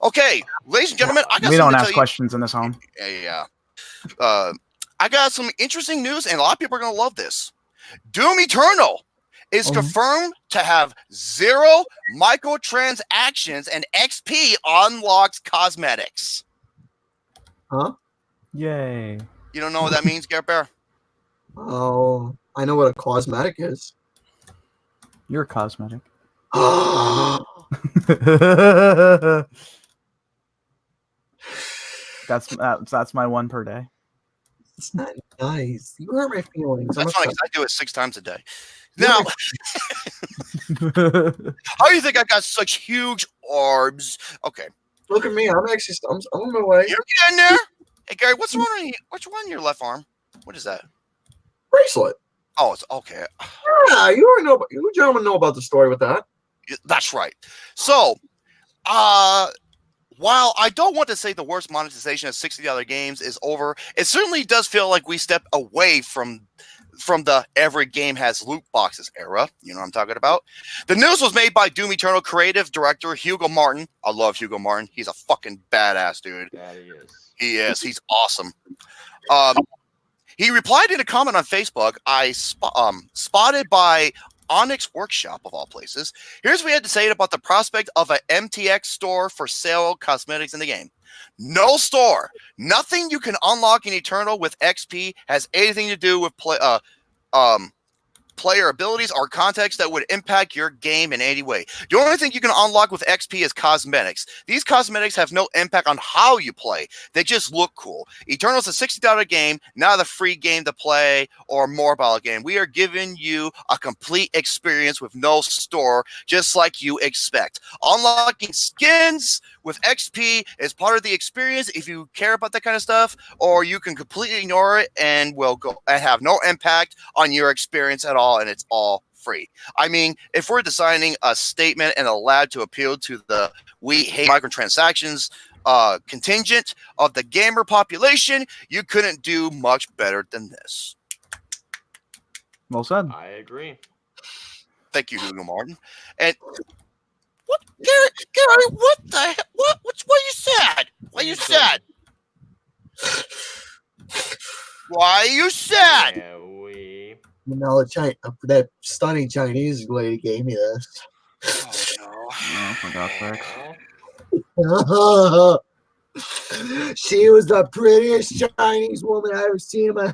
Okay, ladies and gentlemen, I got. We don't ask questions in this home. Yeah. I got some interesting news, and a lot of people are gonna love this. Doom Eternal is confirmed to have 0 microtransactions and XP unlocks cosmetics. Huh? Yay. You don't know what that means, Garrett Bear? Oh, I know what a cosmetic is. You're cosmetic. That's my 1 per day. It's not nice. You hurt my feelings. That's funny because I do it 6 times a day. Now, how do you think I got such huge arms? Okay. Look at me. I'm on my way. You're getting there. Hey, Gary, what's wrong in your left arm? What is that? Bracelet. Oh, it's okay. Yeah, you gentlemen know about the story with that. That's right. So, while I don't want to say the worst monetization of $60 games is over, it certainly does feel like we stepped away from the every game has loot boxes era. You know what I'm talking about? The news was made by Doom Eternal creative director Hugo Martin. I love Hugo Martin. He's a fucking badass dude. Yeah, he is. He is. He's awesome. He replied in a comment on Facebook, spotted by Onyx Workshop, of all places. Here's what he had to say about the prospect of an MTX store for sale cosmetics in the game. No store. Nothing you can unlock in Eternal with XP has anything to do with player abilities or context that would impact your game in any way. The only thing you can unlock with XP is cosmetics. These cosmetics have no impact on how you play. They just look cool. Eternal is a $60 game, not a free game to play or mobile game. We are giving you a complete experience with no store, just like you expect. Unlocking skins with XP is part of the experience if you care about that kind of stuff, or you can completely ignore it and will go and have no impact on your experience at all, and it's all free. I mean, if we're designing a statement and a lab to appeal to the we hate microtransactions contingent of the gamer population, you couldn't do much better than this. Well said. I agree. Thank you, Hugo Martin. And what, Gary, what the hell? What you said? What you said? Why you sad? Yeah, we. You know, that stunning Chinese lady gave me this. Oh, Oh, for God's sakes. Aw. She was the prettiest Chinese woman I ever seen in my.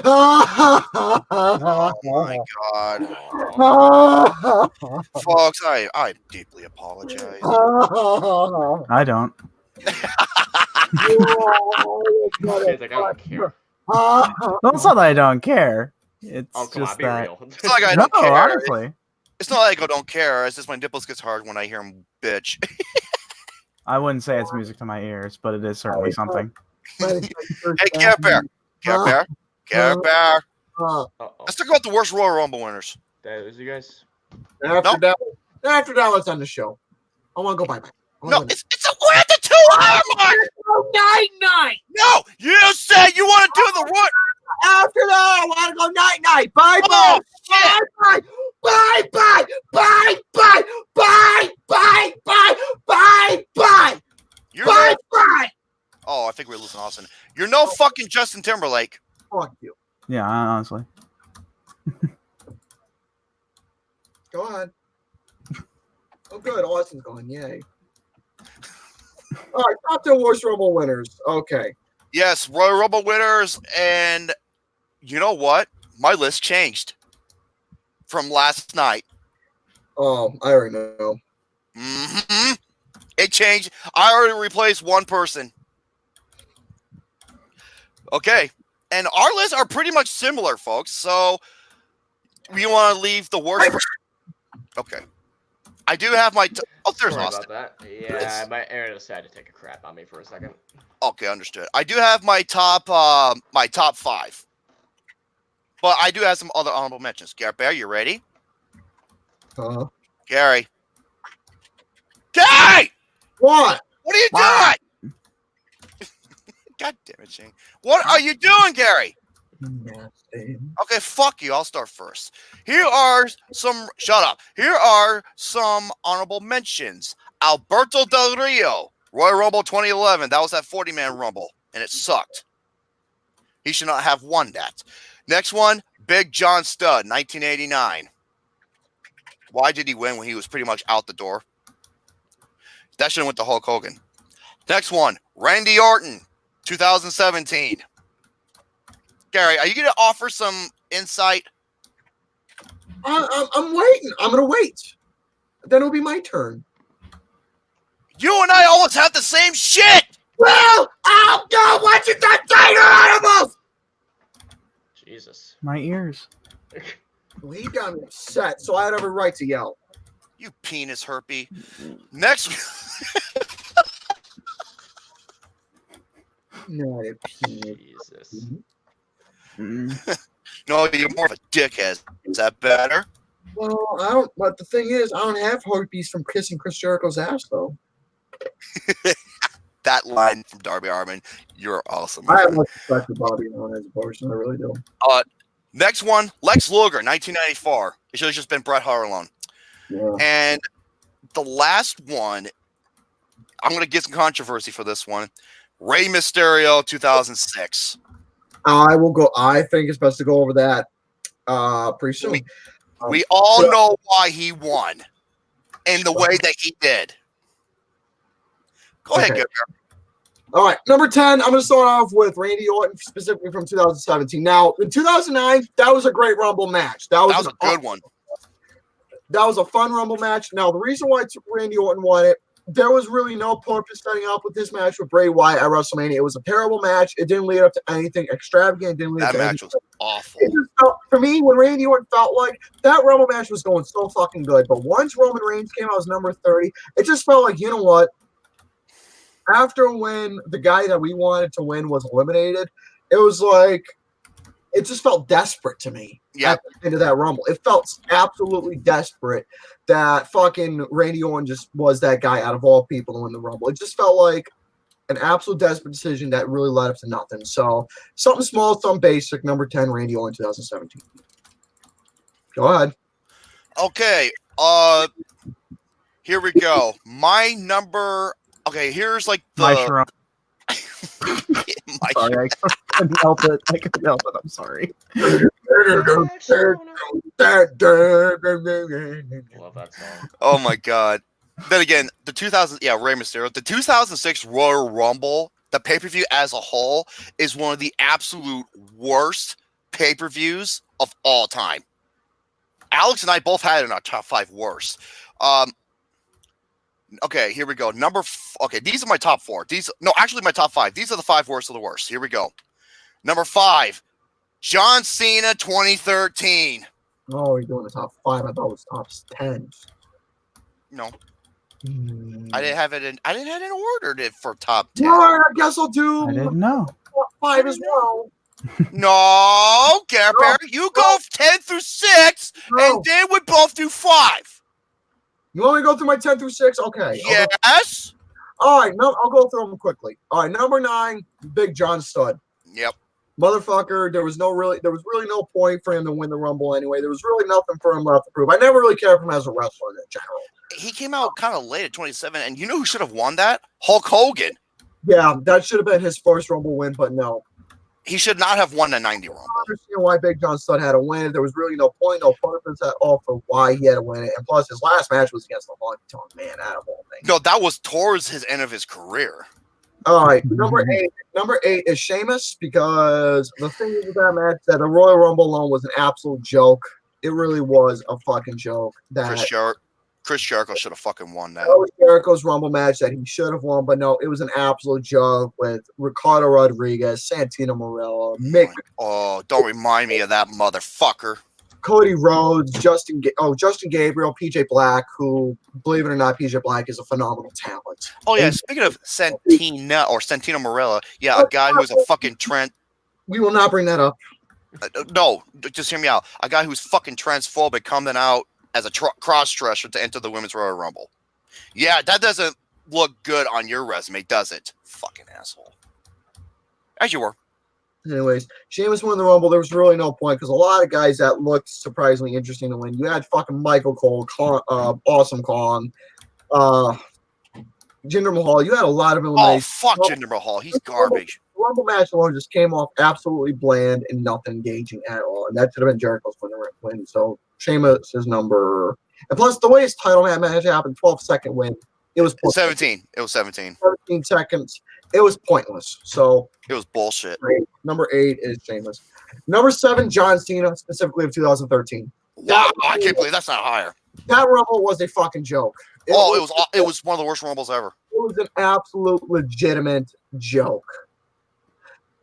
oh my God. Folks, I deeply apologize. I don't. He's like, I don't care. No, it's not that I don't care. It's Oh, come on, just be that. real. It's not like I No, don't care. honestly, It's not like I don't care. It's just my nipples gets hard when I hear him bitch. I wouldn't say it's music to my ears, but it is certainly something. Hey, Care Bear. Care Bear. Care Bear. Uh-oh. Let's talk about the worst Royal Rumble winners. That was you guys? After that, let's end the show. I want to go bye-bye. No, it's we're at the 2 hour mark. Oh, night. No, you said you want to do the Royal. After that, I want to go night. Bye-bye. Oh, shit. Bye. You're no, Bye. oh, I think we're losing Austin. You're no fucking Justin Timberlake. Fuck you. Yeah, honestly. Go ahead. Oh, good. Austin's gone. Yay. All right, top 10 worst Rumble winners. Okay. Yes, Royal Rumble winners, and you know what? My list changed from last night. Oh, I already know. Mm-hmm. It changed. I already replaced one person. Okay. And our lists are pretty much similar, folks. So we want to leave the worst. Okay. I do have my. Oh, there's Sorry Austin. about that. Yeah, my Aaron decided to take a crap on me for a second. Okay, understood. I do have my top 5. But I do have some other honorable mentions. Gary Bear, you ready? Gary. Gary! What? What are you doing? God damn it, Shane. What are you doing, Gary? Nothing. Okay, fuck you. I'll start first. Here are some. Shut up. Here are some honorable mentions. Alberto Del Rio, Royal Rumble 2011. That was that 40-man Rumble, and it sucked. He should not have won that. Next one, Big John Studd, 1989. Why did he win when he was pretty much out the door? That should have went to Hulk Hogan. Next one, Randy Orton, 2017. Gary, are you going to offer some insight? I'm waiting. I'm going to wait. Then it'll be my turn. You and I always have the same shit. Well, I'll go watch it the tiger animals. Jesus. My ears. Well, he got me upset, so I had every right to yell. You penis herpy. Next. Not a penis. Jesus. No, you're more of a dickhead. Is that better? Well, I don't. But the thing is, I don't have herpes from kissing Chris Jericho's ass, though. That line from Darby Allin, you're awesome. I have much respect for Bobby Allen as a person. I really do. Next one, Lex Luger, 1994. It should have just been Bret Hart alone. Yeah. And the last one, I'm going to get some controversy for this one. Rey Mysterio, 2006. I will go. I think it's best to go over that pretty soon. We all know why he won and the way that he did. Go ahead, Okay. Gary. All right, number 10, I'm going to start off with Randy Orton, specifically from 2017. Now, in 2009, that was a great Rumble match. That was a good one. That was a fun Rumble match. Now, the reason why Randy Orton won it, there was really no purpose setting up with this match with Bray Wyatt at WrestleMania. It was a terrible match. It didn't lead up to anything extravagant. It didn't lead That up to match anything. was awful. It just felt, for me, when Randy Orton felt like that Rumble match was going so fucking good. But once Roman Reigns came out as number 30, it just felt like, you know what? After when the guy that we wanted to win was eliminated, it was like, it just felt desperate to me. Yeah. At the end of that Rumble. It felt absolutely desperate that fucking Randy Orton just was that guy out of all people to win the Rumble. It just felt like an absolute desperate decision that really led up to nothing. So something small, something basic. Number 10, Randy Orton, 2017. Go ahead. Okay. Here we go. My number. Okay, here's like the. My Sharon. My Sorry, I couldn't help it. I'm sorry. Love that song. Oh my god. Then again, the 2000, Rey Mysterio. The 2006 Royal Rumble, the pay-per-view as a whole, is one of the absolute worst pay-per-views of all time. Alex and I both had it in our top 5 worst. Okay, here we go. Okay, these are my top 4. Actually my top 5. These are the 5 worst of the worst. Here we go. Number 5, John Cena 2013. Oh, you're doing the top 5. I thought it was top 10. No. I didn't have it in order for top 10. Well, I guess I'll do I didn't know. top 5 as well. No, Gary Barry, you go 10 through 6, and then we both do 5. You want me to go through my 10 through 6? Okay. Yes. All right, no, I'll go through them quickly. All right, number 9, Big John Studd. Yep. Motherfucker, there was really no point for him to win the Rumble anyway. There was really nothing for him left to prove. I never really cared for him as a wrestler in general. He came out kind of late at 27, and you know who should have won that? Hulk Hogan. Yeah, that should have been his first Rumble win, but no. He should not have won the 90 Rumble. I understand why Big John Studd had to win it. There was really no point, no purpose at all for why he had to win it. And plus, his last match was against the Honky Tonk Man out of all things. No, that was towards his end of his career. All right, number 8 is Sheamus, because the thing is with that match that the Royal Rumble alone was an absolute joke. It really was a fucking joke. Chris Jericho should have fucking won that. That was Jericho's Rumble match that he should have won, but no, it was an absolute joke with Ricardo Rodriguez, Santino Marella, Mick. Oh, don't remind me of that motherfucker. Cody Rhodes, Justin Gabriel, PJ Black, who, believe it or not, PJ Black is a phenomenal talent. Oh yeah, speaking of Santino Marella, a guy who's a fucking Trent. We will not bring that up. No, just hear me out. A guy who's fucking transphobic coming out as a cross-dresser to enter the Women's Royal Rumble. Yeah, that doesn't look good on your resume, does it? Fucking asshole. As you were. Anyways, Sheamus won the Rumble. There was really no point because a lot of guys that looked surprisingly interesting to win. You had fucking Michael Cole, Awesome Kong, Jinder Mahal. You had a lot of eliminations. Oh, fuck Jinder Mahal. He's garbage. The Rumble match alone just came off absolutely bland and nothing engaging at all. And that should have been Jericho's win. So Sheamus is number. And plus, the way his title match happened, 12-second win. It was 17. It was 17. 17 seconds. It was pointless. So it was bullshit. Number 8 is Sheamus. Number 7, John Cena, specifically of 2013. Wow, I can't believe that's not higher. That Rumble was a fucking joke. It was one of the worst Rumbles ever. It was an absolute legitimate joke.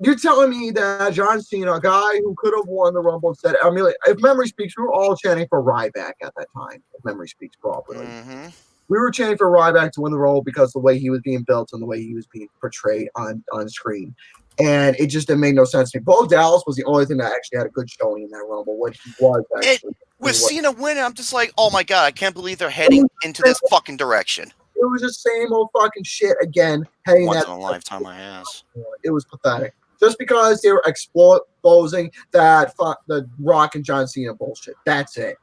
You're telling me that John Cena, a guy who could have won the Rumble, said, I mean, if memory speaks, we were all chanting for Ryback at that time, if memory speaks properly. Mm-hmm. We were chanting for Ryback to win the Rumble because the way he was being built and the way he was being portrayed on screen. And it just didn't make no sense to me. Bo Dallas was the only thing that actually had a good showing in that Rumble. What he was actually. With Cena winning, I'm just like, oh my God, I can't believe they're heading into this fucking direction. It was the same old fucking shit again. Once in a lifetime, my ass. It was pathetic. Just because they were exposing that the Rock and John Cena bullshit. That's it.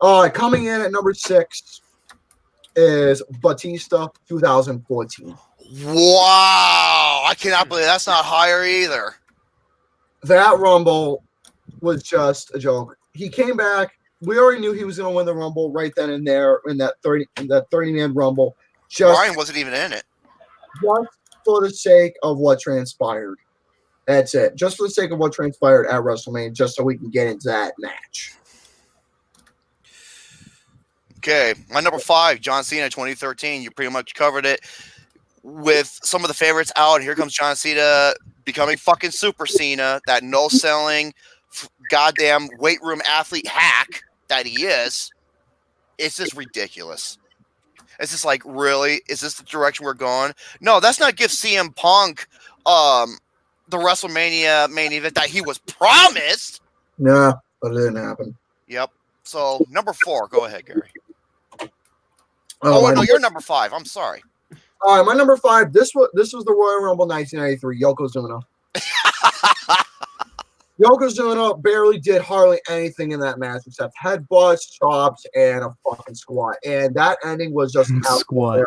Coming in at number 6 is Batista 2014. Wow. I cannot believe that's not higher either. That Rumble was just a joke. He came back. We already knew he was going to win the Rumble right then and there in that 30-man Rumble. Brian wasn't even in it. Just for the sake of what transpired. That's it. Just for the sake of what transpired at WrestleMania, just so we can get into that match. Okay, my number 5, John Cena, 2013. You pretty much covered it with some of the favorites out. Here comes John Cena becoming fucking Super Cena, that no-selling, goddamn weight room athlete hack that he is. It's just ridiculous. It's just like, really? Is this the direction we're going? No, that's not give CM Punk the WrestleMania main event that he was promised. Nah, but it didn't happen. Yep. So, number 4. Go ahead, Gary. Oh, no, you're number 5. I'm sorry. All right, my number 5. This was the Royal Rumble 1993. Yokozuna. Yokozuna barely did hardly anything in that match except headbutts, chops, and a fucking squat. And that ending was just Squat.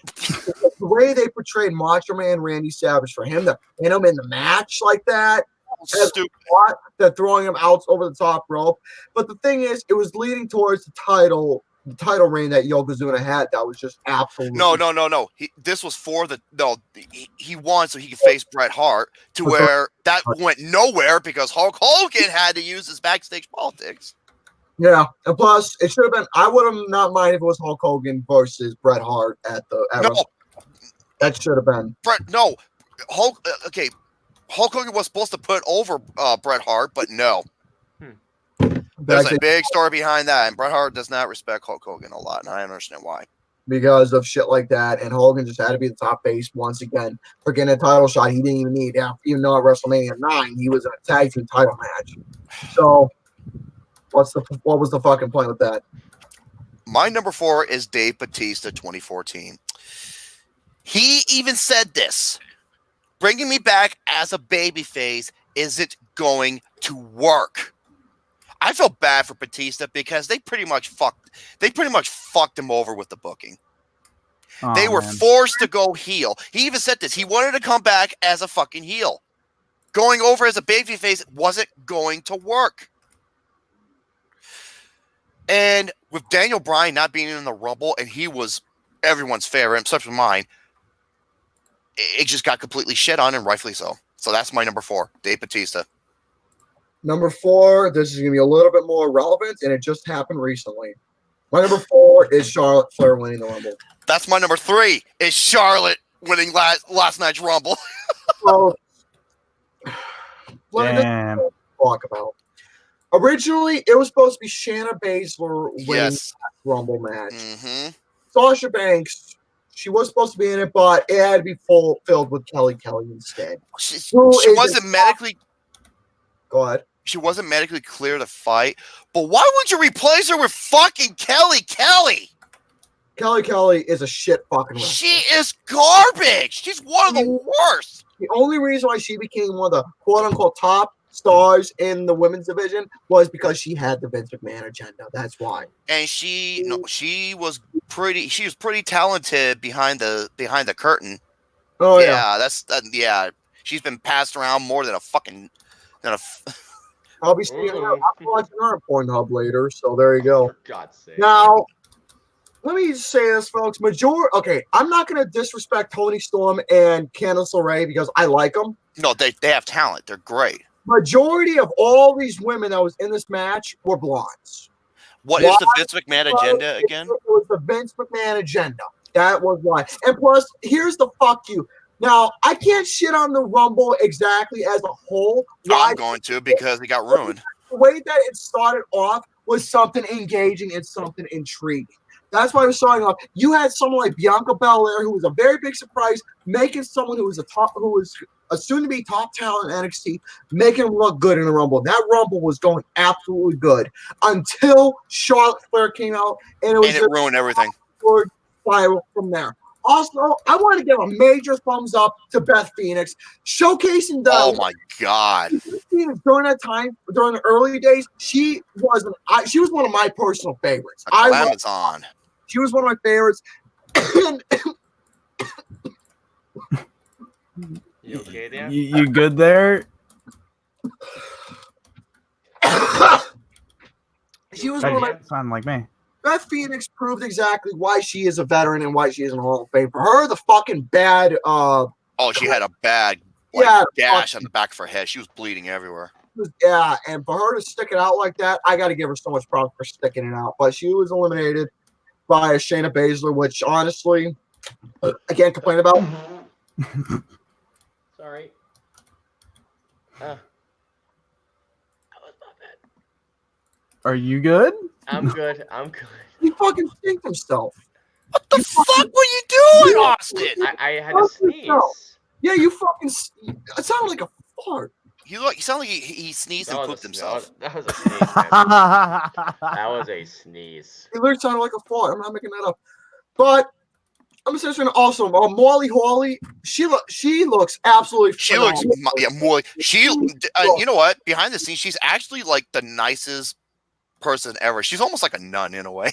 The way they portrayed Macho Man Randy Savage, for him to pin him in the match like that, Stupid. they're throwing him out over the top rope. But the thing is, it was leading towards the title reign that Yokozuna had. That was just absolutely No. This was for the he won so he could face Bret Hart, to where that went nowhere because Hulk Hogan had to use his backstage politics. Yeah, and plus it should have been. I would have not mind if it was Hulk Hogan versus Bret Hart at that should have been. Hulk Hogan was supposed to put over Bret Hart, but no. There's a big story behind that, and Bret Hart does not respect Hulk Hogan a lot, and I understand why. Because of shit like that, and Hogan just had to be the top face once again for getting a title shot he didn't even need. Even though at WrestleMania 9 he was in a tag team title match. So, what was the fucking point with that? My number 4 is Dave Bautista, 2014. He even said this: "Bringing me back as a babyface isn't going to work." I feel bad for Batista because they pretty much fucked him over with the booking. They were forced to go heel. He even said this. He wanted to come back as a fucking heel. Going over as a babyface wasn't going to work. And with Daniel Bryan not being in the Rumble, and he was everyone's favorite, except for mine, it just got completely shit on, and rightfully so. So that's my number 4, Dave Bautista. Number 4, this is going to be a little bit more relevant, and it just happened recently. My number 4 is Charlotte Flair winning the Rumble. That's my number 3, is Charlotte winning last night's Rumble. So, Damn. Talk about. Originally, it was supposed to be Shayna Baszler winning that Rumble match. Mm-hmm. Sasha Banks, she was supposed to be in it, but it had to be filled with Kelly instead. She wasn't medically... Go ahead. She wasn't medically clear to fight, but why would you replace her with fucking Kelly? Kelly is a shit fucking wrestler. She is garbage. She's one of the worst. The only reason why she became one of the quote-unquote top stars in the women's division was because she had the Vince McMahon agenda. That's why. And she was pretty talented behind the curtain. Oh yeah. Yeah. She's been passed around more than a fucking... I'll be seeing her. I'm watching her on Pornhub later, so there you go. For God's sake. Now, let me just say this, folks. I'm not going to disrespect Toni Storm and Candice LeRae because I like them. No, they have talent. They're great. Majority of all these women that was in this match were blondes. What is the Vince McMahon agenda again? It was the Vince McMahon agenda. That was why. And plus, here's the fuck you. Now, I can't shit on the Rumble exactly as a whole. Why? I'm going to, because it got ruined. The way that it started off was something engaging and something intriguing. That's why I was starting off. You had someone like Bianca Belair, who was a very big surprise, making someone who was a soon-to-be top talent in NXT, making him look good in the Rumble. That Rumble was going absolutely good until Charlotte Flair came out, and it ruined everything. Spiral from there. Also, I want to give a major thumbs up to Beth Phoenix, showcasing the. Oh my God! Phoenix during that time, during the early days, she was one of my personal favorites. She was one of my favorites. You okay there? You good there? She was one of my. Sound like me. Beth Phoenix proved exactly why she is a veteran and why she is in the Hall of Fame. For her, the fucking bad Oh, she had a bad gash on the back of her head. She was bleeding everywhere. Yeah, and for her to stick it out like that, I got to give her so much props for sticking it out. But she was eliminated by Shayna Baszler, which honestly, I can't complain about. Sorry. That was my bad. Are you good? I'm good. I'm good. He fucking stinked himself. What the fuck were you doing, Austin? I had to sneeze. Yeah, you fucking. It sounded like a fart. You sound like he sneezed and pooped himself. That was a sneeze, man. That was a sneeze. It literally sounded like a fart. I'm not making that up. But I'm saying also, Molly Hawley, she looks absolutely. She looks more. You know what? Behind the scenes, she's actually like the nicest person ever. She's almost like a nun in a way.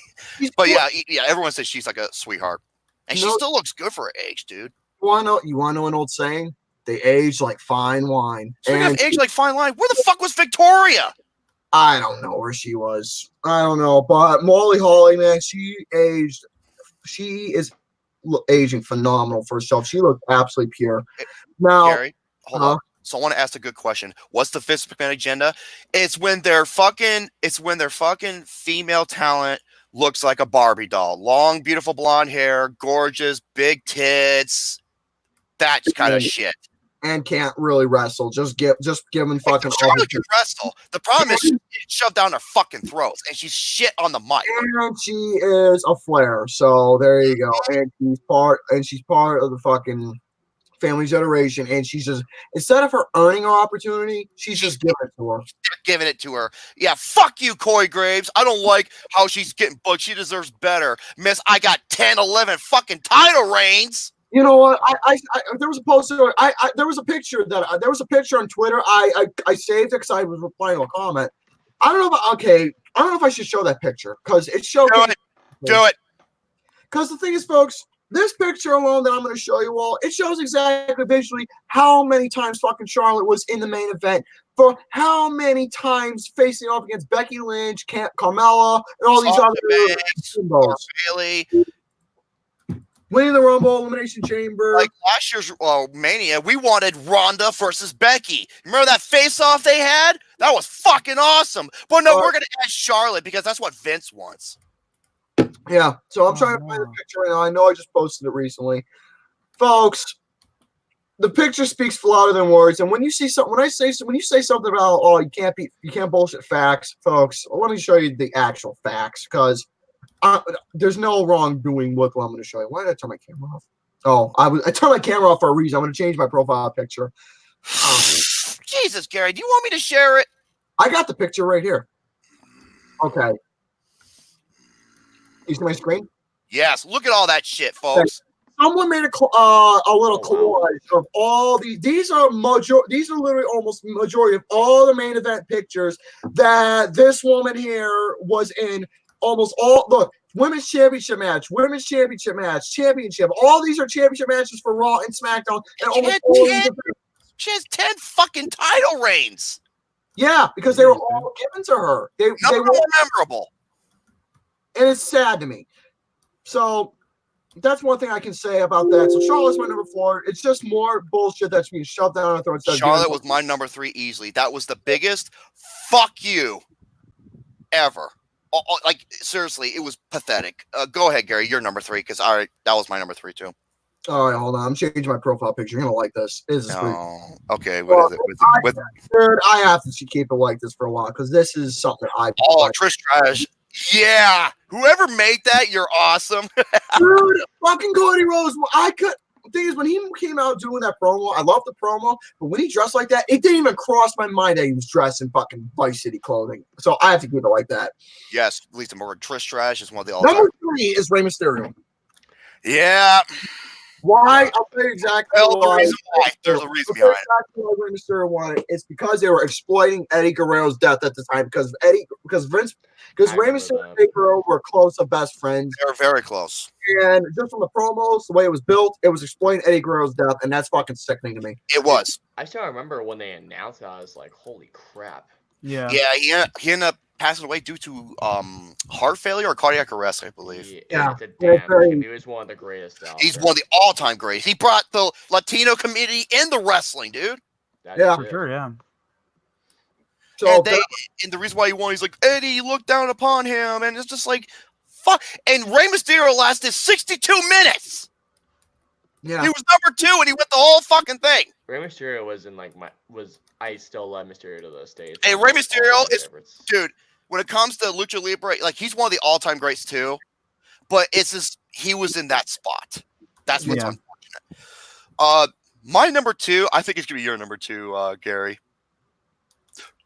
But yeah, everyone says she's like a sweetheart, and she still looks good for her age, dude. You wanna know an old saying? They age like fine wine. Speaking of age like fine wine, where the fuck was Victoria? I don't know where she was. I don't know, but Molly Hawley, man, she is aging phenomenal for herself. She looks absolutely pure. Now, Gary, hold on. So I want to ask a good question. What's the Vince McMahon agenda? It's when their fucking female talent looks like a Barbie doll. Long, beautiful blonde hair, gorgeous, big tits. That kind of shit. And can't really wrestle. Just giving fucking. Charlotte can wrestle. The problem is she's shoved down their fucking throats, and she's shit on the mic. And she is a Flair, so there you go. And she's part of the fucking Family Generation, and she's just, instead of her earning her opportunity, she's just giving it to her. Giving it to her. Yeah, fuck you, Corey Graves. I don't like how she's getting booked. She deserves better. Miss, I got 10, 11 fucking title reigns. You know what? I there was a poster. There was a picture on Twitter. I saved it because I was replying to a comment. I don't know if I should show that picture because it showed. Do it. Because the thing is, folks, this picture alone that I'm going to show you all, it shows exactly visually how many times fucking Charlotte was in the main event, for how many times facing off against Becky Lynch, Carmella, and all these other symbols. Bailey. Winning the Rumble, Elimination Chamber. Like last year's Mania, we wanted Ronda versus Becky. Remember that face-off they had? That was fucking awesome. But no, we're going to add Charlotte because that's what Vince wants. Yeah, so I'm trying to find the picture right now. I know I just posted it recently. Folks, the picture speaks louder than words. And when you see something, when you say something about, you can't bullshit facts, folks, let me show you the actual facts because there's no wrongdoing with what I'm going to show you. Why did I turn my camera off? Oh, I turned my camera off for a reason. I'm going to change my profile picture. Jesus, Gary, do you want me to share it? I got the picture right here. Okay. You see my screen? Yes. Look at all that shit, folks. Someone made a little collage of all these. These are literally almost majority of all the main event pictures that this woman here was in. Almost all, look, women's championship match, championship. All these are championship matches for Raw and SmackDown. And she has 10 fucking title reigns. Yeah, because they were all given to her. They were memorable. And it's sad to me. So that's one thing I can say about that. So Charlotte's my number 4. It's just more bullshit that's being shoved down our throats. Charlotte was my number 3 easily. That was the biggest fuck you ever. Like, seriously, it was pathetic. Go ahead, Gary. You're number 3 because that was my number 3 too. All right, hold on. I'm changing my profile picture. You're gonna like this. Okay. What is it? I have to keep it like this for a while because this is something Trish Stratus. Yeah. Whoever made that, you're awesome. Dude, fucking Cody Rhodes. The thing is, when he came out doing that promo, I love the promo, but when he dressed like that, it didn't even cross my mind that he was dressed in fucking Vice City clothing. So I have to keep it like that. Yes, Lisa Morgan. Trish Stratus is one of the all number 3 is Rey Mysterio. Yeah. Why? I'll tell you exactly why. There's a reason behind it. Exactly why Rey Mysterio won it. It's because they were exploiting Eddie Guerrero's death at the time because Rey Mysterio and Eddie Guerrero were close of best friends. They were very close. And just from the promos, the way it was built, it was exploiting Eddie Guerrero's death, and that's fucking sickening to me. It was. I still remember when they announced that. I was like, holy crap. Yeah. Yeah, he ended up passing away due to heart failure or cardiac arrest, I believe. Yeah. It's a Yeah, damn very- shame. He was one of the greatest out He's there. one of the all-time greats. He brought the Latino community into wrestling, dude. That Yeah. is For it. sure, yeah. So And the reason why he won, he's like, Eddie looked down upon him, and it's just like, fuck. And Rey Mysterio lasted 62 minutes. yeah. He was number 2, and he went the whole fucking thing. Rey Mysterio was in like I still love Mysterio to this day. It's Hey, one of Rey my Mysterio all-time is- favorites. Dude, when it comes to Lucha Libre, like, he's one of the all-time greats, too. But it's just, he was in that spot. That's what's Yeah. unfortunate. My number 2, I think it's going to be your number 2, Gary.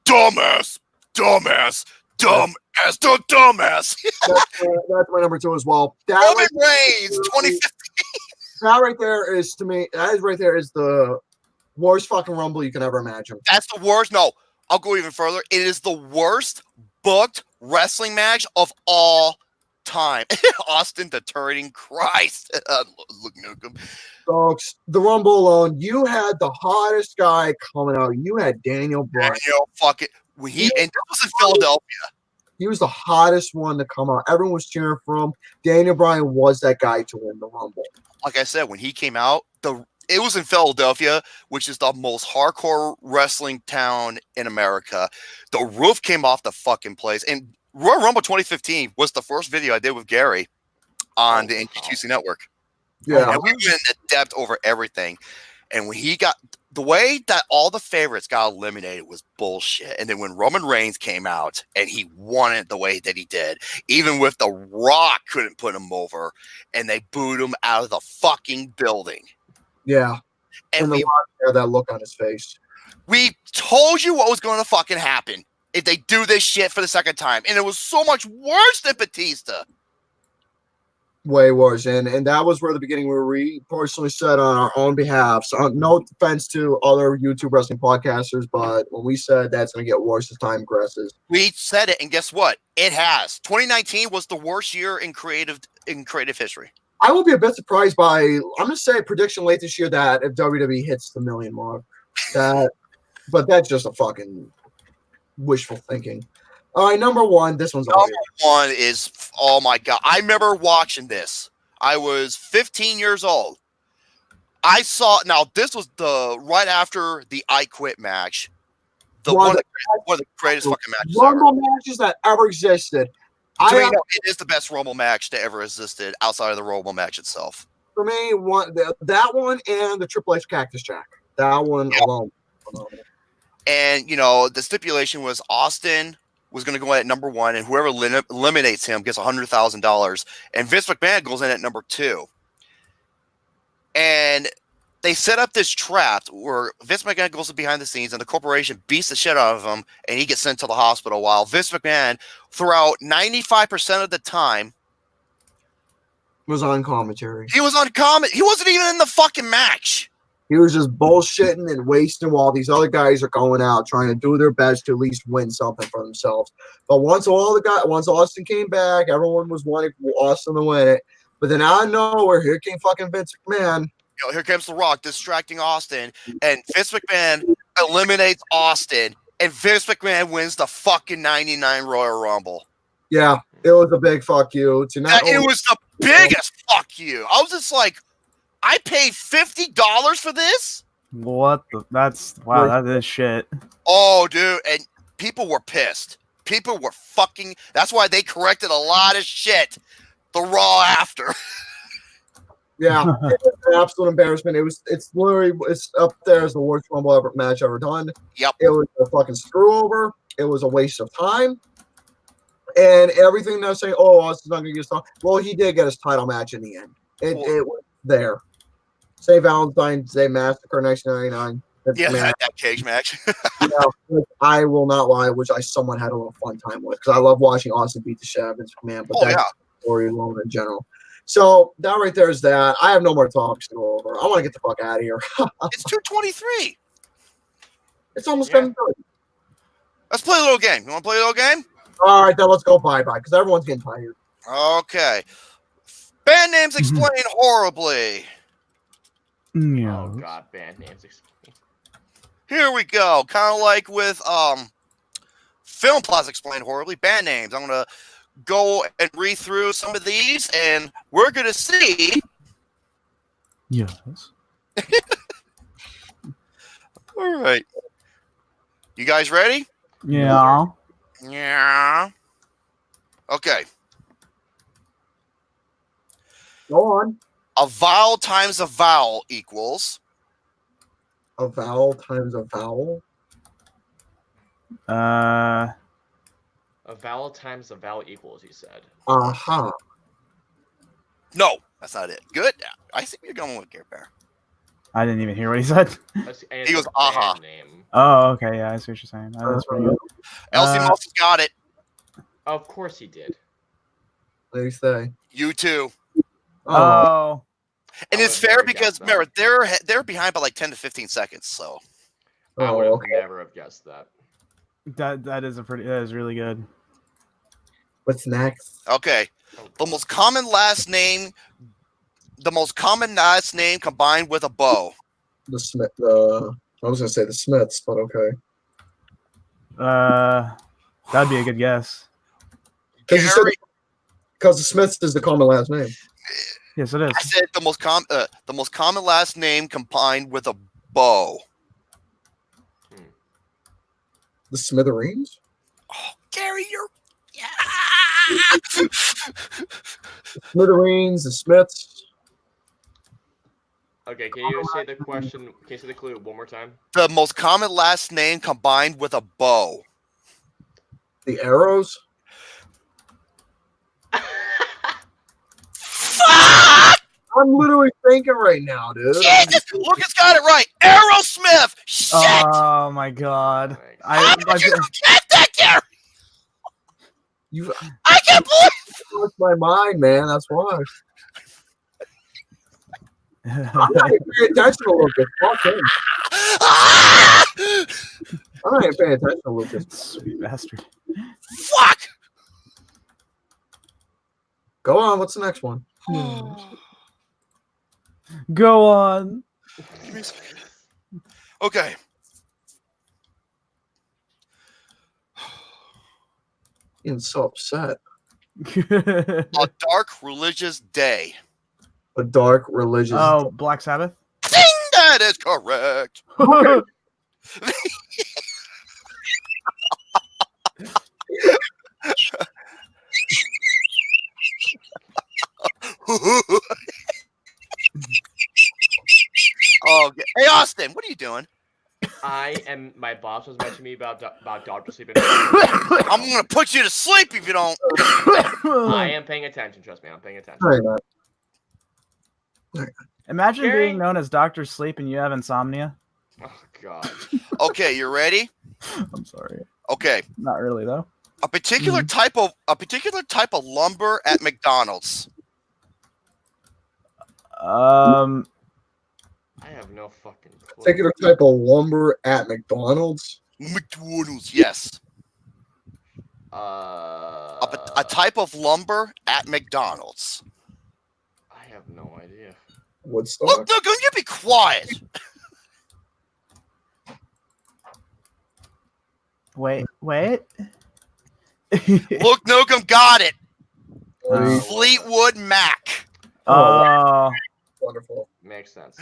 Dumbass. Dumbass. Dumbass. Dumbass. That's my number 2 as well. That Roman right, Reigns, 2015. that right there is, to me, that is right there is the worst fucking Rumble you can ever imagine. That's the worst. No, I'll go even further. It is the worst booked wrestling match of all time. Austin the Turning Christ. Look, Nukem. Folks, the Rumble alone, you had the hottest guy coming out. You had Daniel Bryan. Daniel, fuck it. And that was in Philadelphia. He was the hottest one to come out. Everyone was cheering for him. Daniel Bryan was that guy to win the Rumble. Like I said, when he came out, it was in Philadelphia, which is the most hardcore wrestling town in America. The roof came off the fucking place. And Royal Rumble 2015 was the first video I did with Gary on the NGTC network. Yeah. And we went in depth over everything. And when he got the way that all the favorites got eliminated was bullshit. And then when Roman Reigns came out and he won it the way that he did, even with The Rock couldn't put him over, and they booed him out of the fucking building. Yeah. And And the Rock had that look on his face. we told you what was going to fucking happen if they do this shit for the second time. And it was so much worse than Batista. Way worse. And that was where the beginning where we personally said on our own behalf. So no offense to other YouTube wrestling podcasters, but when we said that's going to get worse as time progresses. We said it, and guess what? It has. 2019 was the worst year in creative history. I will be a bit surprised by, I'm going to say a prediction late this year that if WWE hits the million mark, but that's just a fucking wishful thinking. All right, number 1. This one's Number obvious. 1 is, oh my God. I remember watching this. I was 15 years old. I saw, now this was right after the I Quit match. One of the greatest fucking matches ever. Rumble matches that ever existed. It is the best Rumble match that ever existed outside of the Rumble match itself. For me, that one and the Triple H Cactus Jack. That one alone. And, the stipulation was Austin was going to go in at number 1, and whoever eliminates him gets $100,000. And Vince McMahon goes in at number 2. And they set up this trap where Vince McMahon goes behind the scenes, and the corporation beats the shit out of him, and he gets sent to the hospital. While Vince McMahon, throughout 95% of the time, Was on commentary. he was on comment. He wasn't even in the fucking match. He was just bullshitting and wasting while these other guys are going out trying to do their best to at least win something for themselves. But once Austin came back, everyone was wanting Austin to win it. But then out of nowhere, here came fucking Vince McMahon. Here comes The Rock distracting Austin, and Vince McMahon eliminates Austin, and Vince McMahon wins the fucking 99 Royal Rumble. Yeah, it was a big fuck you. It was the biggest fuck you. I was just like, I paid $50 for this? What the? That is shit. Oh, dude. And people were pissed. People were fucking. That's why they corrected a lot of shit the Raw after. Yeah, it was an absolute embarrassment. It's up there as the worst Rumble match ever done. Yep. It was a fucking screw over. It was a waste of time. And everything they're saying, Austin's not going to get his title. Well, he did get his title match in the end. It was there. St. Valentine's Day Massacre 1999. Yeah, that cage match. I will not lie, which I somewhat had a little fun time with because I love watching Austin beat the shit out of Vince McMahon. But that's the story alone in general. So that right there is that. I have no more topics to go over. I want to get the fuck out of here. It's 2:23. It's almost 7:30. Let's play a little game. You want to play a little game? All right, then let's go bye-bye because everyone's getting tired. Okay. Band names explained horribly. Yeah. Oh God, band names. Here we go. Kind of like with Film plots explained horribly. Band names. I'm going to go and read through some of these, and we're going to see. Yes. All right. You guys ready? Yeah. Yeah. Okay. Go on. A vowel times a vowel equals. A vowel times a vowel. A vowel times a vowel equals, he said. Aha. No, that's not it. Good. I think you're going with Care Bear. I didn't even hear what he said. He goes, aha. Name. Oh, okay. Yeah, I see what you're saying. Oh, that's pretty good. Elsie Moss has got it. Of course he did. What do you say? You too. Oh. And I it's would fair never because guess that. remember they're behind by like 10 to 15 seconds. So I would have okay. never have guessed that. That is really good. What's next? okay, the most common last name combined with a bow. The Smith. I was gonna say the Smiths, but okay. That'd be a good guess. Gary, Because the Smiths is the common last name. Yes, it is. I said the most common last name combined with a bow. The Smithereens. Oh, Gary, you're Smithereens. The Smiths. Okay, can you say the question? Can you say the clue one more time? the most common last name combined with a bow. The Arrows. Fuck! I'm literally thinking right now, dude. Jesus! Lucas got it right. Aerosmith. Shit! Oh my god. How did you get that, Gary? You I can't believe. lost my mind, man. That's why. I'm not even paying attention to Lucas. Fuck him. Ah! I'm not even paying attention to Lucas. Sweet bastard. Fuck! Go on. What's the next one? Go on. Give me a second. Okay. Getting so upset. A dark religious day. A dark religious. Oh, Black Sabbath? Ding! That is correct. Oh, hey Austin, what are you doing? My boss was mentioning me about Dr. Sleep. I'm gonna put you to sleep if you don't. I am paying attention. Trust me, I'm paying attention. All right, man. Imagine Gary? being known as Dr. Sleep and you have insomnia. Oh God. Okay, you ready? I'm sorry. Okay, Not really though. a particular type of lumber at McDonald's. I have no fucking clue. Particular type of lumber at McDonald's. McDonald's, yes. A type of lumber at McDonald's. I have no idea. Woodstock. Look, you be quiet. Wait. Look, Nukem got it. Oh. Fleetwood Mac. Oh. Wonderful. Makes sense.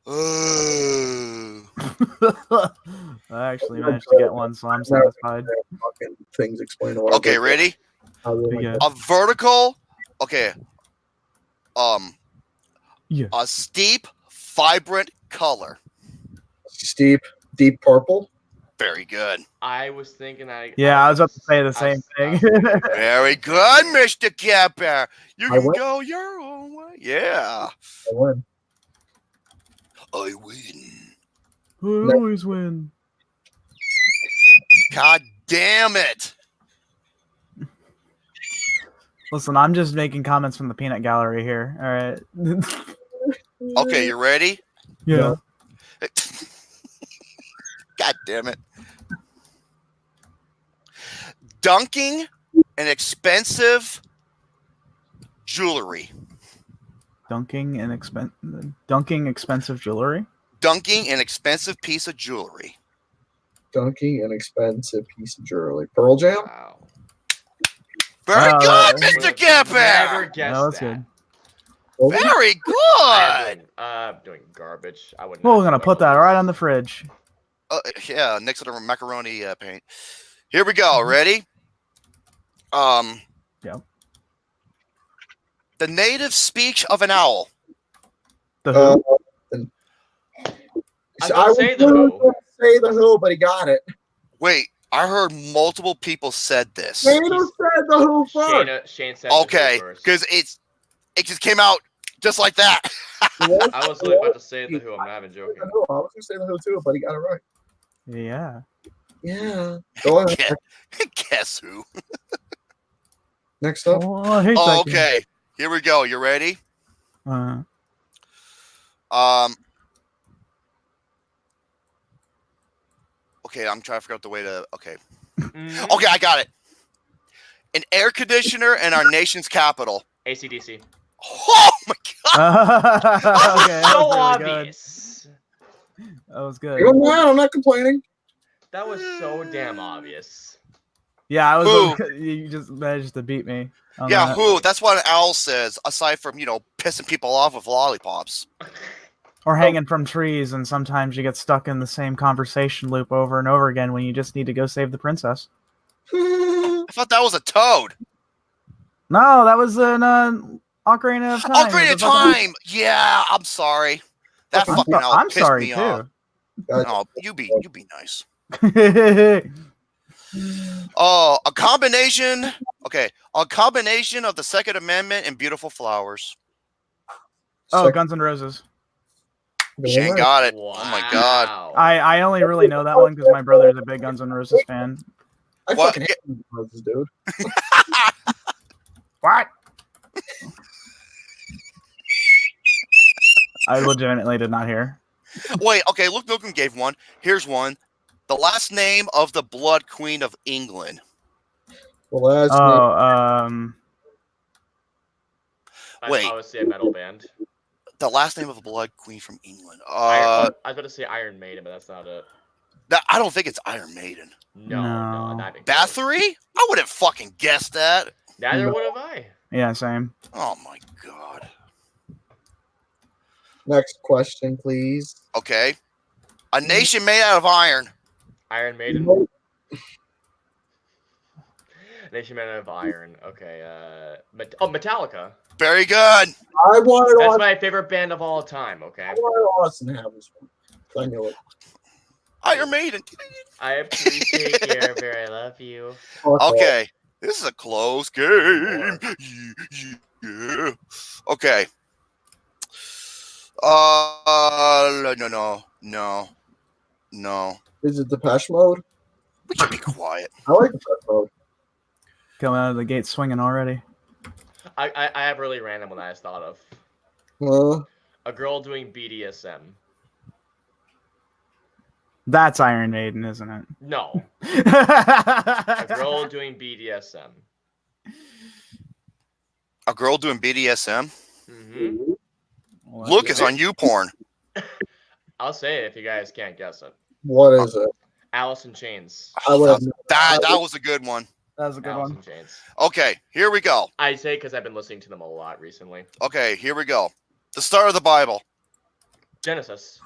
I actually managed to get one, so I'm satisfied. Fucking things explain a Okay, ready? Yeah. A vertical. Okay. Yeah. A steep, vibrant color. Steep, deep purple. Very good. I was thinking I was about to say the same thing. Very good, Mr. Capper. You I can win. go your own way. Yeah. I win. I win. I always win. God damn it. Listen, I'm just making comments from the peanut gallery here. All right. Okay, you ready? Yeah. God damn it. Dunking an expensive jewelry. Dunking expensive jewelry. Dunking an expensive piece of jewelry. Gunky, inexpensive piece of jewelry. Pearl Jam? Wow. Very good, Would Mr. have Giffen. never That guessed was that. good. Very good. I'm doing garbage. I would. Well, not we're gonna know put that those. right on the fridge. Yeah, next to the macaroni paint. Here we go. Ready? Yep. The native speech of an owl. The Who? I would say the Who. Say the Who, but he got it. Wait, I heard multiple people said this. Shane said the Who first. Shane said the Who Okay, first. because it just came out just like that. I was really about to say the Who. I'm not even joking. I was going to say the Who too, but he got it right. Yeah. Yeah. Go ahead. Guess who? Next up. Oh, I hate that game. Okay, here we go. You ready? Okay, I'm trying to figure out the way to. Okay, okay, I got it. An air conditioner in our nation's capital. AC/DC. Oh my god! Okay, that So was really obvious. good. That was good. You're mad, I'm not complaining. That was so damn obvious. Yeah, I was. Who? You just managed to beat me. on Yeah, that. who? That's what an owl says. Aside from pissing people off with lollipops. Or hanging from trees, and sometimes you get stuck in the same conversation loop over and over again when you just need to go save the princess. I thought that was a toad. No, that was an Ocarina of Time. Ocarina of Time. Yeah, I'm sorry. That I'm, fucking owl I'm pissed sorry me too. off. Oh, you be nice. A combination. Okay, a combination of the Second Amendment and beautiful flowers. Oh, Guns N' Roses. Shane got it. Wow. Oh my god. I only really know that one because my brother's a big Guns N' Roses fan. I What? fucking hate Roses, dude. What? I legitimately did not hear. Wait, okay, Luke Milken gave one. Here's one. The last name of the Blood Queen of England. The last Wait. I would say a metal band. The last name of a Blood Queen from England. I was about to say Iron Maiden, but that's not it. I don't think it's Iron Maiden. No, not even close. Bathory? I wouldn't fucking guess that. Neither would have I. Yeah, same. Oh my god. next question, please. Okay. A nation made out of iron. Iron Maiden. Nation made out of iron. Okay. Metallica. Very good. I wanted That's Austin. my favorite band of all time. Okay. I wanted Austin to have this one. I knew it. Iron Maiden. I appreciate your very love you. Okay. This is a close game. Yeah. Okay. No. Is it Depeche Mode? We can be quiet. I like Depeche Mode. Coming out of the gate swinging already. I have really random one I just thought of. A girl doing BDSM. That's Iron Maiden, isn't it? No. A girl doing BDSM. A girl doing BDSM? Mm-hmm. Look, it's on YouPorn. I'll say it if you guys can't guess it. What is it? Alice in Chains. I would have That was a good one. That was a good Alice one. in Chains. Okay, here we go. I say because I've been listening to them a lot recently. Okay, here we go. The start of the Bible. Genesis.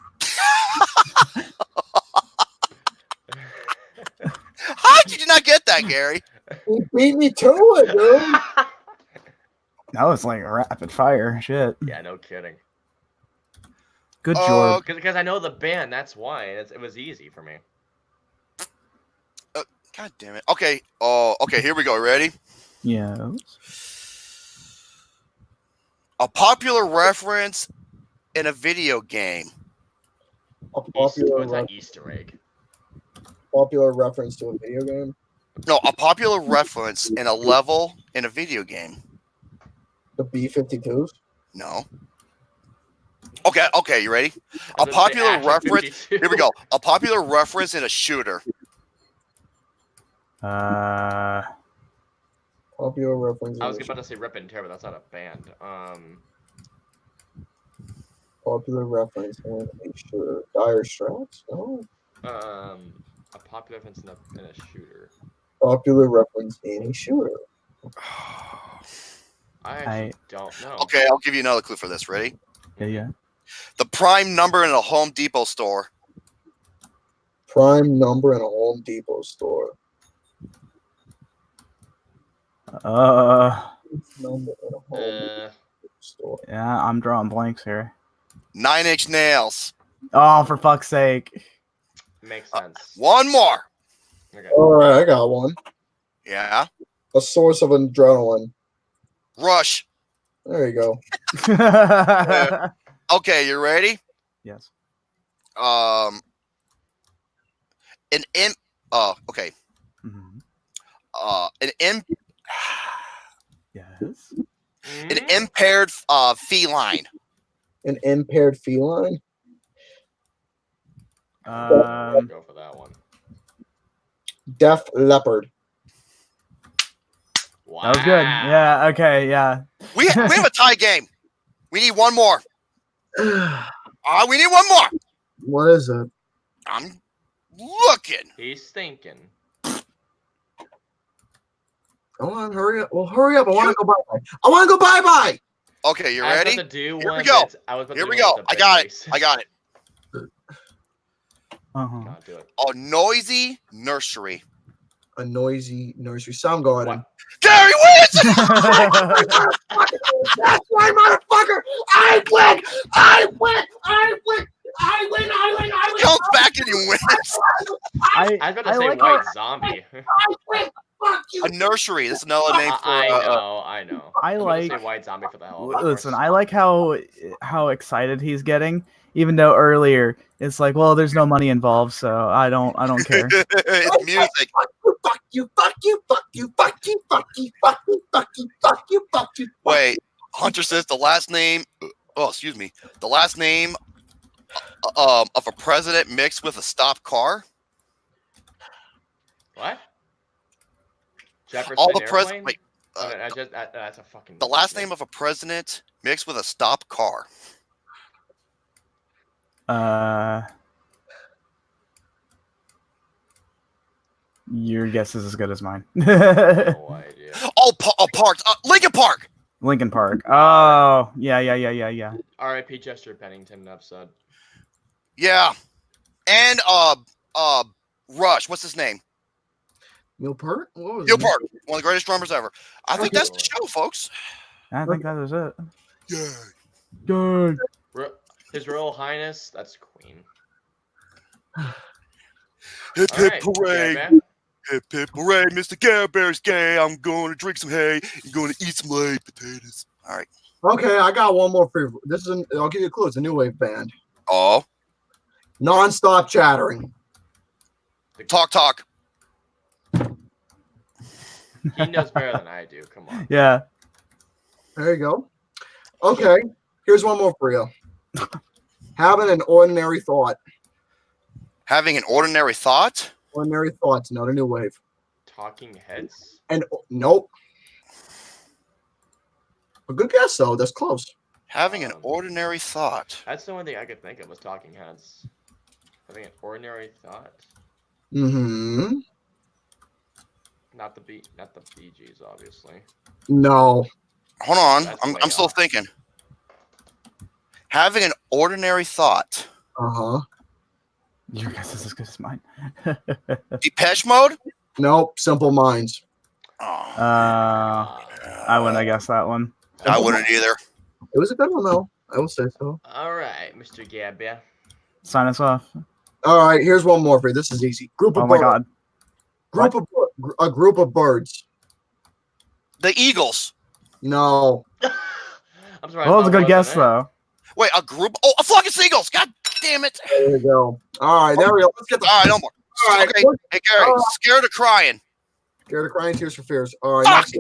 How did you not get that, Gary? He beat me to it, dude. That was like rapid fire. Shit. Yeah, no kidding. Good job. Because I know the band, that's why. It was easy for me. God damn it. Okay. Oh, okay. Here we go. Ready? Yes. A popular reference in a video game. A What's that Easter egg? popular reference to a video game. No, a popular reference in a level in a video game. The B-52s. No. Okay. You ready? A popular reference. Here we go. A popular reference in a shooter. Popular reference. I was about to say Rip and Tear, but that's not a band. Popular reference in a shooter. Dire Straits? No. A popular reference in a shooter. Popular reference in a shooter. I actually don't know. Okay, I'll give you another clue for this. Ready? Yeah. The prime number in a Home Depot store. Prime number in a Home Depot store. Number in a Home Depot store. Yeah, I'm drawing blanks here. 9 Inch Nails. Oh, for fuck's sake. Makes sense. One more. Okay. All right, I got one. Yeah. A source of adrenaline. Rush. There you go. Okay, you ready? Yes. An imp. Okay. Mhm. An imp. Yes. An impaired feline. An impaired feline. Go for that one. Deaf leopard. Wow. That was good. Yeah. Okay. Yeah. We have a tie game. We need one more. We need one more. What is it? I'm looking. He's thinking. Come on, hurry up. Well, hurry up. I want to go bye-bye. I want to go bye-bye. Okay, you I was ready? about to do Here one we go. that's- I was about to Here do we one go. that's a I bit got it. base. I got it. Can't do it. A noisy nursery. A noisy nursery. Soundgarden. What? Gary wins! That's right, motherfucker. I win. I win. I win. I win. I win. I win. Comes back and he wins. I was about to say like white how- zombie. I win. Fuck you. A nursery. That's another name for. I know. I I'm gonna like. say white zombie for the hell of it. Listen, I like how excited he's getting, even though earlier it's like, well, there's no money involved, so I don't care. It's music. Fuck you. Fuck you. Fuck you. Fuck you. Fuck you. Fuck you. Fuck you. Fuck you. Fuck you. Wait, Hunter says the last name. Oh, excuse me. The last name of a president mixed with a stopped car. What? Jefferson All the Airplane? president. Wait, That's a fucking. the last name of a president mixed with a stopped car. Your guess is as good as mine. No idea. Oh, Park. Lincoln Park. Lincoln Park. Oh, yeah. R.I.P. Chester Pennington episode. Yeah, and Rush. What's his name? Neil Peart? What was Neil it? Peart, one of the greatest drummers ever. I think that's the show, folks. I think that was it. Yeah. Good. His Royal Highness, that's Queen. Hip All hip right, hooray! man. Hip hip hooray! Mr. Care Bear's gay. I'm going to drink some hay. I'm going to eat some laid potatoes. All right. Okay, I got one more for you. This is I'll give you a clue. It's a new wave band. Oh, Non-stop chattering. talk. He knows better than I do. Come on. Yeah. There you go. Okay, here's one more for you. Having an ordinary thought. Having an ordinary thought. Ordinary thoughts, not a new wave. Talking Heads. And nope. A good guess though. That's close. Having an ordinary thought. That's the only thing I could think of was Talking Heads. Having an ordinary thought. Mm-hmm. Not the Bee Gees, obviously. No. Hold on. That's way I'm still off. thinking. Having an ordinary thought. Uh-huh. Your guess is as good as mine. Depeche Mode. Nope. Simple Minds. Oh, I wouldn't have guessed that one. I wouldn't either. It was a good one though. I will say so. All right, Mr. Gabia. Sign us off. All right, here's one more for you. This is easy. Group of Oh my birds. god. A group of birds. The Eagles. No. I'm sorry. Well, that was a good guess though. Wait, a group. Oh, a flock of seagulls. God damn it. There you go. All right, there we go. Let's get the. All right, no more. All right. Okay. Hey, Gary. Scared of crying. Scared of crying, tears for fears. All right. Next.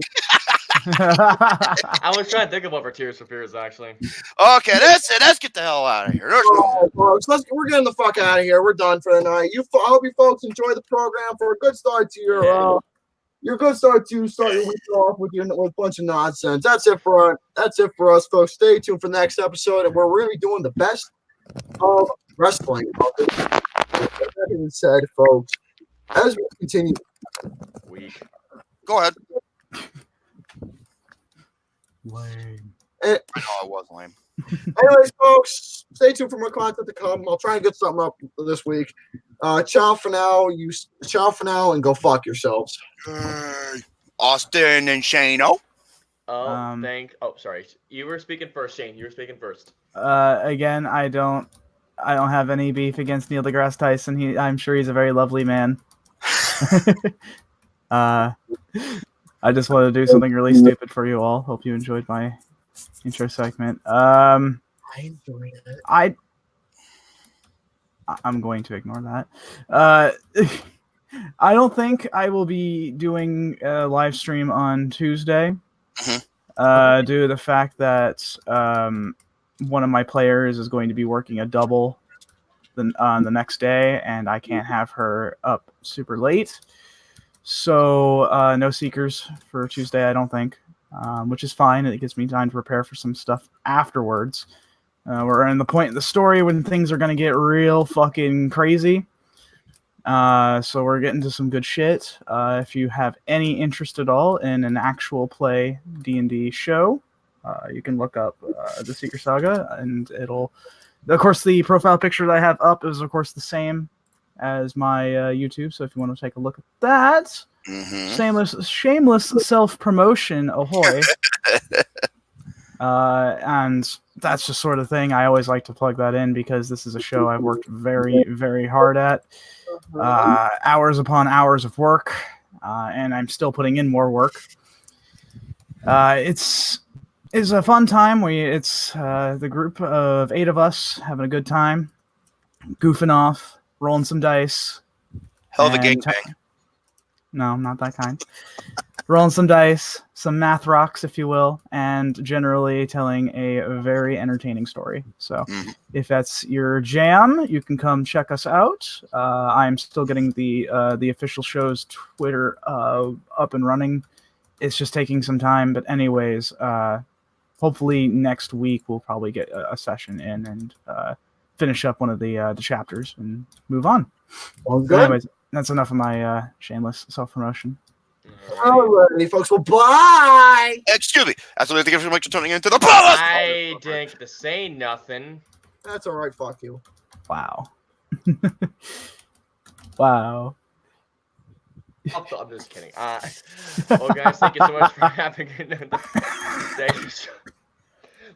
I was trying to think of what for Tears for Fears, actually. Okay, that's it. Let's get the hell out of here. There's no All right, folks, we're getting the fuck out of here. We're done for the night. I hope you folks enjoy the program for a good start to your good start to start your week off with a bunch of nonsense. That's it for us, folks. Stay tuned for the next episode, and we're really doing the best of wrestling. That being said, folks, As we continue, Weak. Go ahead. Lame. I know I was lame. anyways, folks, stay tuned for more content to come. I'll try and get something up this week. Ciao for now. Ciao for now, and go fuck yourselves. Yay. Austin and Shano. Oh, sorry. You were speaking first, Shane. You were speaking first. Again, I don't have any beef against Neil deGrasse Tyson. I'm sure he's a very lovely man. I just wanted to do something really stupid for you all. Hope you enjoyed my intro segment. I enjoyed it. I'm going to ignore that. I don't think I will be doing a live stream on Tuesday. Due to the fact that one of my players is going to be working a double the next day, and I can't have her up super late. So no Seekers for Tuesday, I don't think, which is fine. It gives me time to prepare for some stuff afterwards. We're in the point of the story when things are going to get real fucking crazy. So we're getting to some good shit. If you have any interest at all in an actual play D&D show, you can look up the Seeker Saga, and it'll... Of course, the profile picture that I have up is, of course, the same as my YouTube, so if you want to take a look at that, shameless self-promotion, ahoy. And that's just sort of thing. I always like to plug that in because this is a show I've worked very, very hard at. Hours upon hours of work, and I'm still putting in more work. It's a fun time. It's the group of 8 of us having a good time, goofing off, rolling some dice. Hell of a gangbang. No, not that kind. Rolling some dice, some math rocks, if you will, and generally telling a very entertaining story. So if that's your jam, you can come check us out. I'm still getting the official show's Twitter up and running. It's just taking some time. But anyways, hopefully next week we'll probably get a session in and finish up one of the chapters and move on. Well, good. Anyways, that's enough of my shameless self-promotion. Alrighty, folks. Well, bye. Excuse me. That's what I think of so much for tuning into the BOFAS. I didn't get to say nothing. That's all right. Fuck you. Wow. Wow. I'm just kidding. Well, guys, thank you so much for having Thanks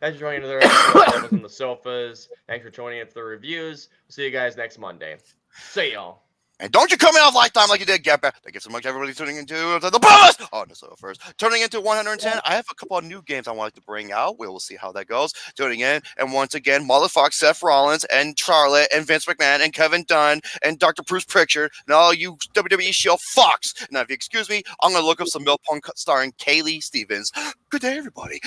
for joining another episode of the Sofas. Thanks for joining us for the reviews. We'll see you guys next Monday. See y'all. And don't you come in off Lifetime like you did, Get Back. Thank you so much, everybody, tuning into the BOFAS. Oh, no, so first. Turning into 110, I have a couple of new games I wanted to bring out. We will see how that goes. Tuning in. And once again, motherfuck Seth Rollins and Charlotte and Vince McMahon and Kevin Dunn and Dr. Bruce Pritchard and all you WWE Shield fucks. Now, if you excuse me, I'm going to look up some Mill Punk starring Kaylee Stevens. Good day, everybody.